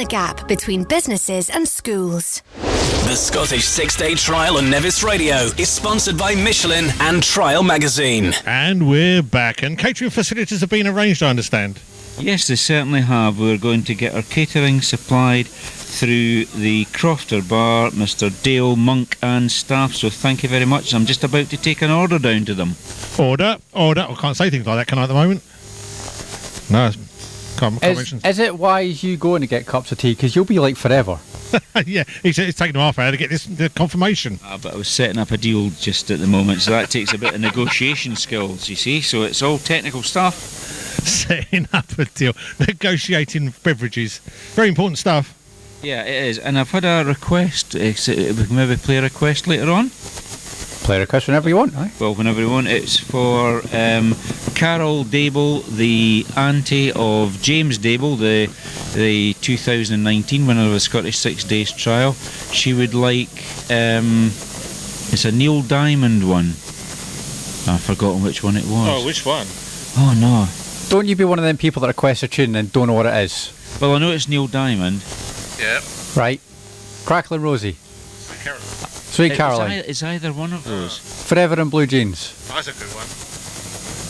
the gap between businesses and schools. The Scottish 6-Day Trial on Nevis Radio is sponsored by Michelin and Trial Magazine. And we're back, and catering facilities have been arranged, I understand. Yes, they certainly have. We're going to get our catering supplied through the Crofter Bar, Mr. Dale, Monk and staff, so thank you very much. I'm just about to take an order down to them. Order. I can't say things like that, can I, at the moment? No, can't mention. Is it wise you going to get cups of tea? Because you'll be like forever. Yeah, it's taken half an hour to get the confirmation. But I was setting up a deal just at the moment, so that takes a bit of negotiation skills, you see, so it's all technical stuff. Setting up a deal, negotiating beverages, very important stuff. Yeah, it is, and I've had a request. We can maybe play a request later on. Play a request whenever you want, aye? Well, whenever you want. It's for Carol Dable, the auntie of James Dable, the 2019 winner of the Scottish 6 Days Trial. She would like, it's a Neil Diamond one. I've forgotten which one it was. Oh, which one? Oh, no. Don't you be one of them people that requests a tune and don't know what it is. Well, I know it's Neil Diamond. Yeah. Right. Crackling Rosie. Sweet Caroline. It's either one of those. Forever in Blue Jeans. That's a good one.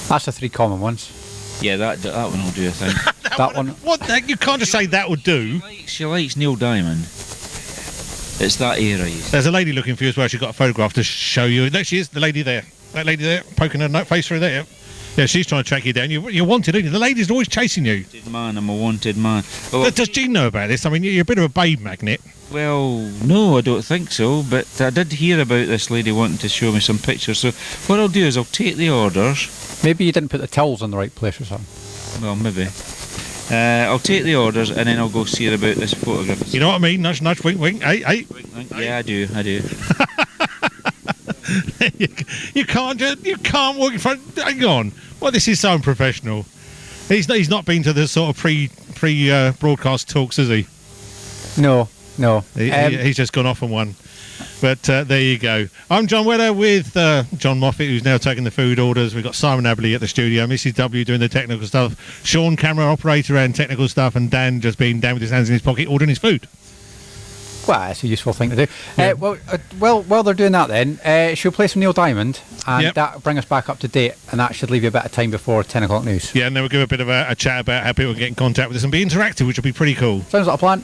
That's the three common ones. Yeah, that one will do, I think. that one. What the heck? You can't just say that would do. She likes Neil Diamond. It's that era. There's a lady looking for you as well. She's got a photograph to show you. There she is, the lady there. That lady there, poking her face through there. Yeah, she's trying to track you down. You're wanted, aren't you? The lady's always chasing you. Man, I'm a wanted man. Well, does Jean know about this? I mean, you're a bit of a babe magnet. Well, no, I don't think so, but I did hear about this lady wanting to show me some pictures, so what I'll do is I'll take the orders. Maybe you didn't put the towels in the right place or something. Well, maybe. I'll take the orders and then I'll go see her about this photograph. You know what I mean? Nudge, nudge, wink, wink. Hey. Yeah, I do. You can't walk in front. Hang on. Well, this is so unprofessional. He's not been to the sort of pre broadcast talks, has he? No. He's just gone off on one. But there you go. I'm John Weller with John Moffat, who's now taking the food orders. We've got Simon Abley at the studio, Mrs. W doing the technical stuff, Sean, camera operator and technical stuff, and Dan just being down with his hands in his pocket ordering his food. Well, it's a useful thing to do. Yeah. While they're doing that then, she'll play some Neil Diamond, and that'll bring us back up to date, and that should leave you a bit of time before 10 o'clock news. Yeah, and then we'll give a bit of a chat about how people can get in contact with us and be interactive, which will be pretty cool. Sounds like a plan.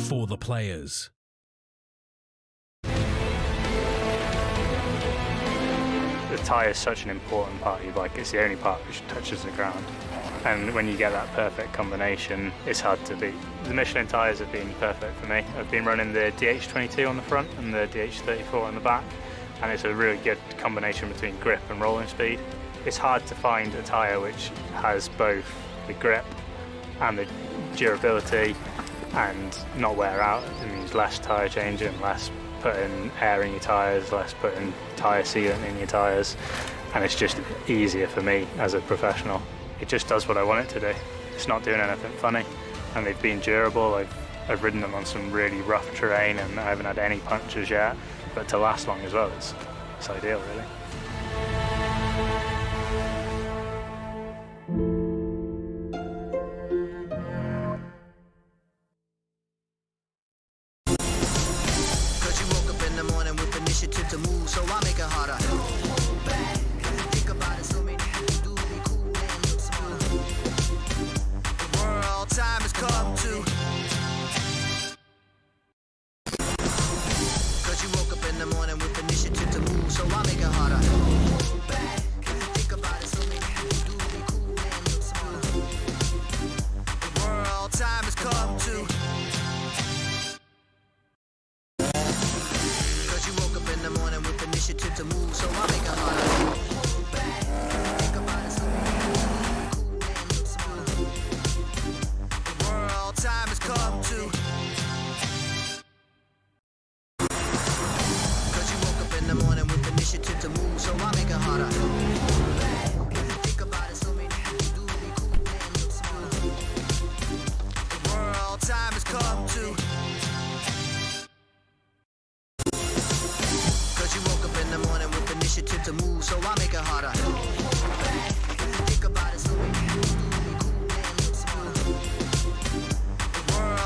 For the players. The tyre is such an important part of your bike. It's the only part which touches the ground. And when you get that perfect combination, it's hard to beat. The Michelin tyres have been perfect for me. I've been running the DH22 on the front and the DH34 on the back, and it's a really good combination between grip and rolling speed. It's hard to find a tyre which has both the grip and the durability and not wear out. It means less tyre changing, less putting air in your tyres, less putting tyre sealant in your tyres, and it's just easier for me as a professional. It just does what I want it to do. It's not doing anything funny, and they've been durable. I've ridden them on some really rough terrain and I haven't had any punctures yet, but to last long as well, it's ideal really. To move, so I make it harder. Think about it, so many people do be cool and look smart. The world time has come to. Cause you woke up in the morning with initiative to move, so I make it harder. Think about it, so many people do be cool and look smart. The world time has come to. You woke up in the morning with initiative to move, so I make it harder. Think about it, so cool and look smart. The world time has come to. Cause you woke up in the morning with initiative to move, so I make it harder. Think about it, so many people do be cool and look smart. The world time has come to. You woke up in the morning with initiative to move, so I make it harder. Think about it, so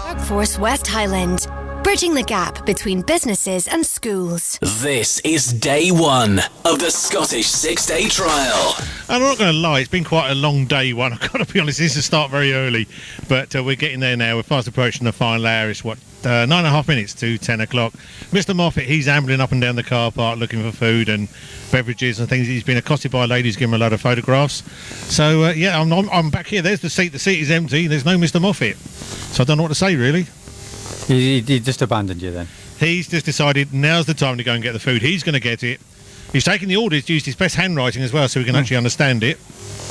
Workforce West Highland, bridging the gap between businesses and schools. This is day one of the Scottish 6-day trial. I'm not going to lie, it's been quite a long day one. I've got to be honest, this is start very early, but we're getting there now. We're fast approaching the final hour. It's 9.5 minutes to 10 o'clock. Mr. Moffat, he's ambling up and down the car park looking for food and beverages and things. He's been accosted by ladies giving him a load of photographs. So, yeah, I'm back here. There's the seat. The seat is empty. There's no Mr. Moffat. So I don't know what to say, really. He just abandoned you then? He's just decided now's the time to go and get the food. He's going to get it. He's taken the orders, used his best handwriting as well so we can actually understand it.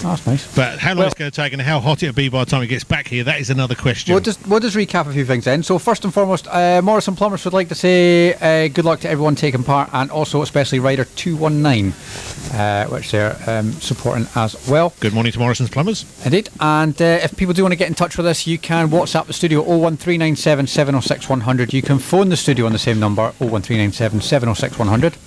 Oh, that's nice. But how long it's going to take and how hot it'll be by the time he gets back here, that is another question. We'll just recap a few things then. So first and foremost, Morrison Plumbers would like to say good luck to everyone taking part, and also especially Rider 219, which they're supporting as well. Good morning to Morrison's Plumbers. Indeed. And if people do want to get in touch with us, you can WhatsApp the studio 01397 706 100. You can phone the studio on the same number 01397 706 100.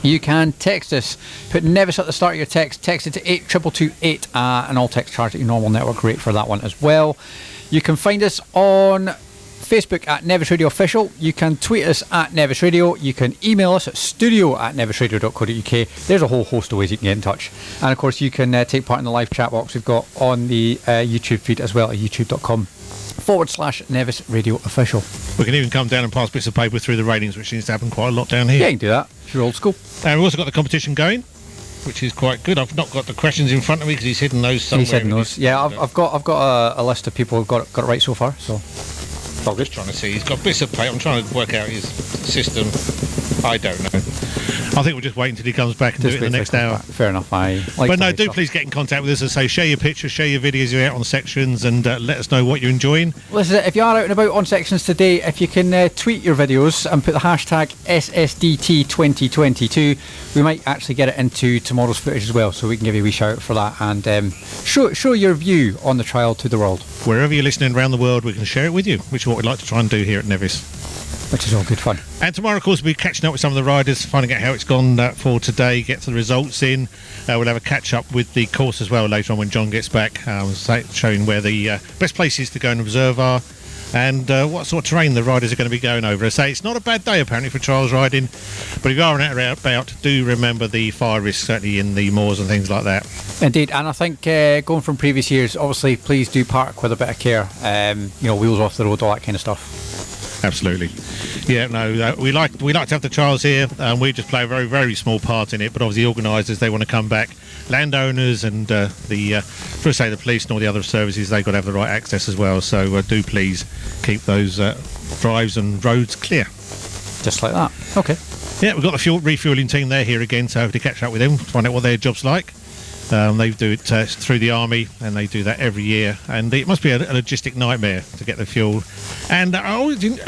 You can text us, put Nevis at the start of your text it to 82228, and all text charged at your normal network rate for that one as well. You can find us on Facebook at Nevis Radio Official. You can tweet us at Nevis Radio. You can email us at studio@nevisradio.co.uk. There's a whole host of ways you can get in touch. And of course, you can take part in the live chat box we've got on the YouTube feed as well at youtube.com/Nevis Radio Official. We can even come down and pass bits of paper through the ratings, which seems to happen quite a lot down here. Yeah, you can do that if you're old school. And we've also got the competition going, which is quite good. I've not got the questions in front of me because he's hidden those somewhere. He's hidden those. Yeah, I've got a list of people who've got it right so far. So I'm just trying to see. He's got bits of paper. I'm trying to work out his system. I don't know. I think we'll just wait until he comes back and do it in the next hour. Fair enough. But no, do please get in contact with us and say, share your pictures, share your videos you're out on sections, and let us know what you're enjoying. Listen, if you are out and about on sections today, if you can tweet your videos and put the hashtag SSDT2022, we might actually get it into tomorrow's footage as well, so we can give you a wee shout out for that and show your view on the trial to the world. Wherever you're listening around the world, we can share it with you, which is what we'd like to try and do here at Nevis. Which is all good fun. And tomorrow, of course, we'll be catching up with some of the riders, finding out how it's gone for today, get the results in. We'll have a catch-up with the course as well later on when John gets back, showing where the best places to go and observe are and what sort of terrain the riders are going to be going over. I say it's not a bad day, apparently, for trials riding, but if you are out and about, do remember the fire risk, certainly in the moors and things like that. Indeed, and I think going from previous years, obviously, please do park with a bit of care, wheels off the road, all that kind of stuff. Absolutely. Yeah, no, we like to have the trials here, and we just play a very, very small part in it, but obviously organisers, they want to come back. Landowners and the police and all the other services, they've got to have the right access as well, so do please keep those drives and roads clear. Just like that. Okay. Yeah, we've got the refuelling team there here again, so hopefully catch up with them, find out what their job's like. They do it through the army, and they do that every year, and it must be a logistic nightmare to get the fuel. And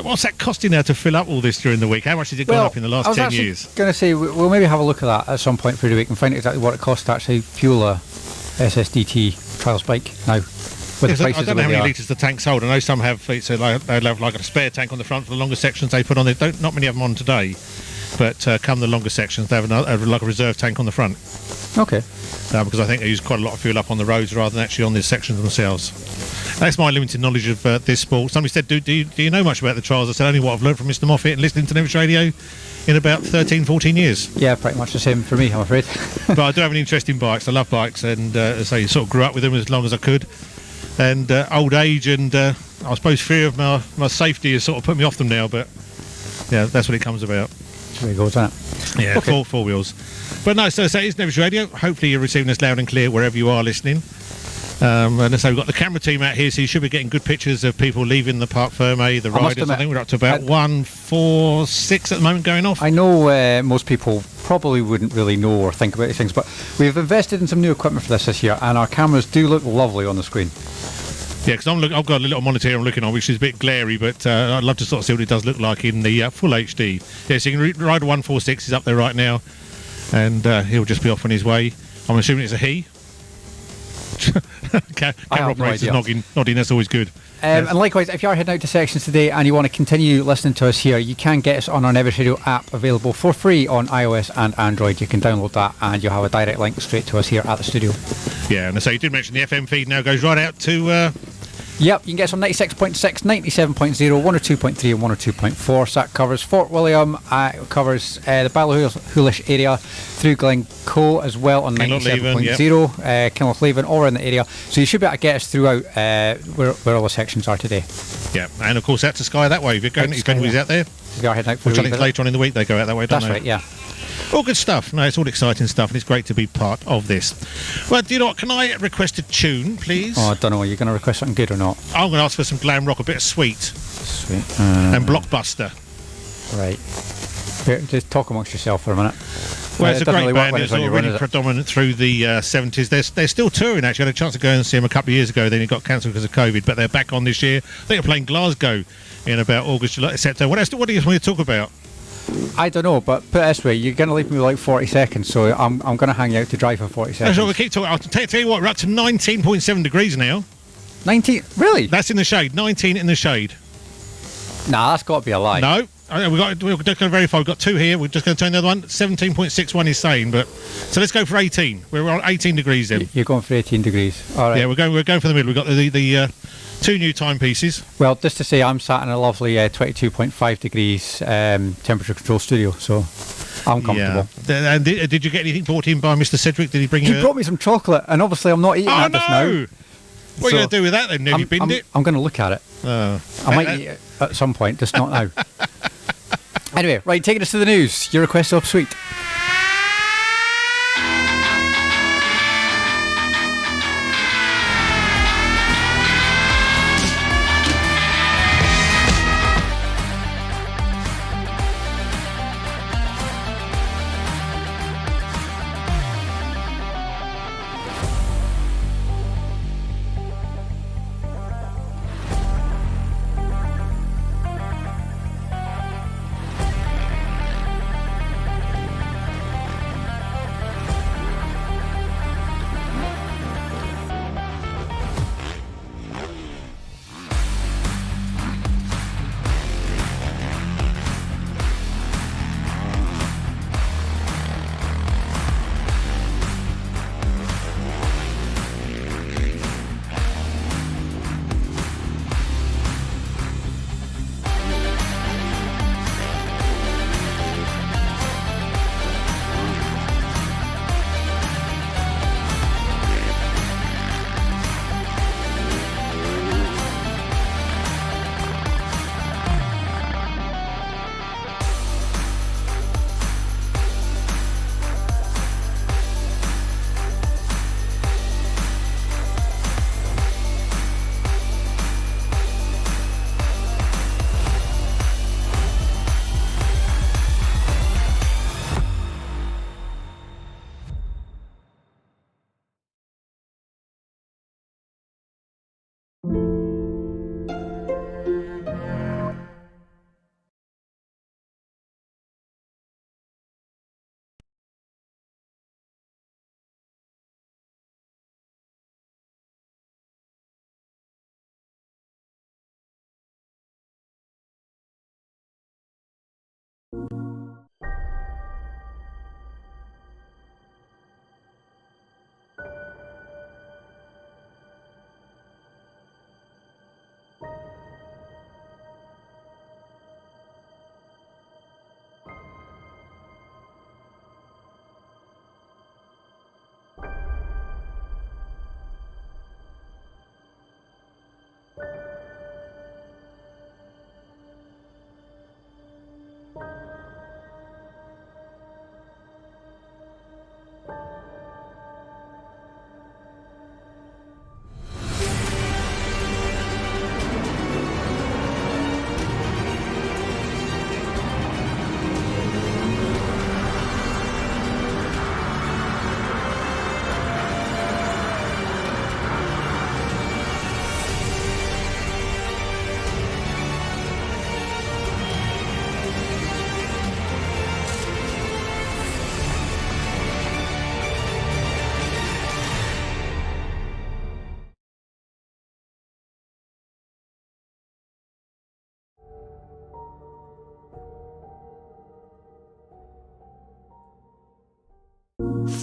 what's that costing now to fill up all this during the week? How much has it gone up in the last 10 years? I was going to say we'll maybe have a look at that at some point through the week and find out exactly what it costs to actually fuel a SSDT trials bike now. I don't know how many litres the tanks hold. I know some have, they'll have like a spare tank on the front for the longer sections they put on. Not many of them on today, but come the longer sections, they have like a reserve tank on the front. Okay. Because I think they use quite a lot of fuel up on the roads rather than actually on the sections themselves. That's my limited knowledge of this sport. Somebody said, do you know much about the trials? I said, only what I've learned from Mr. Moffat and listening to Nevis Radio in about 13, 14 years. Yeah, pretty much the same for me, I'm afraid. But I do have an interest in bikes. I love bikes, and so you sort of grew up with them as long as I could. And old age and I suppose fear of my safety has sort of put me off them now, but yeah, that's what it comes about. There you go, isn't it? Yeah, okay. four wheels. But no, so it's Nevis Radio. Hopefully you're receiving us loud and clear wherever you are listening. And so we've got the camera team out here, so you should be getting good pictures of people leaving the Parc Ferme, the riders. I think we're up to about 146 at the moment going off. I know most people probably wouldn't really know or think about these things, but we've invested in some new equipment for this year, and our cameras do look lovely on the screen. Yeah, because I've got a little monitor here I'm looking on, which is a bit glary, but I'd love to sort of see what it does look like in the full HD. Yeah, so you can ride 146 is up there right now, and he'll just be off on his way. I'm assuming it's a he. Camera operator's nodding, that's always good. And likewise, if you are heading out to sections today and you want to continue listening to us here, you can get us on our Nevis Radio app, available for free on iOS and Android. You can download that and you'll have a direct link straight to us here at the studio. Yeah, and so you did mention the FM feed now goes right out to... Yep, you can get us on 96.6, 97.0, 102.3 and 102.4. So that covers Fort William, it covers the Ballahoolish area through Glencoe as well on 97.0, Kinlochleven, all around the area. So you should be able to get us throughout where all the sections are today. Yeah, and of course out to Skye that way. If you're going out there, you are heading out for which I think later on in the week they go out that way, don't they? That's right, yeah. All good stuff. No, it's all exciting stuff, and it's great to be part of this. Well, do you know what? Can I request a tune, please? Oh, I don't know. Are you going to request something good or not? I'm going to ask for some glam rock, a bit of Sweet. And Blockbuster. Right. Just talk amongst yourself for a minute. Well, it's a great band. It's already predominant through the 70s. They're still touring, actually. I had a chance to go and see them a couple of years ago. Then it got cancelled because of COVID, but they're back on this year. I think they're playing Glasgow in about August, July, September. What do you want to talk about? I don't know, but put it this way, you're going to leave me with like 40 seconds, so I'm going to hang you out to dry for 40 seconds. So we keep talking. I'll tell you what, we're up to 19.7 degrees now. 19? Really? That's in the shade. 19 in the shade. Nah, that's got to be a lie. No, We're just going to verify. We've got 2 here. We're just going to turn the other one. 17.61 is saying, but so let's go for 18. We're on 18 degrees then. You're going for 18 degrees. All right. Yeah, we're going for the middle. We've got the 2 new timepieces. Well, just to say, I'm sat in a lovely 22.5 degrees temperature control studio, so I'm comfortable. Yeah. And did you get anything brought in by Mr. Cedric? Did he bring you? He brought me some chocolate, and obviously I'm not eating that just now. What are you going to do with that then? Have you binned it? I'm going to look at it. Oh. I might eat it at some point, just not now. Anyway, right, taking us to the news. Your request of Sweet.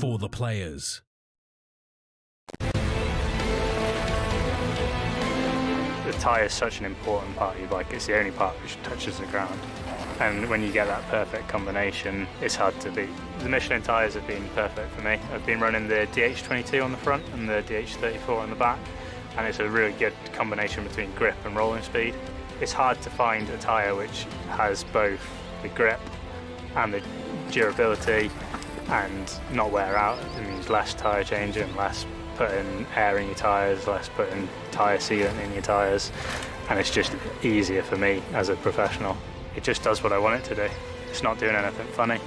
For the players. The tyre is such an important part of your bike. It's the only part which touches the ground. And when you get that perfect combination, it's hard to beat. The Michelin tyres have been perfect for me. I've been running the DH22 on the front and the DH34 on the back, and it's a really good combination between grip and rolling speed. It's hard to find a tyre which has both the grip and the durability and not wear out. It means less tyre changing, less putting air in your tyres, less putting tyre sealant in your tyres, and it's just easier for me as a professional. It just does what I want it to do. It's not doing anything funny,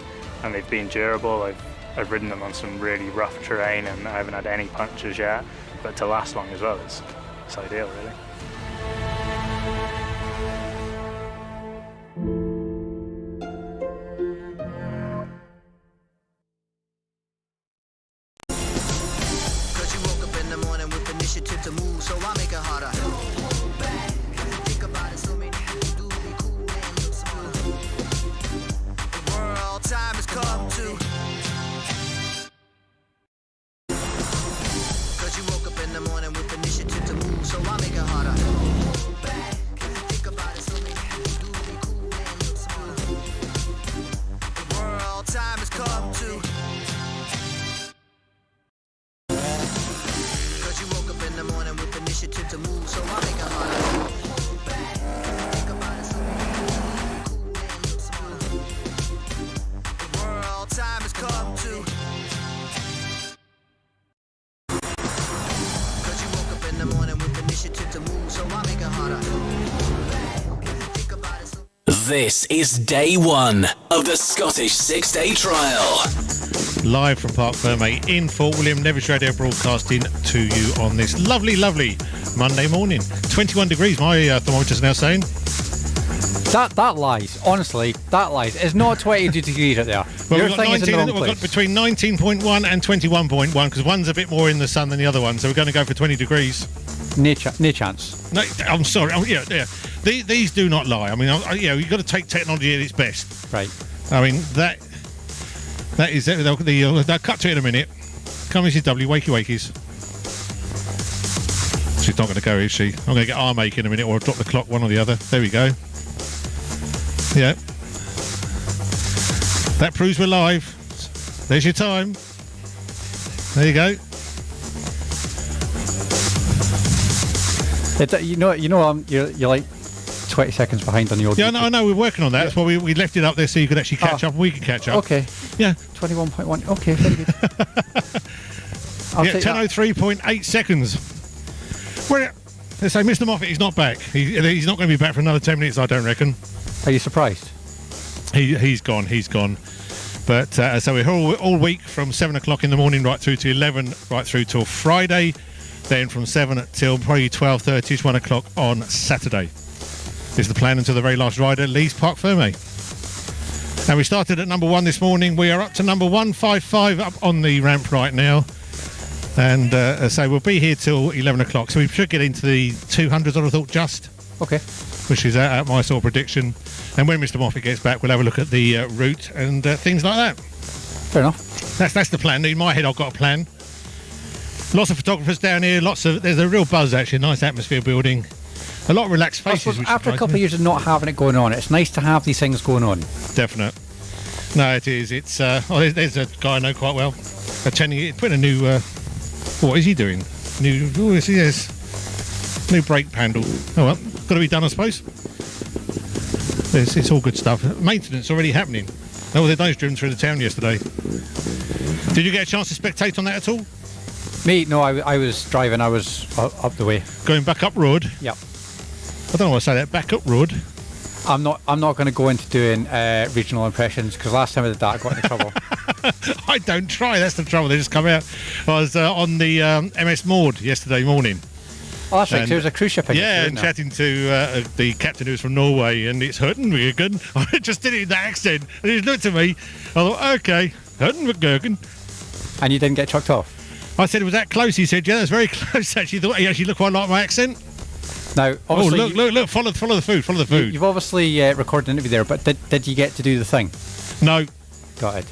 and they've been durable. I've ridden them on some really rough terrain and I haven't had any punctures yet, but to last long as well, it's ideal really. To move, so I make it harder. Think about it, so many people do be cool and look smart. too. Cause you woke up in the morning with initiative to move, so I make it harder. Think about it. This is day one of the Scottish 6-day trial. Live from Parc Ferme in Fort William, Nevis Radio broadcasting to you on this lovely, lovely Monday morning. 21 degrees, my thermometer's now saying. That lies. Honestly, that lies. It's not 22 degrees out there. Well, Your we've got, thing is in the wrong we've got place. between 19.1 and 21.1 because one's a bit more in the sun than the other one, so we're going to go for 20 degrees. No chance. No, I'm sorry. Yeah. These do not lie. I mean, you've got to take technology at its best. Right. I mean, that is it. They'll cut to it in a minute. Come, Mrs. W, wakies. She's not going to go, is she? I'm going to get arm ache in a minute, or drop the clock, one or the other. There we go. Yeah. That proves we're live. There's your time. There you go. You're like 20 seconds behind on the audio. Yeah, I know. We're working on that. That's why we left it up there so you could actually catch up and we could catch up. Okay. Yeah. 21.1. Okay, very good. Yeah, 10:03.8 seconds. Well, they say Mr. Moffat, he's not back. He's not going to be back for another 10 minutes, I don't reckon. Are you surprised? He's gone. But so we're here all week from 7 o'clock in the morning right through to 11, right through till Friday. Then from 7 till probably 12:30, 1 o'clock on Saturday. Is the plan until the very last rider leaves Parc Ferme. And we started at number 1 this morning. We are up to number 155 up on the ramp right now. And so we'll be here till 11 o'clock. So we should get into the 200s, I thought, just. Okay. Which is my sort of prediction. And when Mr. Moffat gets back, we'll have a look at the route and things like that. Fair enough. That's the plan. In my head, I've got a plan. Lots of photographers down here. There's a real buzz, actually. Nice atmosphere building. A lot of relaxed faces. After a couple of years of not having it going on, it's nice to have these things going on. Definite. No, it is. It's there's a guy I know quite well. Putting a new. What is he doing? New brake panel. Oh well, got to be done, I suppose. It's all good stuff. Maintenance already happening. Oh, the days driven through the town yesterday. Did you get a chance to spectate on that at all? Me? No, I was driving. I was up the way. Going back up road? Yep. I don't know why I say that. Back up road. I'm not going to go into doing regional impressions because last time I did that I got into trouble. I don't try. That's the trouble. They just come out. I was on the MS Maud yesterday morning. Oh, that's right. So there was a cruise ship. And chatting to the captain who was from Norway, and it's Hurtenbergen. I just did it in that accent, and he looked at me. I thought, okay, Hurtenbergen. And you didn't get chucked off? I said, was that close? He said, yeah, that's very close. Actually, thought he actually looked quite like my accent. Now, obviously, look! Follow the food. You've obviously recorded an interview there, but did you get to do the thing? No. Got it.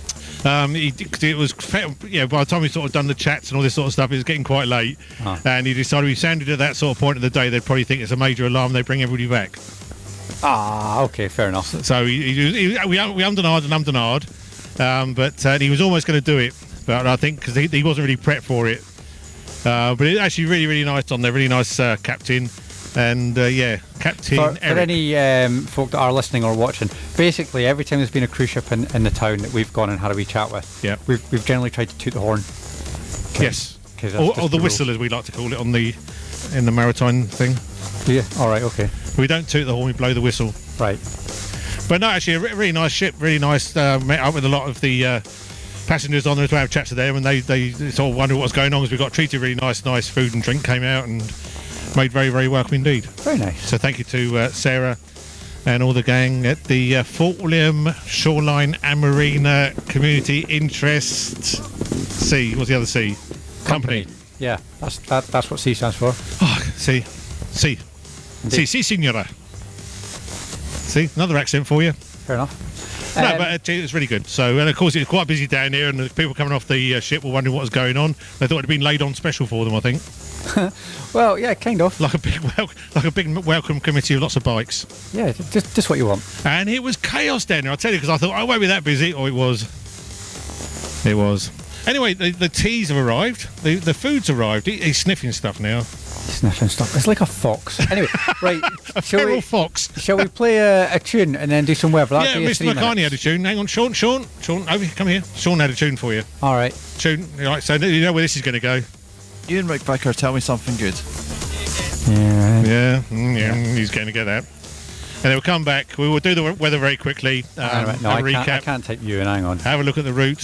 It was, by the time we sort of done the chats and all this sort of stuff, it was getting quite late. And he decided we sounded at that sort of point of the day, they'd probably think it's a major alarm, they bring everybody back. Okay, fair enough. So we ummed and ahed, but he was almost going to do it, but I think because he wasn't really prepped for it. But it's actually really, really nice on there, really nice captain. And Captain Eric. For any folk that are listening or watching, basically every time there's been a cruise ship in the town that we've gone and had a wee chat with, we've generally tried to toot the horn. Yes, or the whistle, as we like to call it in the maritime thing. Yeah. All right. Okay. We don't toot the horn; we blow the whistle. Right. But no, actually, a really nice ship. Really nice. Met up with a lot of the passengers on there to have chats to them, and they sort of wondered what was going on because we got treated really nice food and drink came out and made very, very welcome indeed. Very nice. So thank you to Sarah and all the gang at the Fort William Shoreline and Marina Community Interest C. What's the other C? Company. Yeah, that's what C stands for. Oh, C, signora. See, another accent for you. Fair enough. No, but it was really good. So, and of course, it's quite busy down here, and the people coming off the ship were wondering what was going on. They thought it had been laid on special for them, I think. Well, yeah, kind of. Like a big welcome committee of lots of bikes. Yeah, just what you want. And it was chaos down there, I'll tell you, because I thought, I won't be that busy. Oh, it was. It was. Anyway, the teas have arrived. The food's arrived. He's sniffing stuff now. Sniffing stuff. It's like a fox. Anyway, right. A feral fox. Shall we play a tune and then do some weather? Yeah, Mr. McCartney had a tune. Hang on, Sean, over, come here. Sean had a tune for you. All right. Tune. Right, so you know where this is going to go. Ian Rickbecker, tell me something good. Yeah. Yeah, he's going to get that. And then we'll come back. We will do the weather very quickly. No, have a recap. I can't type you in. Hang on. Have a look at the route.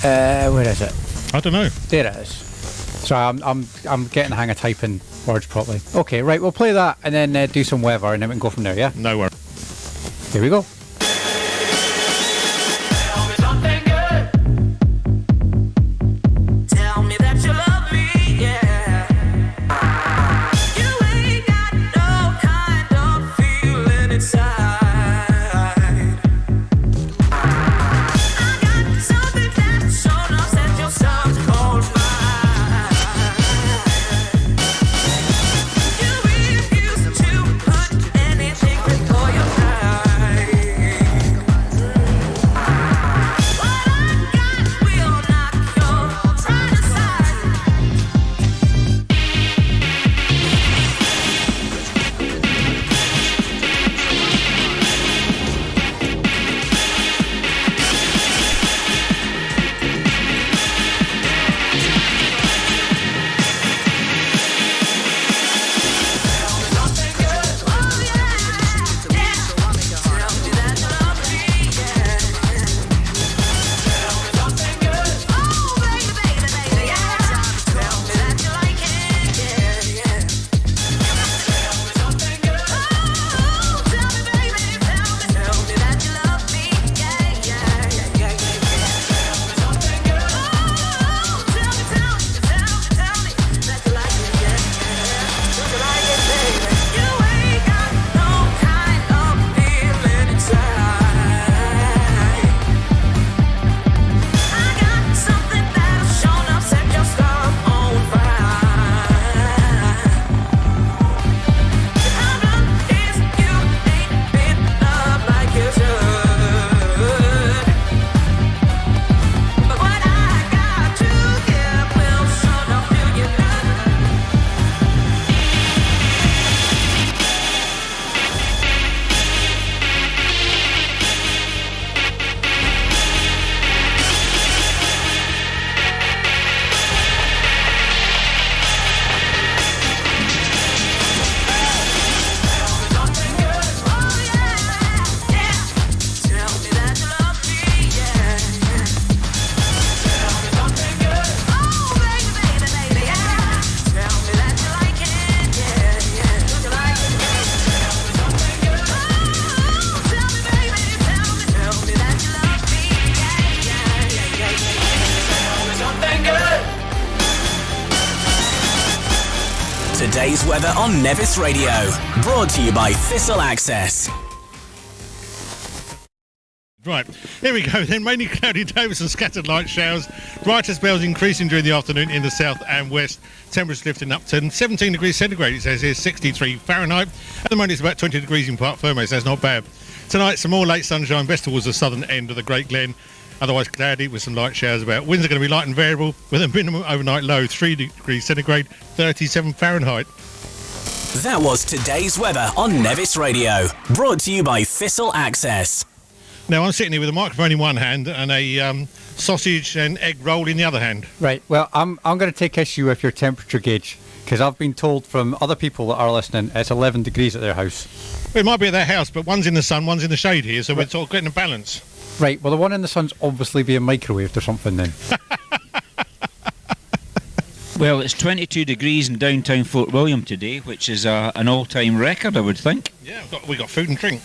Where is it? I don't know. There it is. Sorry, I'm getting the hang of typing words properly. Okay, right. We'll play that and then do some weather and then we can go from there. Yeah. No worries. Here we go. Today's weather on Nevis Radio. Brought to you by Thistle Access. Right, here we go then. Mainly cloudy days with some scattered light showers. Brighter spells increasing during the afternoon in the south and west. Temperatures lifting up to 17 degrees centigrade, it says here, 63 Fahrenheit. At the moment it's about 20 degrees in Parc, so that's not bad. Tonight some more late sunshine, best towards the southern end of the Great Glen. Otherwise cloudy with some light showers about. Winds are going to be light and variable with a minimum overnight low 3 degrees centigrade, 37 Fahrenheit. That was today's weather on Nevis Radio. Brought to you by Thistle Access. Now I'm sitting here with a microphone in one hand and a sausage and egg roll in the other hand. Right, well, I'm going to take issue with your temperature gauge because I've been told from other people that are listening it's 11 degrees at their house. Well, it might be at their house, but one's in the sun, one's in the shade here, so we're sort of getting a balance. Right, well, the one in the sun's obviously being microwaved or something then. Well, it's 22 degrees in downtown Fort William today, which is an all-time record, I would think. Yeah, we got food and drink.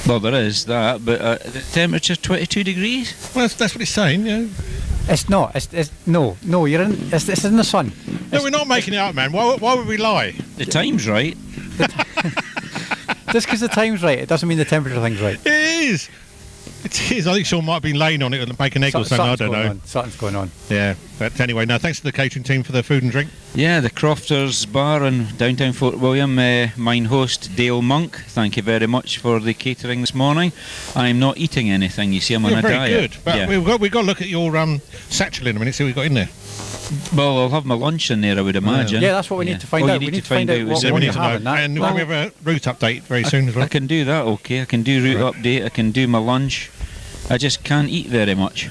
Well, there is that, but the temperature's 22 degrees. Well, that's what it's saying, yeah. It's not. No. You're in. It's in the sun. No, we're not making it up, man. Why would we lie? The time's right. Just because the time's right, it doesn't mean the temperature thing's right. It is. It is. I think Sean might have been laying on it and make an egg or something. I don't know. Something's going on. Yeah. But anyway, no, thanks to the catering team for the food and drink. Yeah, the Crofters Bar in downtown Fort William. Mine host, Dale Monk. Thank you very much for the catering this morning. I'm not eating anything, you see, I'm on a very diet. Good. But yeah. we've got to look at your satchel in a minute, see what we've got in there. Well, I'll have my lunch in there, I would imagine. Yeah, that's what we need to find Oh, out. You need to find out what So we you're need to having. know. And Well, we have a route update very soon as well. I can do that, okay. I can do route update, I can do my lunch. I just can't eat very much.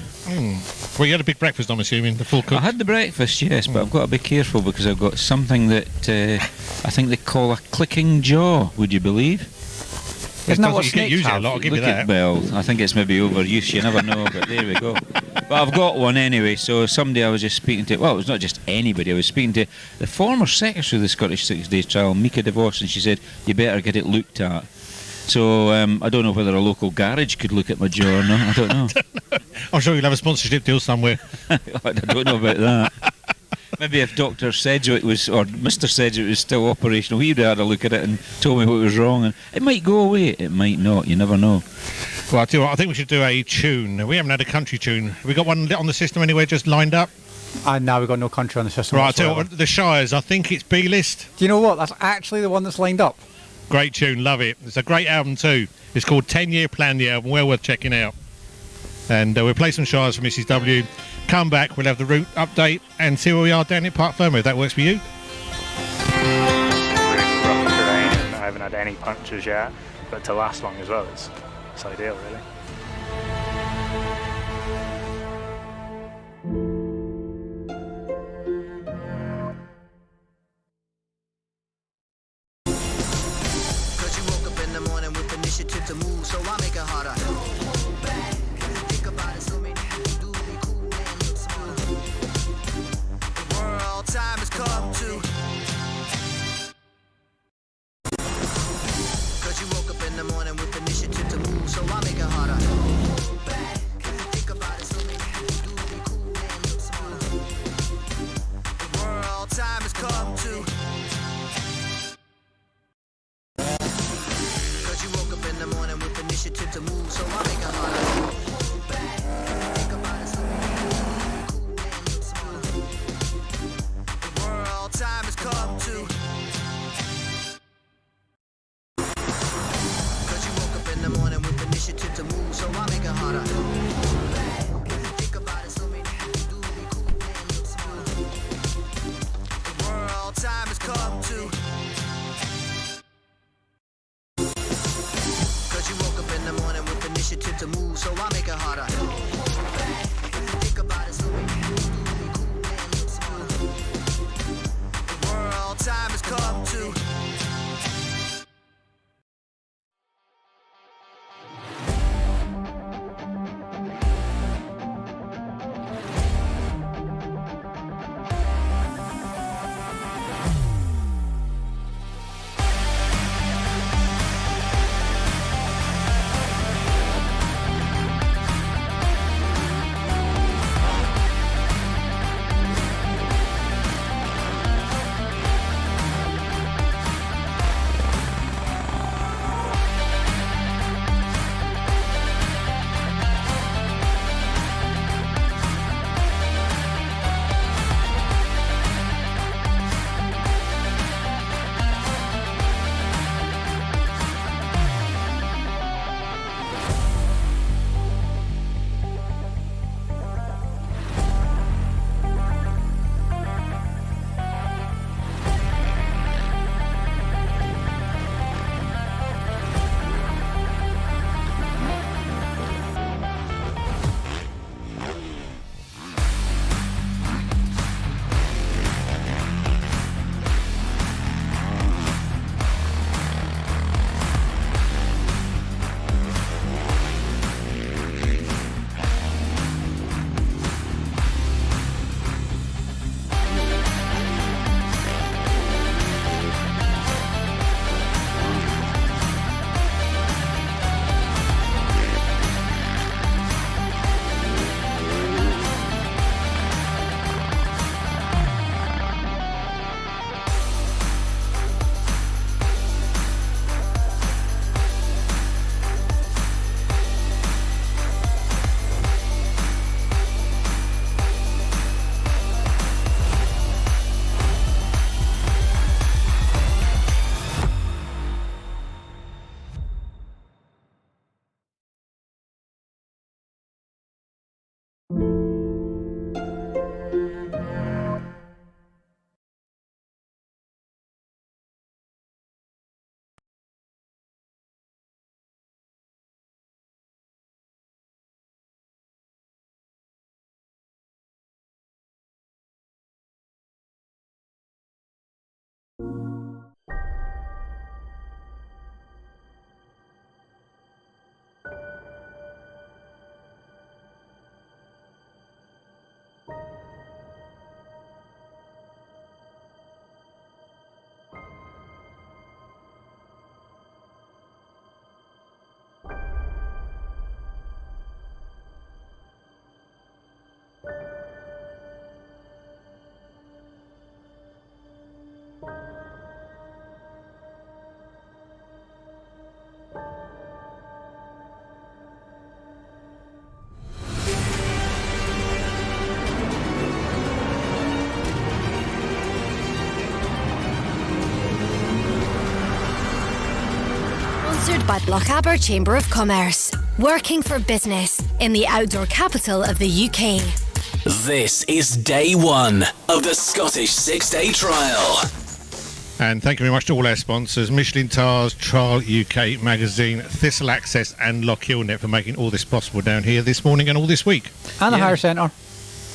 Well, you had a big breakfast, I'm assuming, the full cook. I had the breakfast, yes, but I've got to be careful because I've got something that I think they call a clicking jaw, would you believe? Isn't that what You can't snakes use it a have? lot, I'll give you Look at, that. well, I think it's maybe overuse, you never know, but there we go. But I've got one anyway, so somebody I was just speaking to, well, it was not just anybody, I was speaking to the former secretary of the Scottish 6 Days Trial, Mika DeVos, and she said, you better get it looked at. So I don't know whether a local garage could look at my jaw or not, I don't know. I'm sure you'll have a sponsorship deal somewhere. I don't know about that. Maybe if Dr. Sedgwick was, or Mr. Sedgwick was still operational, he'd have had a look at it and told me what was wrong. And it might go away, it might not, you never know. Well, I tell you what, I think we should do a tune. We haven't had a country tune. Have we got one on the system anywhere just lined up? And now we've got no country on the system. Right, I tell you whatsoever. what, the Shires, I think it's B-list. Do you know what? That's actually the one that's lined up. Great tune, love it. It's a great album too. It's called 10-Year Plan, the album, well worth checking out. And we'll play some Shires for Mrs. W. Come back, we'll have the route update and see where we are down at Parc Ferme, if that works for you. Really rough terrain, and I haven't had any punctures yet, but to last long as well, it's ideal, really. Cause you woke up in the morning with initiative to move, so I make it harder. Think about it, so many things do be cool and look smart. The world time has come to. Cause you woke up in the morning with initiative to move, so I make it harder. Think about it, so many things do be cool and look smart. The world time has come to. Cause you woke up in the morning with initiative to move, so I make it harder. Think about it, so many things do be cool and look smart. The world time has come to. Cause you woke up in the morning with initiative to move, so I make it harder. Think about it, so many things do be cool and look smart. The world time has come to. Cause you woke up in the morning with initiative to move, so I make it harder. Think about it, so many things do be cool and look smart. The world time has come to. by Lochaber Chamber of Commerce. Working for business in the outdoor capital of the UK. This is day one of the Scottish 6-day trial. And thank you very much to all our sponsors, Michelin Tires, Trial UK Magazine, Thistle Access and Lochhillnet for making all this possible down here this morning and all this week. And the Hire Centre.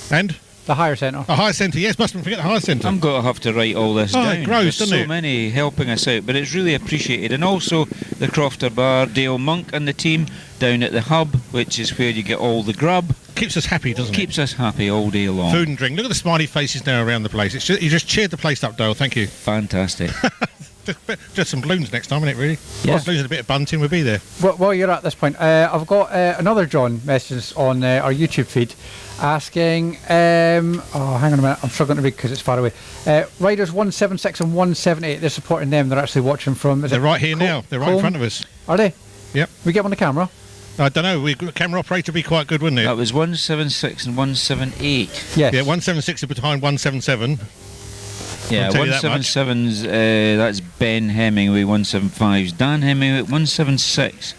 And? The Hire Centre. The Hire Centre, yes, mustn't forget the Hire Centre. I'm going to have to write all this down. It grows, doesn't There's it? so many helping us out, but it's really appreciated. And also the Crofter Bar, Dale Monk and the team down at the Hub, which is where you get all the grub. Keeps us happy, doesn't it? Keeps us happy all day long. Food and drink. Look at the smiley faces now around the place. It's just, you just cheered the place up, Dale. Thank you. Fantastic. Just some balloons next time, isn't it, really? Yeah. Balloons and a bit of bunting, we'll be there. Well, while you're at this point, I've got another John message on our YouTube feed asking, hang on a minute, I'm struggling to read because it's far away. Riders 176 and 178, they're supporting them, they're actually watching from... They're right here now, they're right in front of us. Are they? Yep. We get them on the camera? I don't know, the camera operator would be quite good, wouldn't it? That was 176 and 178. Yes. Yeah, 176 is behind 177. Yeah, 177's, that's Ben Hemingway, 175's Dan Hemingway, 176.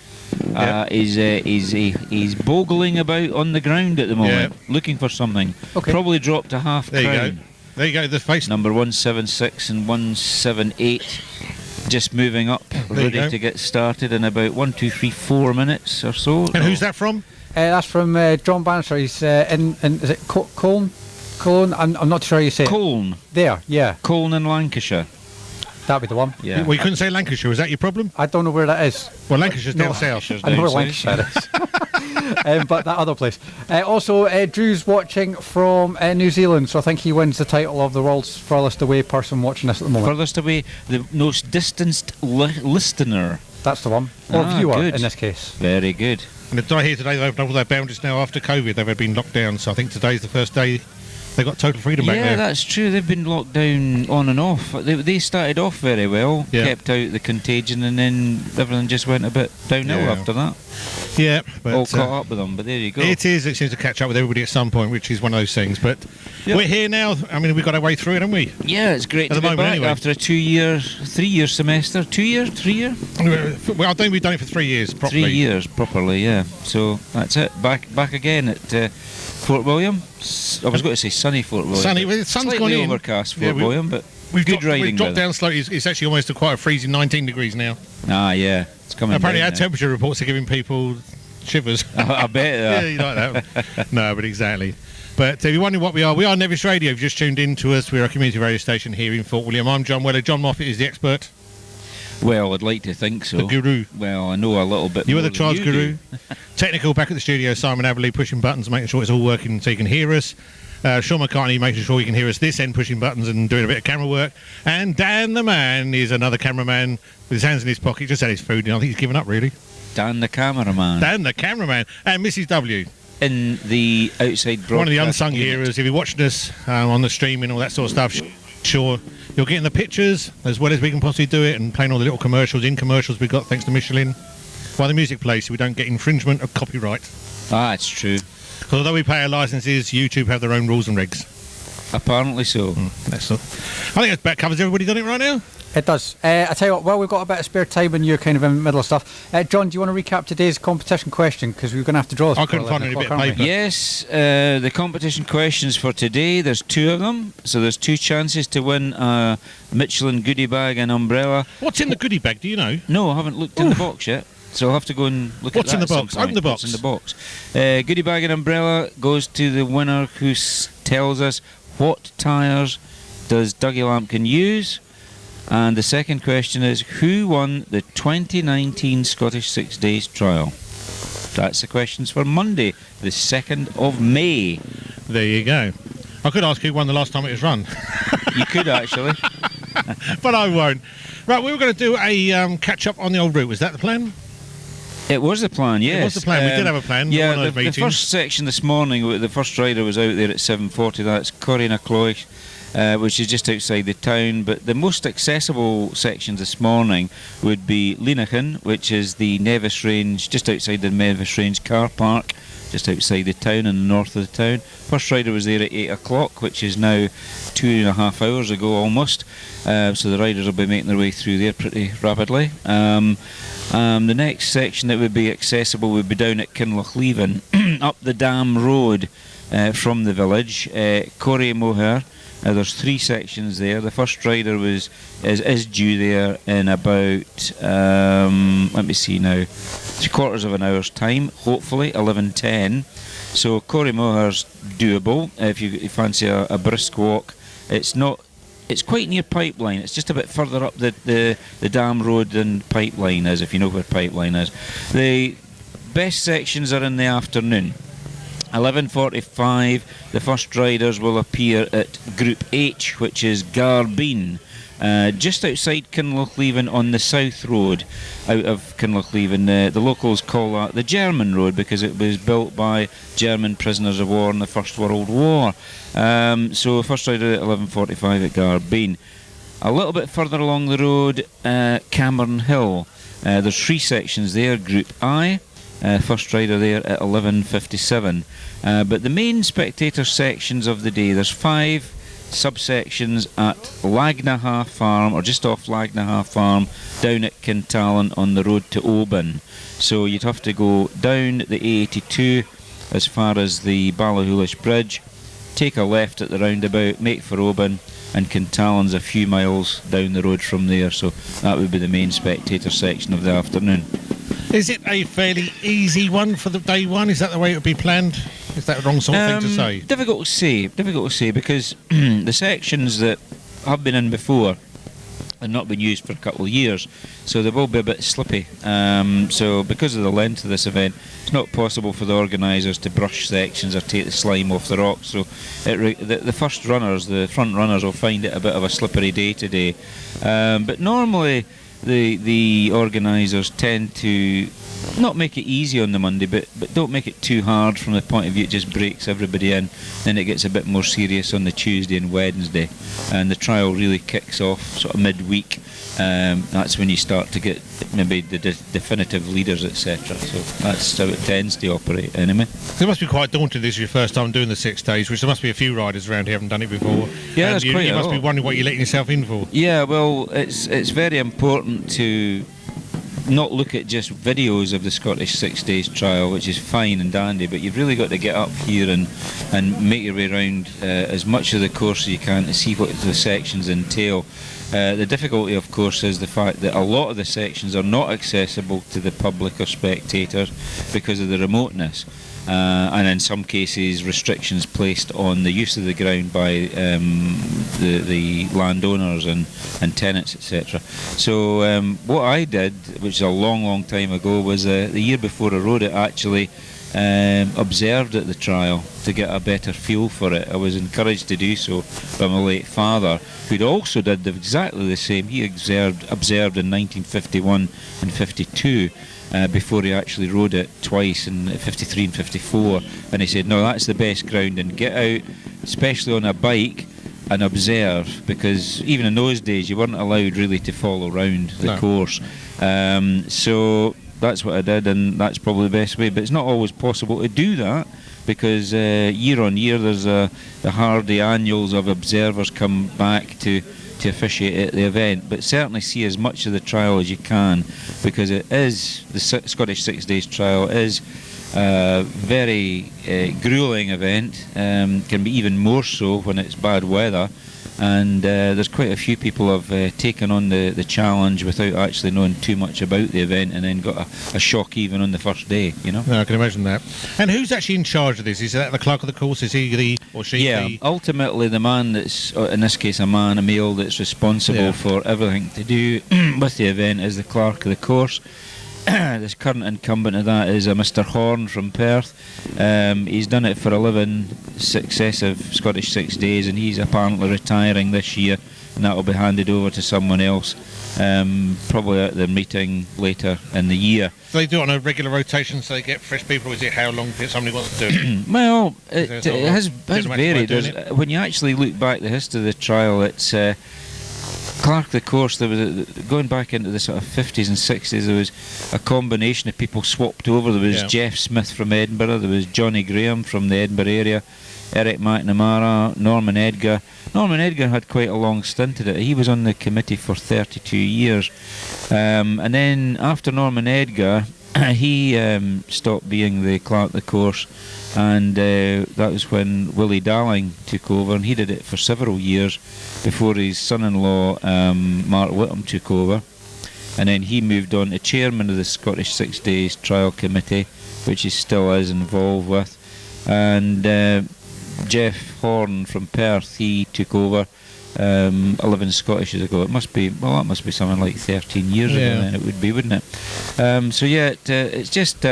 He's bogling about on the ground at the moment, looking for something. Okay. Probably dropped a half There crown. you go. There you go, the face. Number 176 and 178. Just moving up, ready to get started in about 4 minutes or so. And who's that from? That's from John Bannister. He's in is it Colne? Colne? I'm not sure how you say it. Colne. There, yeah. Colne in Lancashire. That'd be the one. Yeah. Well, you couldn't say Lancashire, is that your problem? I don't know where that is. Well, Lancashire's down south. I know where Lancashire is. But that other place. Also, Drew's watching from New Zealand, so I think he wins the title of the world's furthest away person watching this at the moment. Furthest away, the most distanced listener. That's the one. Or viewer, good. in this case. Very good. And the day here today, they've opened all their boundaries now after COVID. They've been locked down, so I think today's the first day they've got total freedom back there. Yeah, that's true. They've been locked down on and off. They started off very well, kept out the contagion, and then everything just went a bit downhill after that. Yeah, but all caught up with them, but there you go. It seems to catch up with everybody at some point, which is one of those things. But we're here now. I mean, we've got our way through it, haven't we? Yeah, it's great at to the be moment, back anyway. after a 3-year semester. 2 year, 3 year? Well, I think we've done it for 3 years properly. 3 years properly, yeah. So that's it. Back again at Fort William. I was going to say sunny Fort William. Sunny, well, the sun's slightly gone in. Overcast Fort William, but good riding. We've dropped weather. down slowly. It's actually almost quite a freezing 19 degrees now. Ah, yeah, it's coming. Apparently, down our now. temperature reports are giving people shivers. I bet. Yeah, you like that. No, but exactly. But if you're wondering what we are Nevis Radio. If you've just tuned in to us, we're a community radio station here in Fort William. I'm John Weller. John Moffat is the expert. Well, I'd like to think so. The guru. Well, I know a little bit You more are the than trials you guru. do. Technical back at the studio, Simon Aberley pushing buttons, making sure it's all working so you can hear us. Sean McCartney making sure you can hear us this end, pushing buttons and doing a bit of camera work. And Dan the man is another cameraman with his hands in his pocket, just had his food, and I think he's given up really. Dan the cameraman. Dan the cameraman. And Mrs. W. In the outside broadcast One of the unsung unit. heroes. If you're watching us on the streaming, all that sort of stuff, sure, you're getting the pictures as well as we can possibly do it and playing all the little commercials we've got thanks to Michelin. While the music plays, so we don't get infringement of copyright. Ah, it's true. Because although we pay our licenses, YouTube have their own rules and regs. Apparently so. That's all. I think that about covers everybody done it right now. It does. I tell you what, well, we've got a bit of spare time and you're kind of in the middle of stuff. John, do you want to recap today's competition question? Because we're going to have to draw this. I couldn't find any bit of paper. Yes, the competition questions for today, there's 2 of them. So there's 2 chances to win a Michelin goodie bag and umbrella. What's in the goodie bag, do you know? No, I haven't looked in the box yet. So I'll have to go and look What's at that. in the box? Open the box. What's in the box? Goodie bag and umbrella goes to the winner who tells us what tyres does Dougie Lampkin use. And the second question is, who won the 2019 Scottish 6 Days trial? That's the questions for Monday, the 2nd of May. There you go. I could ask who won the last time it was run. You could actually. But I won't. Right, we were going to do a catch-up on the old route. Was that the plan? It was the plan, yes. It was the plan. We did have a plan. Yeah, one of those the first section this morning, the first rider was out there at 7:40. That's Corrina Cloyce, which is just outside the town. But the most accessible sections this morning would be Leenachan, which is the Nevis Range, just outside the Nevis Range car park, just outside the town in the north of the town. First rider was there at 8 o'clock, which is now 2.5 hours ago almost. So the riders will be making their way through there pretty rapidly. The next section that would be accessible would be down at Kinlochleven, up the Dam Road from the village, Corrie Moher. There's 3 sections there. The first rider is due there in about, let me see now, 3/4 of an hour's time, hopefully, 11:10. So Corrie Moher's doable if you fancy a brisk walk. It's quite near Pipeline. It's just a bit further up the Dam Road than Pipeline is, if you know where Pipeline is. The best sections are in the afternoon. 11:45, the first riders will appear at Group H, which is Garbeen, just outside Kinlochleven on the south road out of Kinlochleven. The locals call that the German road because it was built by German prisoners of war in the First World War. So first rider at 11:45 at Garbeen. A little bit further along the road, Cameron Hill. There's 3 sections there, Group I. First rider there at 11:57. But the main spectator sections of the day, there's 5 subsections at Lagnaha Farm, or just off Lagnaha Farm, down at Kintallen on the road to Oban. So you'd have to go down the A82 as far as the Ballachulish Bridge, take a left at the roundabout, make for Oban, and Kintallen's a few miles down the road from there. So that would be the main spectator section of the afternoon. Is it a fairly easy one for the day one? Is that the way it would be planned? Is that the wrong sort of thing to say? Difficult to say because the sections that have been in before have not been used for a couple of years, so they will be a bit slippy. So because of the length of this event, it's not possible for the organisers to brush sections or take the slime off the rocks. So the first runners, the front runners, will find it a bit of a slippery day today. But normally the organisers tend to not make it easy on the Monday, but don't make it too hard from the point of view it just breaks everybody in. Then it gets a bit more serious on the Tuesday and Wednesday, and the trial really kicks off sort of midweek. That's when you start to get maybe the definitive leaders, etc. So that's how it tends to operate anyway. It must be quite daunting. This is your first time doing the 6 days, which there must be a few riders around here haven't done it before. Yeah, that's you quite a must be lot. wondering what you're letting yourself in for. Yeah, well, it's very important to not look at just videos of the Scottish 6 Days trial, which is fine and dandy, but you've really got to get up here and make your way around as much of the course as you can to see what the sections entail. The difficulty, of course, is the fact that a lot of the sections are not accessible to the public or spectators because of the remoteness. And in some cases restrictions placed on the use of the ground by the landowners and tenants, etc. So what I did, which is a long time ago, was the year before I rode it, actually observed at the trial to get a better feel for it. I was encouraged to do so by my late father, who'd also did exactly the same. He observed in 1951 and 52. Before he actually rode it twice in 53 and 54, and he said, no, that's the best ground, and get out, especially on a bike, and observe, because even in those days you weren't allowed really to follow around the course. So that's what I did, and that's probably the best way, but it's not always possible to do that, because year on year there's the hardy annuals of observers come back to officiate at the event, but certainly see as much of the trial as you can, because it is, the Scottish 6 Days trial is a very gruelling event, can be even more so when it's bad weather, and there's quite a few people have taken on the challenge without actually knowing too much about the event, and then got a shock even on the first day, you know. No, I can imagine that. And who's actually in charge of this? Is that the clerk of the course? Is he the, or she? Yeah, ultimately the man that's, in this case a male, that's responsible for everything to do with the event is the clerk of the course. This current incumbent of that is Mr. Horn from Perth. He's done it for 11 successive Scottish 6 Days, and he's apparently retiring this year, and that will be handed over to someone else, probably at the meeting later in the year. Do they do it on a regular rotation so they get fresh people, or is it how long somebody wants to do it? Well, it has varied. When you actually look back the history of the trial, it's Clark the course, there was going back into the sort of 50s and 60s, there was a combination of people swapped over. There was Jeff Smith from Edinburgh, there was Johnny Graham from the Edinburgh area, Eric McNamara, Norman Edgar. Norman Edgar had quite a long stint at it. He was on the committee for 32 years. And then after Norman Edgar, he stopped being the Clark the course, and that was when Willie Darling took over, and he did it for several years before his son-in-law Mark Whittam took over, and then he moved on to chairman of the Scottish 6 Days Trial Committee, which he still is involved with, and Jeff Horn from Perth, he took over 11 Scottish ago. It must be, well, that must be something like 13 years ago then, it would be, wouldn't it? So yeah, it's just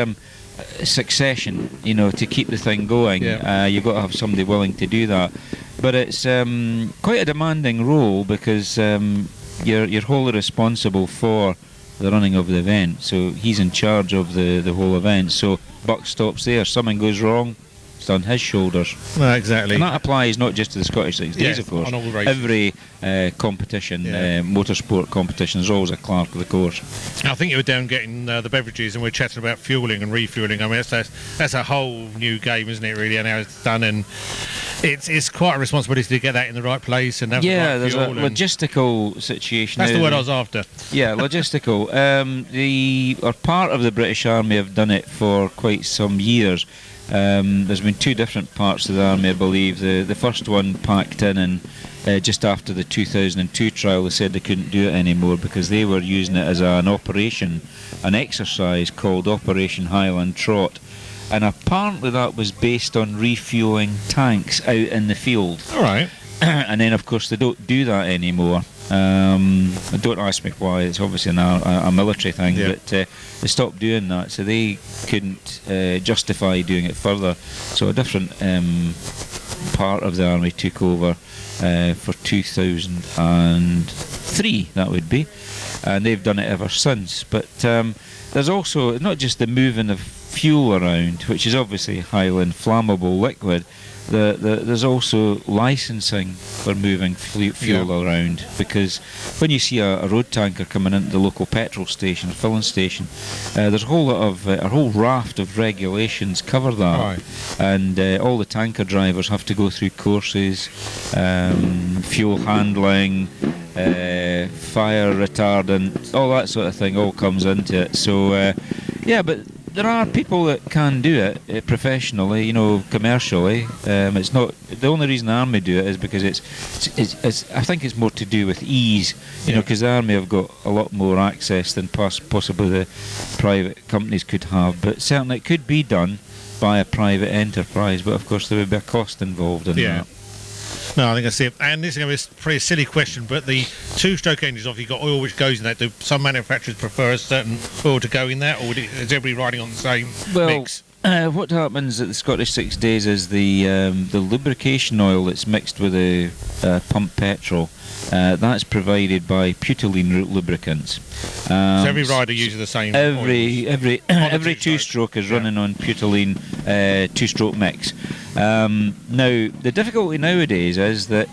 succession, you know, to keep the thing going. You've got to have somebody willing to do that, but it's quite a demanding role, because you're wholly responsible for the running of the event, so he's in charge of the whole event, so buck stops there. Something goes wrong, it's on his shoulders. No, exactly. And that applies not just to the Scottish 6 Days, of course. On all races. Every competition, motorsport competition, there's always a Clark of the course. I think you were down getting the beverages, and we're chatting about fuelling and refuelling. I mean, that's a whole new game, isn't it, really, and how it's done, and it's quite a responsibility to get that in the right place and have the right there's fuel. a logistical situation. That's the word I was after. Yeah, logistical. Part of the British Army have done it for quite some years. There's been two different parts of the army, I believe. The first one packed in, and just after the 2002 trial, they said they couldn't do it anymore because they were using it as an exercise called Operation Highland Trot, and apparently that was based on refuelling tanks out in the field. All right. And then, of course, they don't do that anymore. Don't ask me why. It's obviously a military thing, but they stopped doing that, so they couldn't justify doing it further. So a different part of the army took over for 2003, that would be, and they've done it ever since. But there's also not just the moving of fuel around, which is obviously Highland flammable liquid. There's also licensing for moving fuel around, because when you see a road tanker coming into the local petrol station or filling station, there's a whole raft of regulations cover that, and all the tanker drivers have to go through courses, fuel handling, fire retardant, all that sort of thing all comes into it. So but there are people that can do it professionally, you know, commercially. It's not the only reason the army do it is because it's I think it's more to do with ease, you know, because the army have got a lot more access than possibly the private companies could have. But certainly it could be done by a private enterprise, but of course there would be a cost involved in that. No, I think I see it. And this is going to be a pretty silly question, but the two-stroke engines, obviously, you've got oil which goes in that. Do some manufacturers prefer a certain oil to go in that, or is everybody riding on the same mix? What happens at the Scottish 6 Days is the lubrication oil that's mixed with the pump petrol. That's provided by Putylene lubricants. So every rider uses the same. Every two-stroke is running on Putylene two-stroke mix. Now the difficulty nowadays is that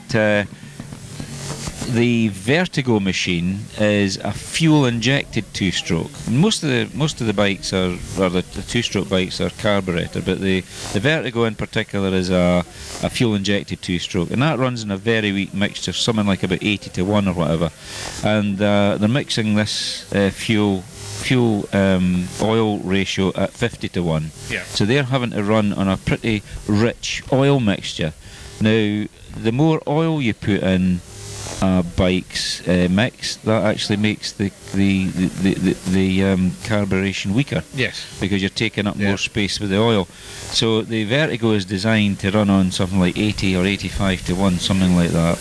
the Vertigo machine is a fuel-injected two-stroke. Most of the bikes are, or the two-stroke bikes are carburetor, but the Vertigo in particular is a fuel-injected two-stroke, and that runs in a very weak mixture, something like about 80-1 or whatever. And they're mixing this fuel oil ratio at 50-1. So they're having to run on a pretty rich oil mixture. Now, the more oil you put in bike's mix, that actually makes the carburation weaker. Yes. Because you're taking up more space with the oil. So the Vertigo is designed to run on something like 80 or 85-1, something like that.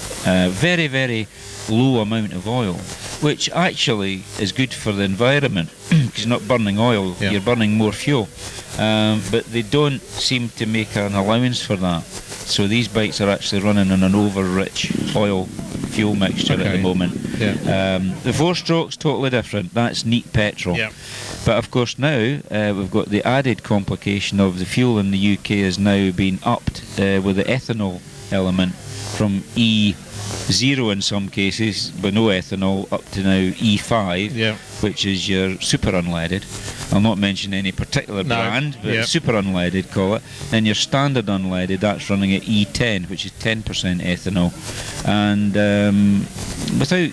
Very, very low amount of oil, which actually is good for the environment because you're not burning oil, you're burning more fuel. But they don't seem to make an allowance for that. So these bikes are actually running on an over-rich oil fuel mixture at the moment. The four-stroke's totally different. That's neat petrol. But of course now we've got the added complication of the fuel in the UK is now being upped with the ethanol element from E0 in some cases, but no ethanol, up to now E5, which is your super unleaded. I'll not mention any particular brand, but super unleaded, call it. And your standard unleaded, that's running at E10, which is 10% ethanol. And without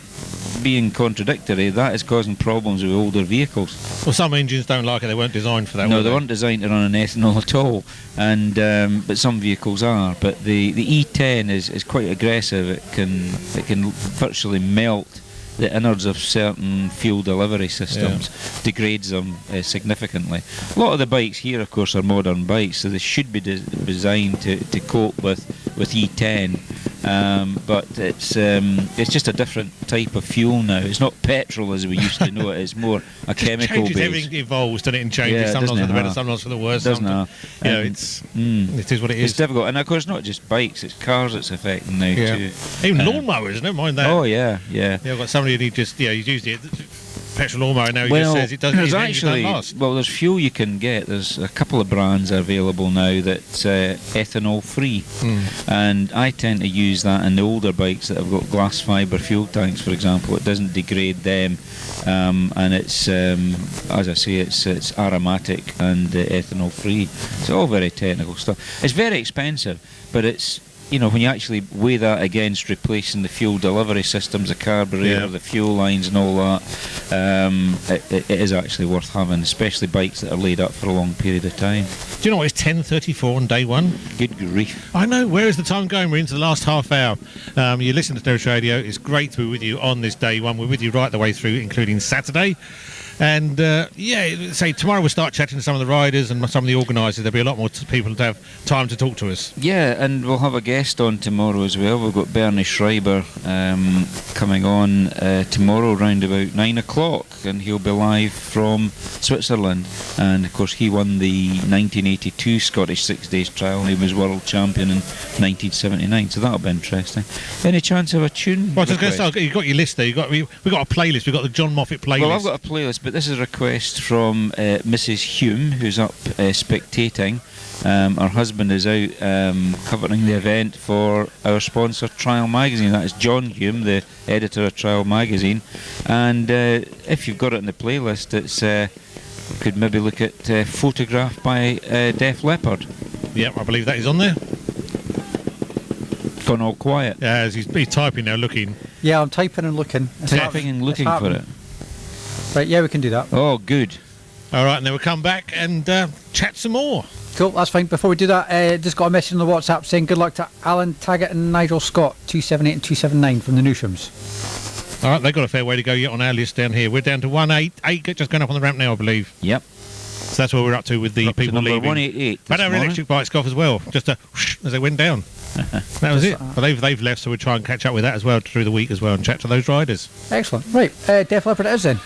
being contradictory, that is causing problems with older vehicles. Well, some engines don't like it. They weren't designed for that. No, they weren't designed to run on ethanol at all. And but some vehicles are. But the E10 is quite aggressive. It can virtually melt the innards of certain fuel delivery systems, degrades them significantly. A lot of the bikes here, of course, are modern bikes, so they should be designed to cope with E10. But it's just a different type of fuel now. It's not petrol as we used to know it. It's more a chemical base. Everything evolves, doesn't it? And changes. Sometimes for the better, sometimes for the worse. Doesn't it? It is what it is. It's difficult, and of course, not just bikes. It's cars it's affecting now too. Even lawnmowers. Never mind that. Oh yeah. I've got somebody who he's used it. Petrol lawnmower now. He just says it doesn't. There's fuel you can get. There's a couple of brands available now that's ethanol free, and I tend to use that in the older bikes that have got glass fibre fuel tanks, for example. It doesn't degrade them, and it's as I say, it's aromatic and ethanol free. It's all very technical stuff. It's very expensive, but it's, you know, when you actually weigh that against replacing the fuel delivery systems, the carburetor, the fuel lines and all that, it is actually worth having, especially bikes that are laid up for a long period of time. Do you know what, it's 10:34 on day one? Good grief. I know, where is the time going? We're into the last half hour. You listen to Nevis Radio. It's great to be with you on this day one. We're with you right the way through, including Saturday. And say tomorrow we'll start chatting to some of the riders and some of the organisers. There'll be a lot more people to have time to talk to us. Yeah, and we'll have a guest on tomorrow as well. We've got Bernie Schreiber coming on tomorrow round about 9 o'clock, and he'll be live from Switzerland. And of course he won the 1982 Scottish 6 Days Trial. He was world champion in 1979, so that'll be interesting. Any chance of a tune? Well, I was going to say, you've got your list there. We've got a playlist. We've got the John Moffat playlist. Well, I've got a playlist, but this is a request from Mrs. Hume, who's up spectating. Her husband is out covering the event for our sponsor Trial Magazine. That is John Hume, the editor of Trial Magazine. And if you've got it in the playlist, it's could maybe look at Photograph by Def Leppard. Yep, I believe that is on there. Gone all quiet. Yeah, he's typing now, looking. Yeah, I'm typing and looking. Typing and looking for it. Right, yeah, we can do that. Oh, good. All right, and then we'll come back and chat some more. Cool, that's fine. Before we do that, just got a message on the WhatsApp saying good luck to Alan Taggart and Nigel Scott, 278 and 279 from the Newshams. All right, they've got a fair way to go yet on our list down here. We're down to 188, just going up on the ramp now, I believe. Yep. So that's where we're up to with the people leaving. 188. But our electric bikes go off as well, just a whoosh as they went down. That was it. But they've left, so we'll try and catch up with that as well through the week as well and chat to those riders. Excellent. Right, Def Leppard it is then.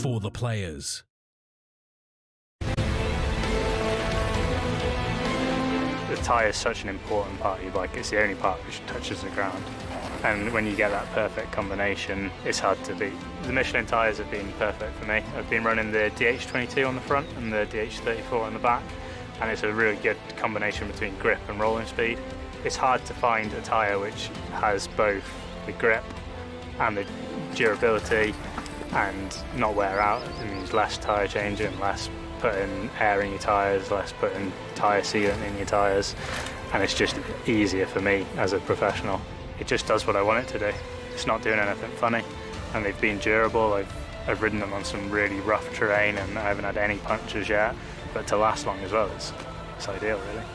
For the players. The tyre is such an important part of your bike. It's the only part which touches the ground. And when you get that perfect combination, it's hard to beat. The Michelin tyres have been perfect for me. I've been running the DH22 on the front and the DH34 on the back, and it's a really good combination between grip and rolling speed. It's hard to find a tyre which has both the grip and the durability and not wear out. It means less tyre changing, less putting air in your tyres, less putting tyre sealant in your tyres, and it's just easier for me as a professional. It just does what I want it to do. It's not doing anything funny, and they've been durable. I've ridden them on some really rough terrain and I haven't had any punctures yet, but to last long as well, it's ideal really.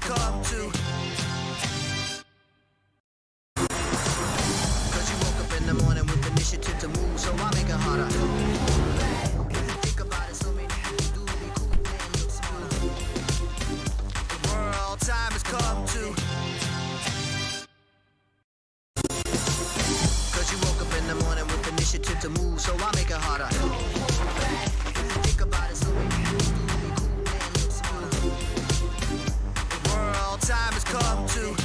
come to. Cause you woke up in the morning with initiative to move, so I make it harder. Think about it, so many things do be cool and look smart. The world time has come to. Cause you woke up in the morning with initiative to move, so I make it harder. Think about it, so many things do be cool and look smart. The world time has come to.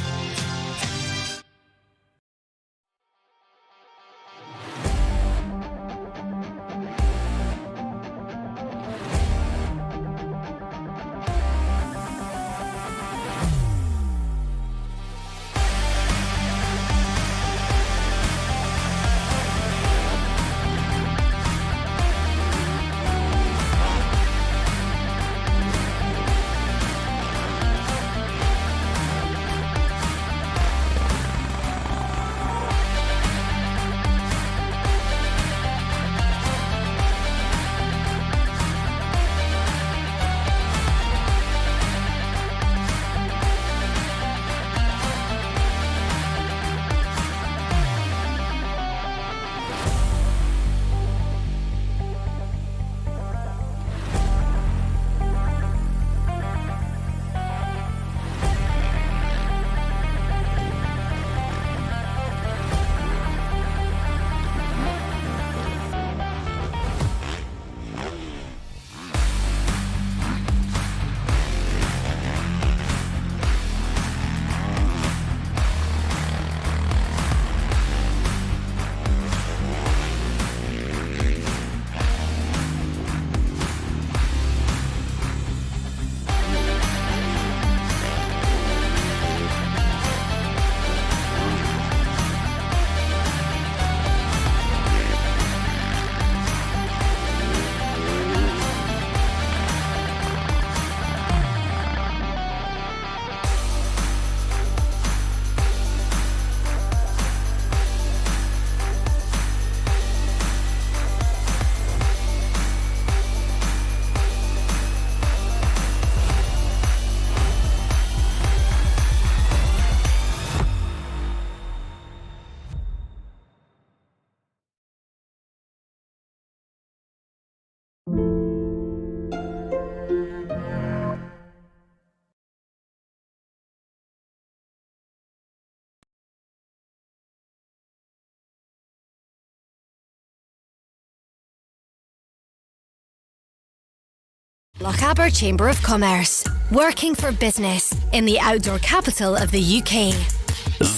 Lochaber Chamber of Commerce, working for business in the outdoor capital of the UK.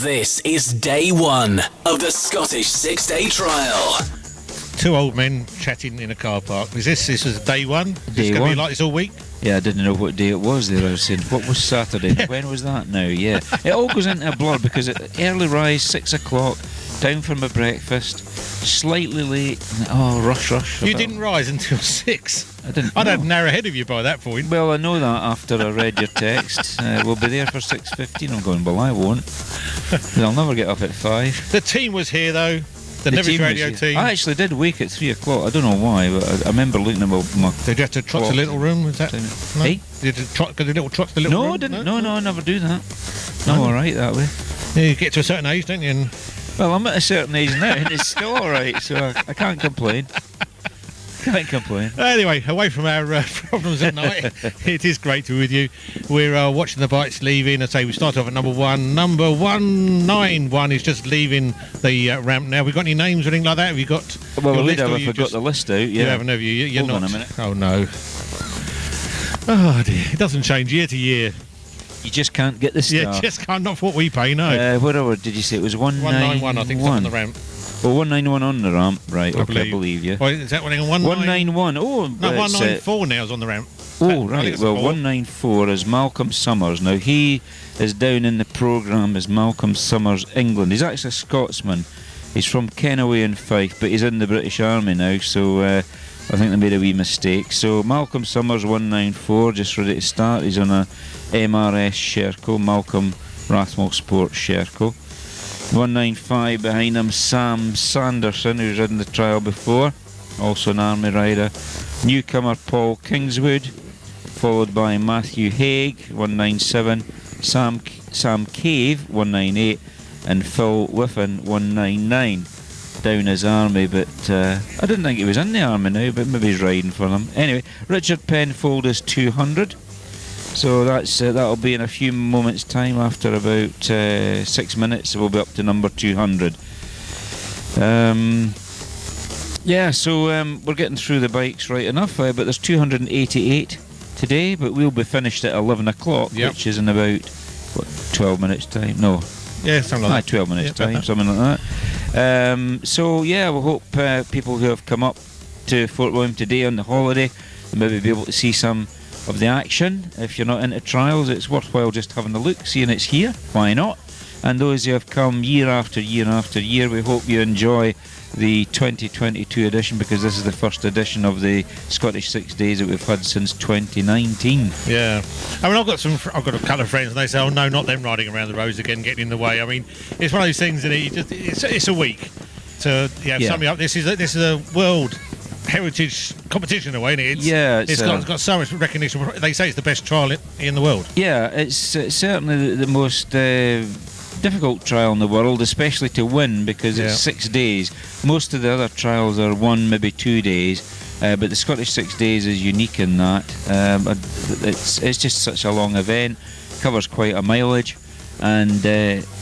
This is day one of the Scottish 6-day trial. Two old men chatting in a car park. This was day one? Is this going to be like this all week? Yeah, I didn't know what day it was there. I was saying, what was Saturday? When was that now? Yeah. It all goes into a blur because early rise, 6 o'clock, down for my breakfast, slightly late, rush. You didn't rise until 6? I didn't. I'd have an hour ahead of you by that point. Well, I know that after I read your text. We'll be there for 6:15. I'm going, well, I won't. I'll never get up at 5. The team was here, though. The Nevis Radio team. I actually did wake at 3 o'clock. I don't know why, but I remember looking at my Did you have to trot the little room? Was that? No? Hey? Did you trot the little room? No, I didn't. No, I never do that. No, all right that way. Yeah, you get to a certain age, don't you? And well, I'm at a certain age now, and it's still all right, so I can't complain. Can't complain. Anyway, away from our problems at night, it is great to be with you. We're watching the bikes leaving. I say we start off at number 1. Number 191 is just leaving the ramp now. We've got any names or anything like that? Have you got? Well, we'd have if I got the list out. Yeah. You haven't, have you? You're Hold not. on a minute. Oh no. Oh dear, it doesn't change year to year. You just can't get the star. Yeah, just can't. Not for what we pay. No. Whatever did you say? It was 191. I think it's on the ramp. Well, 191 on the ramp, right? I believe you. Well, is that 191? Oh, no, 194 now is on the ramp. Oh, right. Well, 194 is Malcolm Summers. Now, he is down in the programme as Malcolm Summers, England. He's actually a Scotsman. He's from Kennaway in Fife, but he's in the British Army now, so I think they made a wee mistake. So, Malcolm Summers, 194, just ready to start. He's on a MRS Sherco, Malcolm Rathmore Sports Sherco. 195 behind him, Sam Sanderson, who's ridden the trial before, also an army rider. Newcomer Paul Kingswood, followed by Matthew Haig, 197. Sam Cave 198, and Phil Whiffen 199. Down as Army, but I didn't think he was in the Army now, but maybe he's riding for them. Anyway, Richard Penfold is 200. So that'll be in a few moments' time. After about 6 minutes, we'll be up to number 200. We're getting through the bikes right enough, but there's 288 today, but we'll be finished at 11 o'clock, which is in about 12 minutes' time. No. Yeah, something like that. 12 minutes' time, something like that. We hope people who have come up to Fort William today on the holiday will maybe be able to see some of the action. If you're not into trials, it's worthwhile just having a look, seeing it's here. Why not? And those who have come year after year after year, we hope you enjoy the 2022 edition, because this is the first edition of the Scottish 6 Days that we've had since 2019. Yeah, I mean, I've got a couple of friends, and they say, "Oh no, not them riding around the roads again, getting in the way." I mean, it's one of those things that it's a week to sum me up. This is a world heritage competition in a way, isn't it? It's got so much recognition. They say it's the best trial in the world. Yeah, it's certainly the most difficult trial in the world, especially to win, because it's 6 days. Most of the other trials are 1, maybe 2 days, but the Scottish 6 Days is unique in that. It's just such a long event, covers quite a mileage, and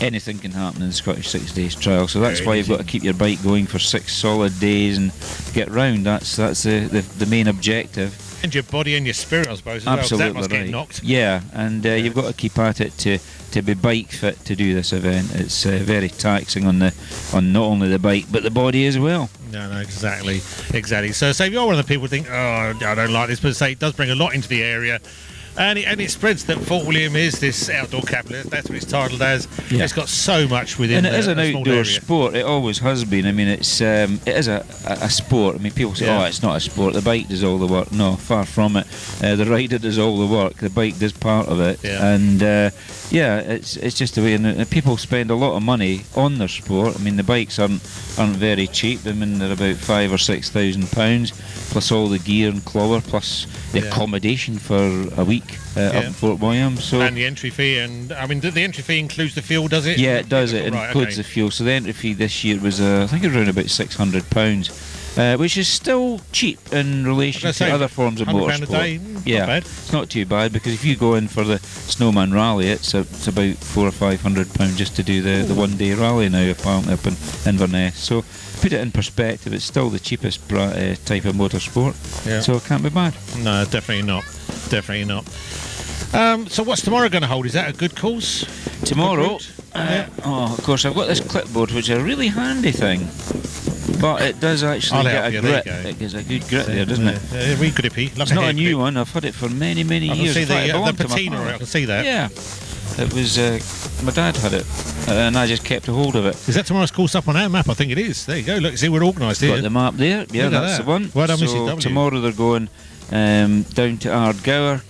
anything can happen in the Scottish 6 Days trial. So that's why you've got to keep your bike going for 6 solid days and get round. That's the main objective. And your body and your spirit, I suppose, as well, 'cause that must get knocked. Yeah, and you've got to keep at it to be bike fit to do this event. It's very taxing on not only the bike but the body as well. No, exactly. So if you're one of the people who think, "Oh, I don't like this," but say it does bring a lot into the area. And it spreads that Fort William is this outdoor capital. That's what it's titled as. Yeah. It's got so much within. And it is an outdoor sport. It always has been. I mean, it is a sport. I mean, people say, "Oh, it's not a sport. The bike does all the work." No, far from it. The rider does all the work. The bike does part of it. Yeah. And it's just the way. And people spend a lot of money on their sport. I mean, the bikes aren't very cheap. I mean, they're about £5,000 or £6,000 plus all the gear and clover, plus the accommodation for a week. Up in Fort William, and the entry fee, and I mean, the entry fee includes the fuel, does it? Yeah, it does. It includes the fuel. So the entry fee this year was, I think, around about £600, which is still cheap in relation to other forms of motorsport. £100 a day, not bad. It's not too bad, because if you go in for the Snowman Rally, it's about £400 or £500 just to do the 1 day rally now, apparently, up in Inverness. So put it in perspective, it's still the cheapest type of motorsport. Yeah. So it can't be bad. No, definitely not. Definitely not. So what's tomorrow going to hold? Is that a good course? Tomorrow? Of course, I've got this clipboard, which is a really handy thing. But it does actually get a grip. It gives a good grip there, doesn't it? Really grippy. It's not a new one. I've had it for many, many years. I can see the patina. I can see that. Yeah. It was my dad had it, and I just kept a hold of it. Is that tomorrow's course up on our map? I think it is. There you go. Look, see, we're organised here. Got the map there. Yeah, that's the one. Well done, so Mrs. W. Tomorrow they're going down to Ardgour,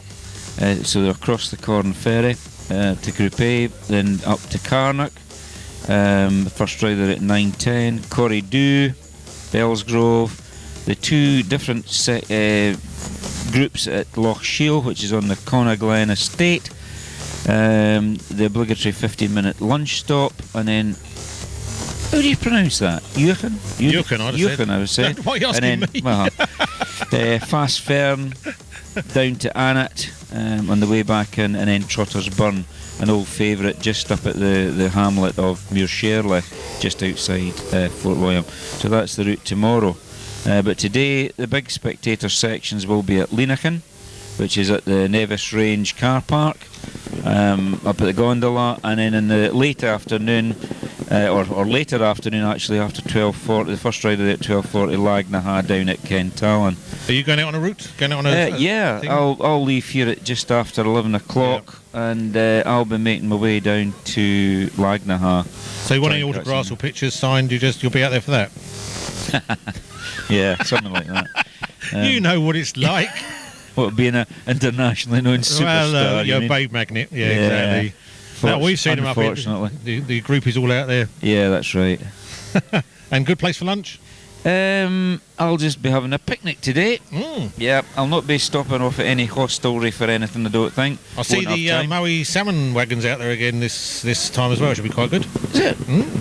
so they're across the Corn Ferry to Group A, then up to Carnock. First rider at 9:10. Corriedoo, Bellsgrove. The two different groups at Loch Shiel, which is on the Connaglen estate. The obligatory 15-minute lunch stop, and then how do you pronounce that? Juchen, I would say. Why are you asking me? Well, Fast Ferme down to Annett on the way back in, and then Trotter's Burn, an old favourite just up at the hamlet of Muirsherley, just outside Fort William. So that's the route tomorrow. But today the big spectator sections will be at Leenachin, which is at the Nevis Range car park, up at the gondola, and then in the late afternoon, or later afternoon actually, after 12:40, the first rider at 12:40, Lagnaha down at Kentallon. Are you going out on a route? Yeah, I'll leave here at just after 11 o'clock, and I'll be making my way down to Lagnaha. So you want any autographs or pictures signed? You'll be out there for that? Yeah, something like that. You know what it's like. What, being an internationally known superstar? Well, you're a babe magnet. Yeah, exactly. Now, we've seen them up here. The group is all out there. Yeah, that's right. And good place for lunch? I'll just be having a picnic today. Yeah, I'll not be stopping off at any hostelry for anything, I don't think. I see the Maui salmon wagons out there again this time as well. Should be quite good. Is it?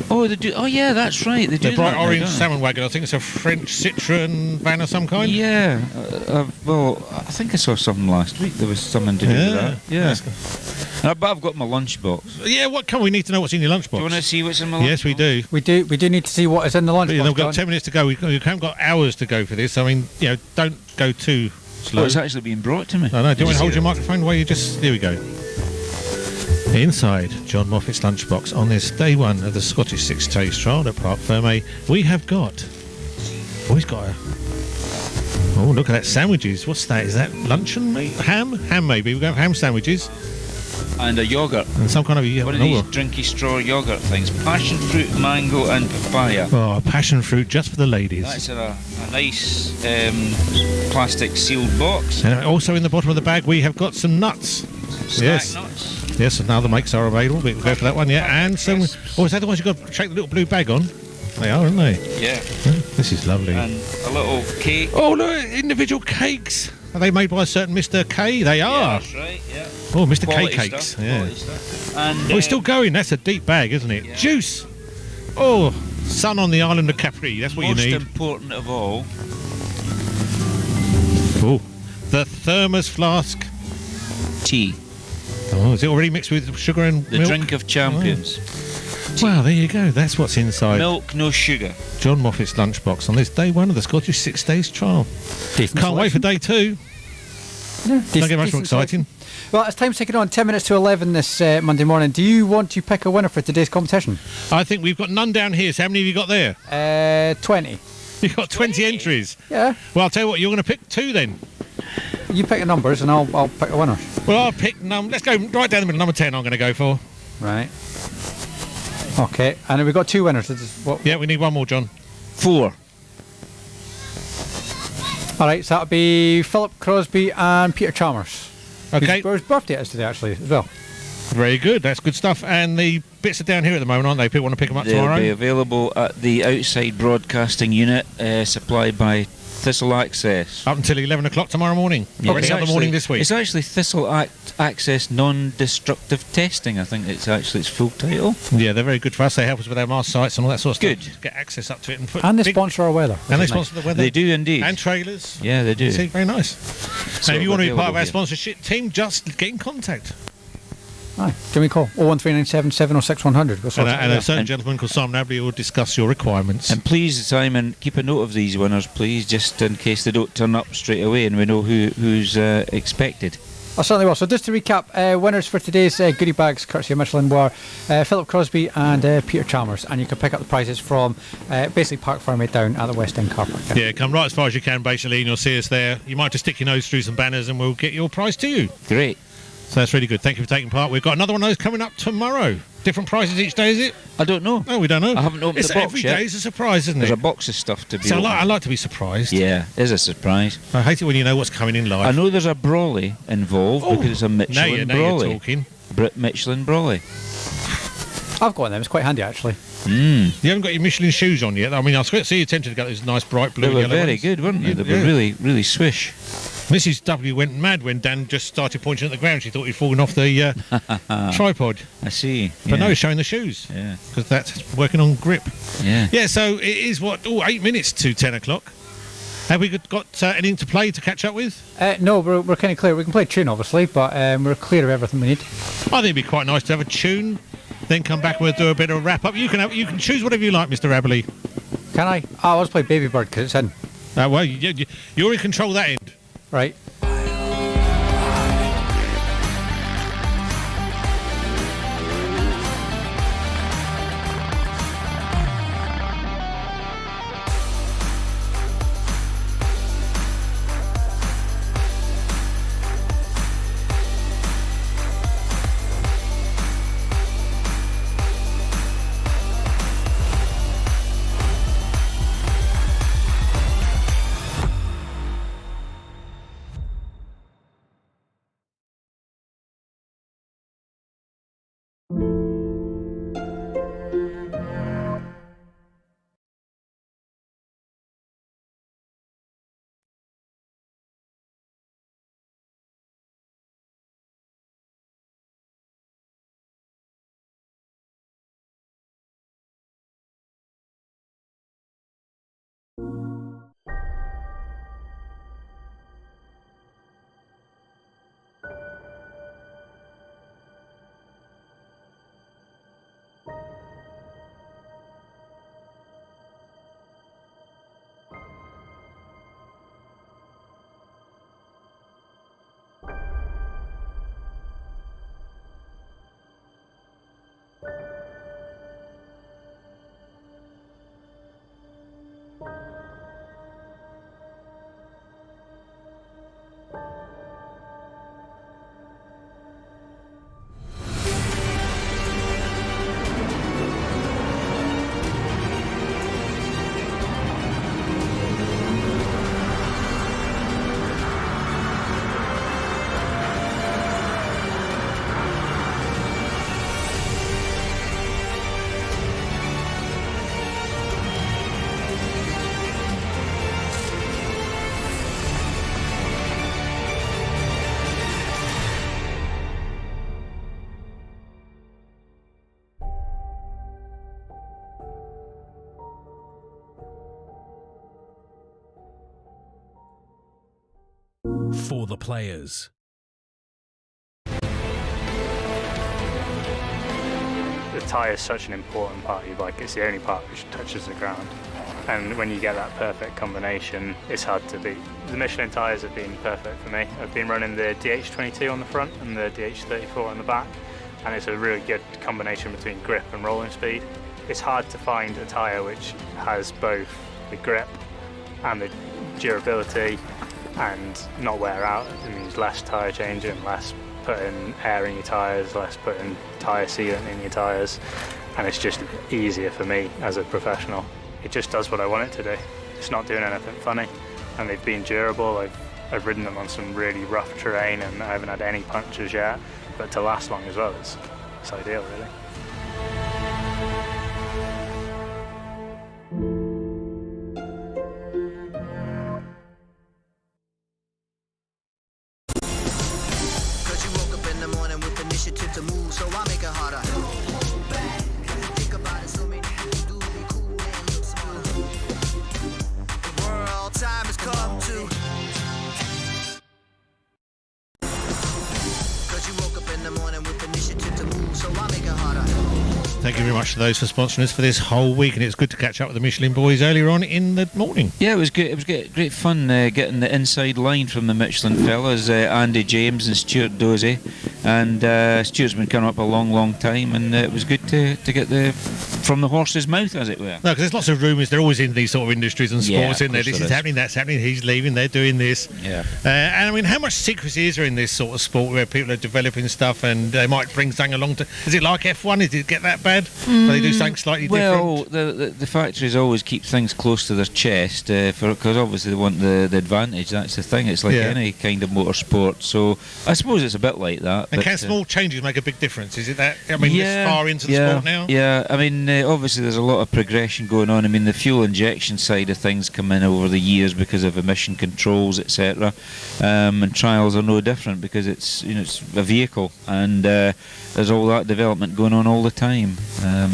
Oh, they do. Oh, yeah, that's right. They do. The bright that now, orange don't they? salmon wagon. I think it's a French Citroen van of some kind. Yeah. Well, I think I saw something last week. There was something to do with that. Yeah. But I've got my lunchbox. Yeah, what can we need to know what's in your lunchbox? Do you want to see what's in my lunchbox? Yes, we do. We do need to see what is in the lunchbox. We've got 10 minutes to go. We haven't got hours to go for this. I mean, don't go too slow. Oh, it's actually being brought to me. I know. Do you want to hold your microphone while you just... Here we go. Inside John Moffat's lunchbox on this day one of the Scottish Six Days trial at Parc Ferme, we have got... Oh, he's got a... Oh, look at that. Sandwiches. What's that? Is that luncheon meat? Ham? Ham, maybe. We've got ham sandwiches. And a yoghurt. And some kind of... One of these drinky straw yoghurt things. Passion fruit, mango and papaya. Oh, passion fruit just for the ladies. That's a nice plastic sealed box. And also in the bottom of the bag we have got some nuts. Snack nuts. Yes, and now the makes are available. We'll go for that one, yeah. And some... Oh, is that the ones you've got to shake the little blue bag on? They are, aren't they? Yeah. This is lovely. And a little cake. Oh, look, individual cakes. Are they made by a certain Mr. K? They are. Yeah, that's right, yeah. Oh, Mr. Quality K cakes. Stuff, Yeah. stuff. And, We're still going. That's a deep bag, isn't it? Yeah. Juice. Oh, sun on the island of Capri. That's what you need. Most important of all. Oh, the thermos flask. Tea. Oh, is it already mixed with sugar and The milk? drink of champions. Well, there you go. That's what's inside. Milk, no sugar. John Moffat's lunchbox on this day one of the Scottish 6 Days trial. Can't wait for day two. Yeah, Don't get much more exciting. Well, it's time to take it on. 10 minutes to 11 this Monday morning. Do you want to pick a winner for today's competition? I think we've got none down here. So how many have you got there? 20. You've got 20 entries? Yeah. Well, I'll tell you what, you're going to pick two then. You pick the numbers and I'll pick a winner. Well, I'll pick let's go right down the middle. Number 10 I'm going to go for. Right. Okay, and then we've got two winners. Yeah, we need one more, John. 4. All right, so that'll be Philip Crosby and Peter Chalmers. Okay. Whose birthday it is today, actually, as well. Very good. That's good stuff. And the bits are down here at the moment, aren't they? People want to pick them up They'll tomorrow? be available at the outside broadcasting unit supplied by Thistle Access. Up until 11 o'clock tomorrow morning. Yeah, Any other morning this week? It's actually Thistle Access Non-Destructive Testing, I think it's actually its full title. Yeah, they're very good for us. They help us with our Mars sites and all that sort of stuff. Good. Get access up to it. And they sponsor our weather. And they sponsor the weather. They do indeed. And trailers. Yeah, they do. See, very nice. So and if you want to be part of available our here. sponsorship team, just get in contact. Aye, give me a call. 01397 706 100. And a certain gentleman called Simon Abley will discuss your requirements. And please, Simon, keep a note of these winners, please, just in case they don't turn up straight away and we know who's expected. I certainly will. So just to recap, winners for today's goodie bags, courtesy of Michelin, were Philip Crosby and Peter Chalmers. And you can pick up the prizes from basically Parc Ferme down at the West End car park. Yeah, come right as far as you can, basically, and you'll see us there. You might just stick your nose through some banners and we'll get your prize to you. Great. So that's really good. Thank you for taking part. We've got another one of those coming up tomorrow. Different prizes each day, is it? I don't know. No, we don't know. I haven't opened the box every yet. day is a surprise, isn't There's it? a box of stuff to be So opened. I like to be surprised. Yeah, it is a surprise. I hate it when you know what's coming in life. I know there's a brolly involved because it's a Michelin now you're brolly. talking. Michelin brolly. I've got them. It's quite handy, actually. You haven't got your Michelin shoes on yet. I mean, I see you tempted to get those nice bright blue They were yellow very ones. good, weren't they? They Yeah. were really, really swish. Mrs. W went mad when Dan just started pointing at the ground. She thought he'd fallen off the tripod. I see. But no, yeah. he's showing the shoes. Yeah. Because that's working on grip. Yeah. Yeah, so it is 8 minutes to 10 o'clock. Have we got anything to play to catch up with? No, we're kind of clear. We can play a tune, obviously, but we're clear of everything we need. I think it'd be quite nice to have a tune, then come back and we'll do a bit of a wrap up. You can choose whatever you like, Mr. Abley. Can I? Oh, I'll just play Baby Bird because it's in. Well, you're in control of that end. Right. For the players. The tyre is such an important part of your bike. It's the only part which touches the ground. And when you get that perfect combination, it's hard to beat. The Michelin tyres have been perfect for me. I've been running the DH22 on the front and the DH34 on the back, and it's a really good combination between grip and rolling speed. It's hard to find a tyre which has both the grip and the durability and not wear out. It means less tyre changing, less putting air in your tyres, less putting tyre sealant in your tyres, and it's just easier for me as a professional. It just does what I want it to do. It's not doing anything funny, and they've been durable. I've ridden them on some really rough terrain and I haven't had any punctures yet, but to last long as well, it's ideal really. Cause you woke up in the morning with initiative to move, so I make it harder. Think about it, so many people do be cool and look smarter. The world time has come to. Cause you woke up in the morning with initiative to move, so I make it harder. Thank you very much to those for sponsoring us for this whole week, and it's good to catch up with the Michelin boys earlier on in the morning. Yeah, it was good. It was great fun getting the inside line from the Michelin fellas, Andy James and Stuart Dozie, and Stuart's been coming up a long time, and it was good to get from the horse's mouth, as it were. No, because there's lots of rumours. They're always in these sort of industries and sports, in there. This is happening, that's happening. He's leaving. They're doing this. Yeah. And I mean, how much secrecy is there in this sort of sport where people are developing stuff and they might bring something along to? Is it like F1? Did it get that bad? Do they do something slightly different? Well, the factories always keep things close to their chest because obviously they want the advantage. That's the thing. It's like any kind of motorsport. So I suppose it's a bit like that. And can small changes make a big difference? Is it that? I mean, this far into the sport now? Yeah, I mean, obviously there's a lot of progression going on. I mean, the fuel injection side of things come in over the years because of emission controls, etc. And trials are no different because it's a vehicle, and there's all that development going on all the time.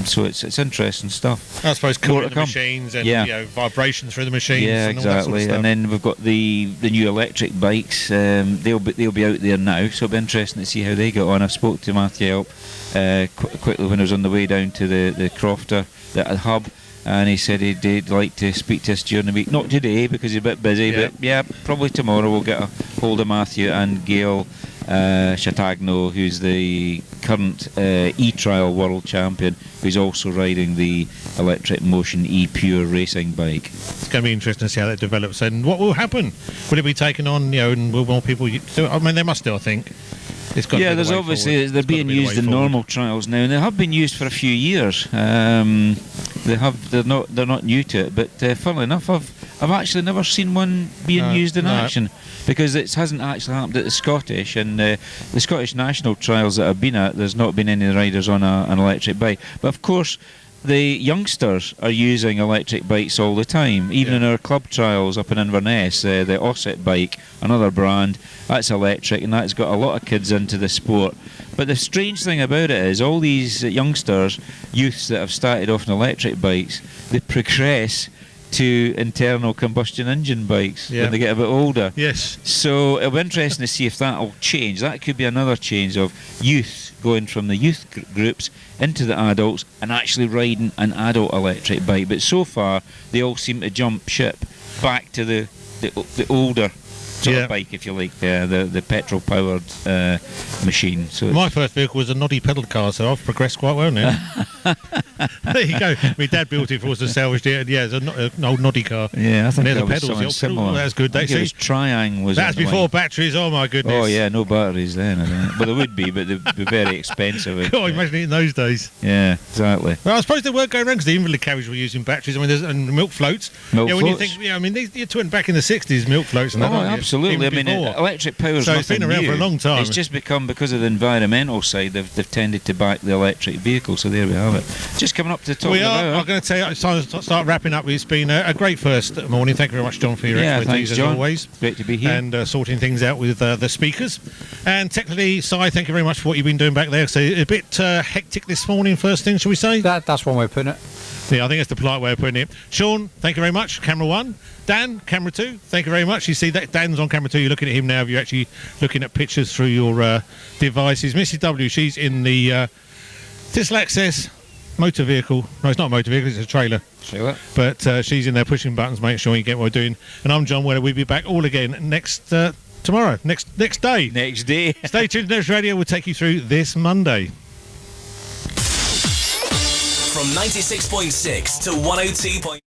So it's interesting stuff. I suppose cooling the machines and vibrations through the machines. Yeah, and all that sort of exactly. stuff. And then we've got the new electric bikes. They'll be out there now, so it'll be interesting to see how they get on. I spoke to Matthew Help quickly when I was on the way down to the Crofter, the hub, and he said he'd like to speak to us during the week. Not today because he's a bit busy, but probably tomorrow we'll get a hold of Matthew and Gail Chatagno, who's the current e-trial world champion, who's also riding the Electric Motion E-Pure racing bike. It's going to be interesting to see how that develops and what will happen. Will it be taken on, and will more people do it? I mean, they must do, I think. There's obviously they're being used in normal trials now, and they have been used for a few years. They're not new to it, but funnily enough, I've actually never seen one being used in action because it hasn't actually happened at the Scottish and the Scottish national trials that I've been at. There's not been any riders on an electric bike, but of course the youngsters are using electric bikes all the time. Even in our club trials up in Inverness, the Osset bike, another brand, that's electric, and that's got a lot of kids into the sport. But the strange thing about it is all these youngsters, youths that have started off on electric bikes, they progress to internal combustion engine bikes when they get a bit older. Yes. So it'll be interesting to see if that'll change. That could be another change of youth going from the youth groups into the adults and actually riding an adult electric bike. But so far, they all seem to jump ship back to the older sort of bike, if you like, the petrol-powered machine. So my first vehicle was a noddy pedal car, so I've progressed quite well now. There you go. My dad built it for us to salvage it. It's an old noddy car. Yeah, I think and that the was pedals. similar. That's good. I think it was Triang. That's before batteries. Oh my goodness. Oh yeah, no batteries then. I think. Well, there would be, but they'd be very expensive. God, imagine it in those days. Yeah, exactly. Well, I suppose they weren't going around because the invalid carriage were using batteries. I mean, and milk floats. Milk when floats. you think, I mean, you're talking back in the 60s, milk floats and that. Absolutely. I mean, electric power is nothing it's been around new. for a long time. It's just become, because of the environmental side, they've tended to back the electric vehicle. So there we have it. Just coming up to the top of the hour. I'm going to tell you, it's time to start wrapping up. It's been a great first morning. Thank you very much, John, for your expertise thanks, John. as always. Great to be here. And sorting things out with the speakers. And technically, Si, thank you very much for what you've been doing back there. So a bit hectic this morning, first thing, shall we say? That's one way of putting it. Yeah, I think that's the polite way of putting it. Sean, thank you very much. Camera 1. Dan, camera 2. Thank you very much. You see that Dan's on camera 2. You're looking at him now. You're actually looking at pictures through your devices. Mrs. W, she's in the Thistle Access motor vehicle. No, it's not a motor vehicle. It's a trailer. Sure. But she's in there pushing buttons, making sure you get what we're doing. And I'm John Weller. We'll be back all again next tomorrow. Next day. Next day. Stay tuned. Next Radio will take you through this Monday. From 96.6 to 102.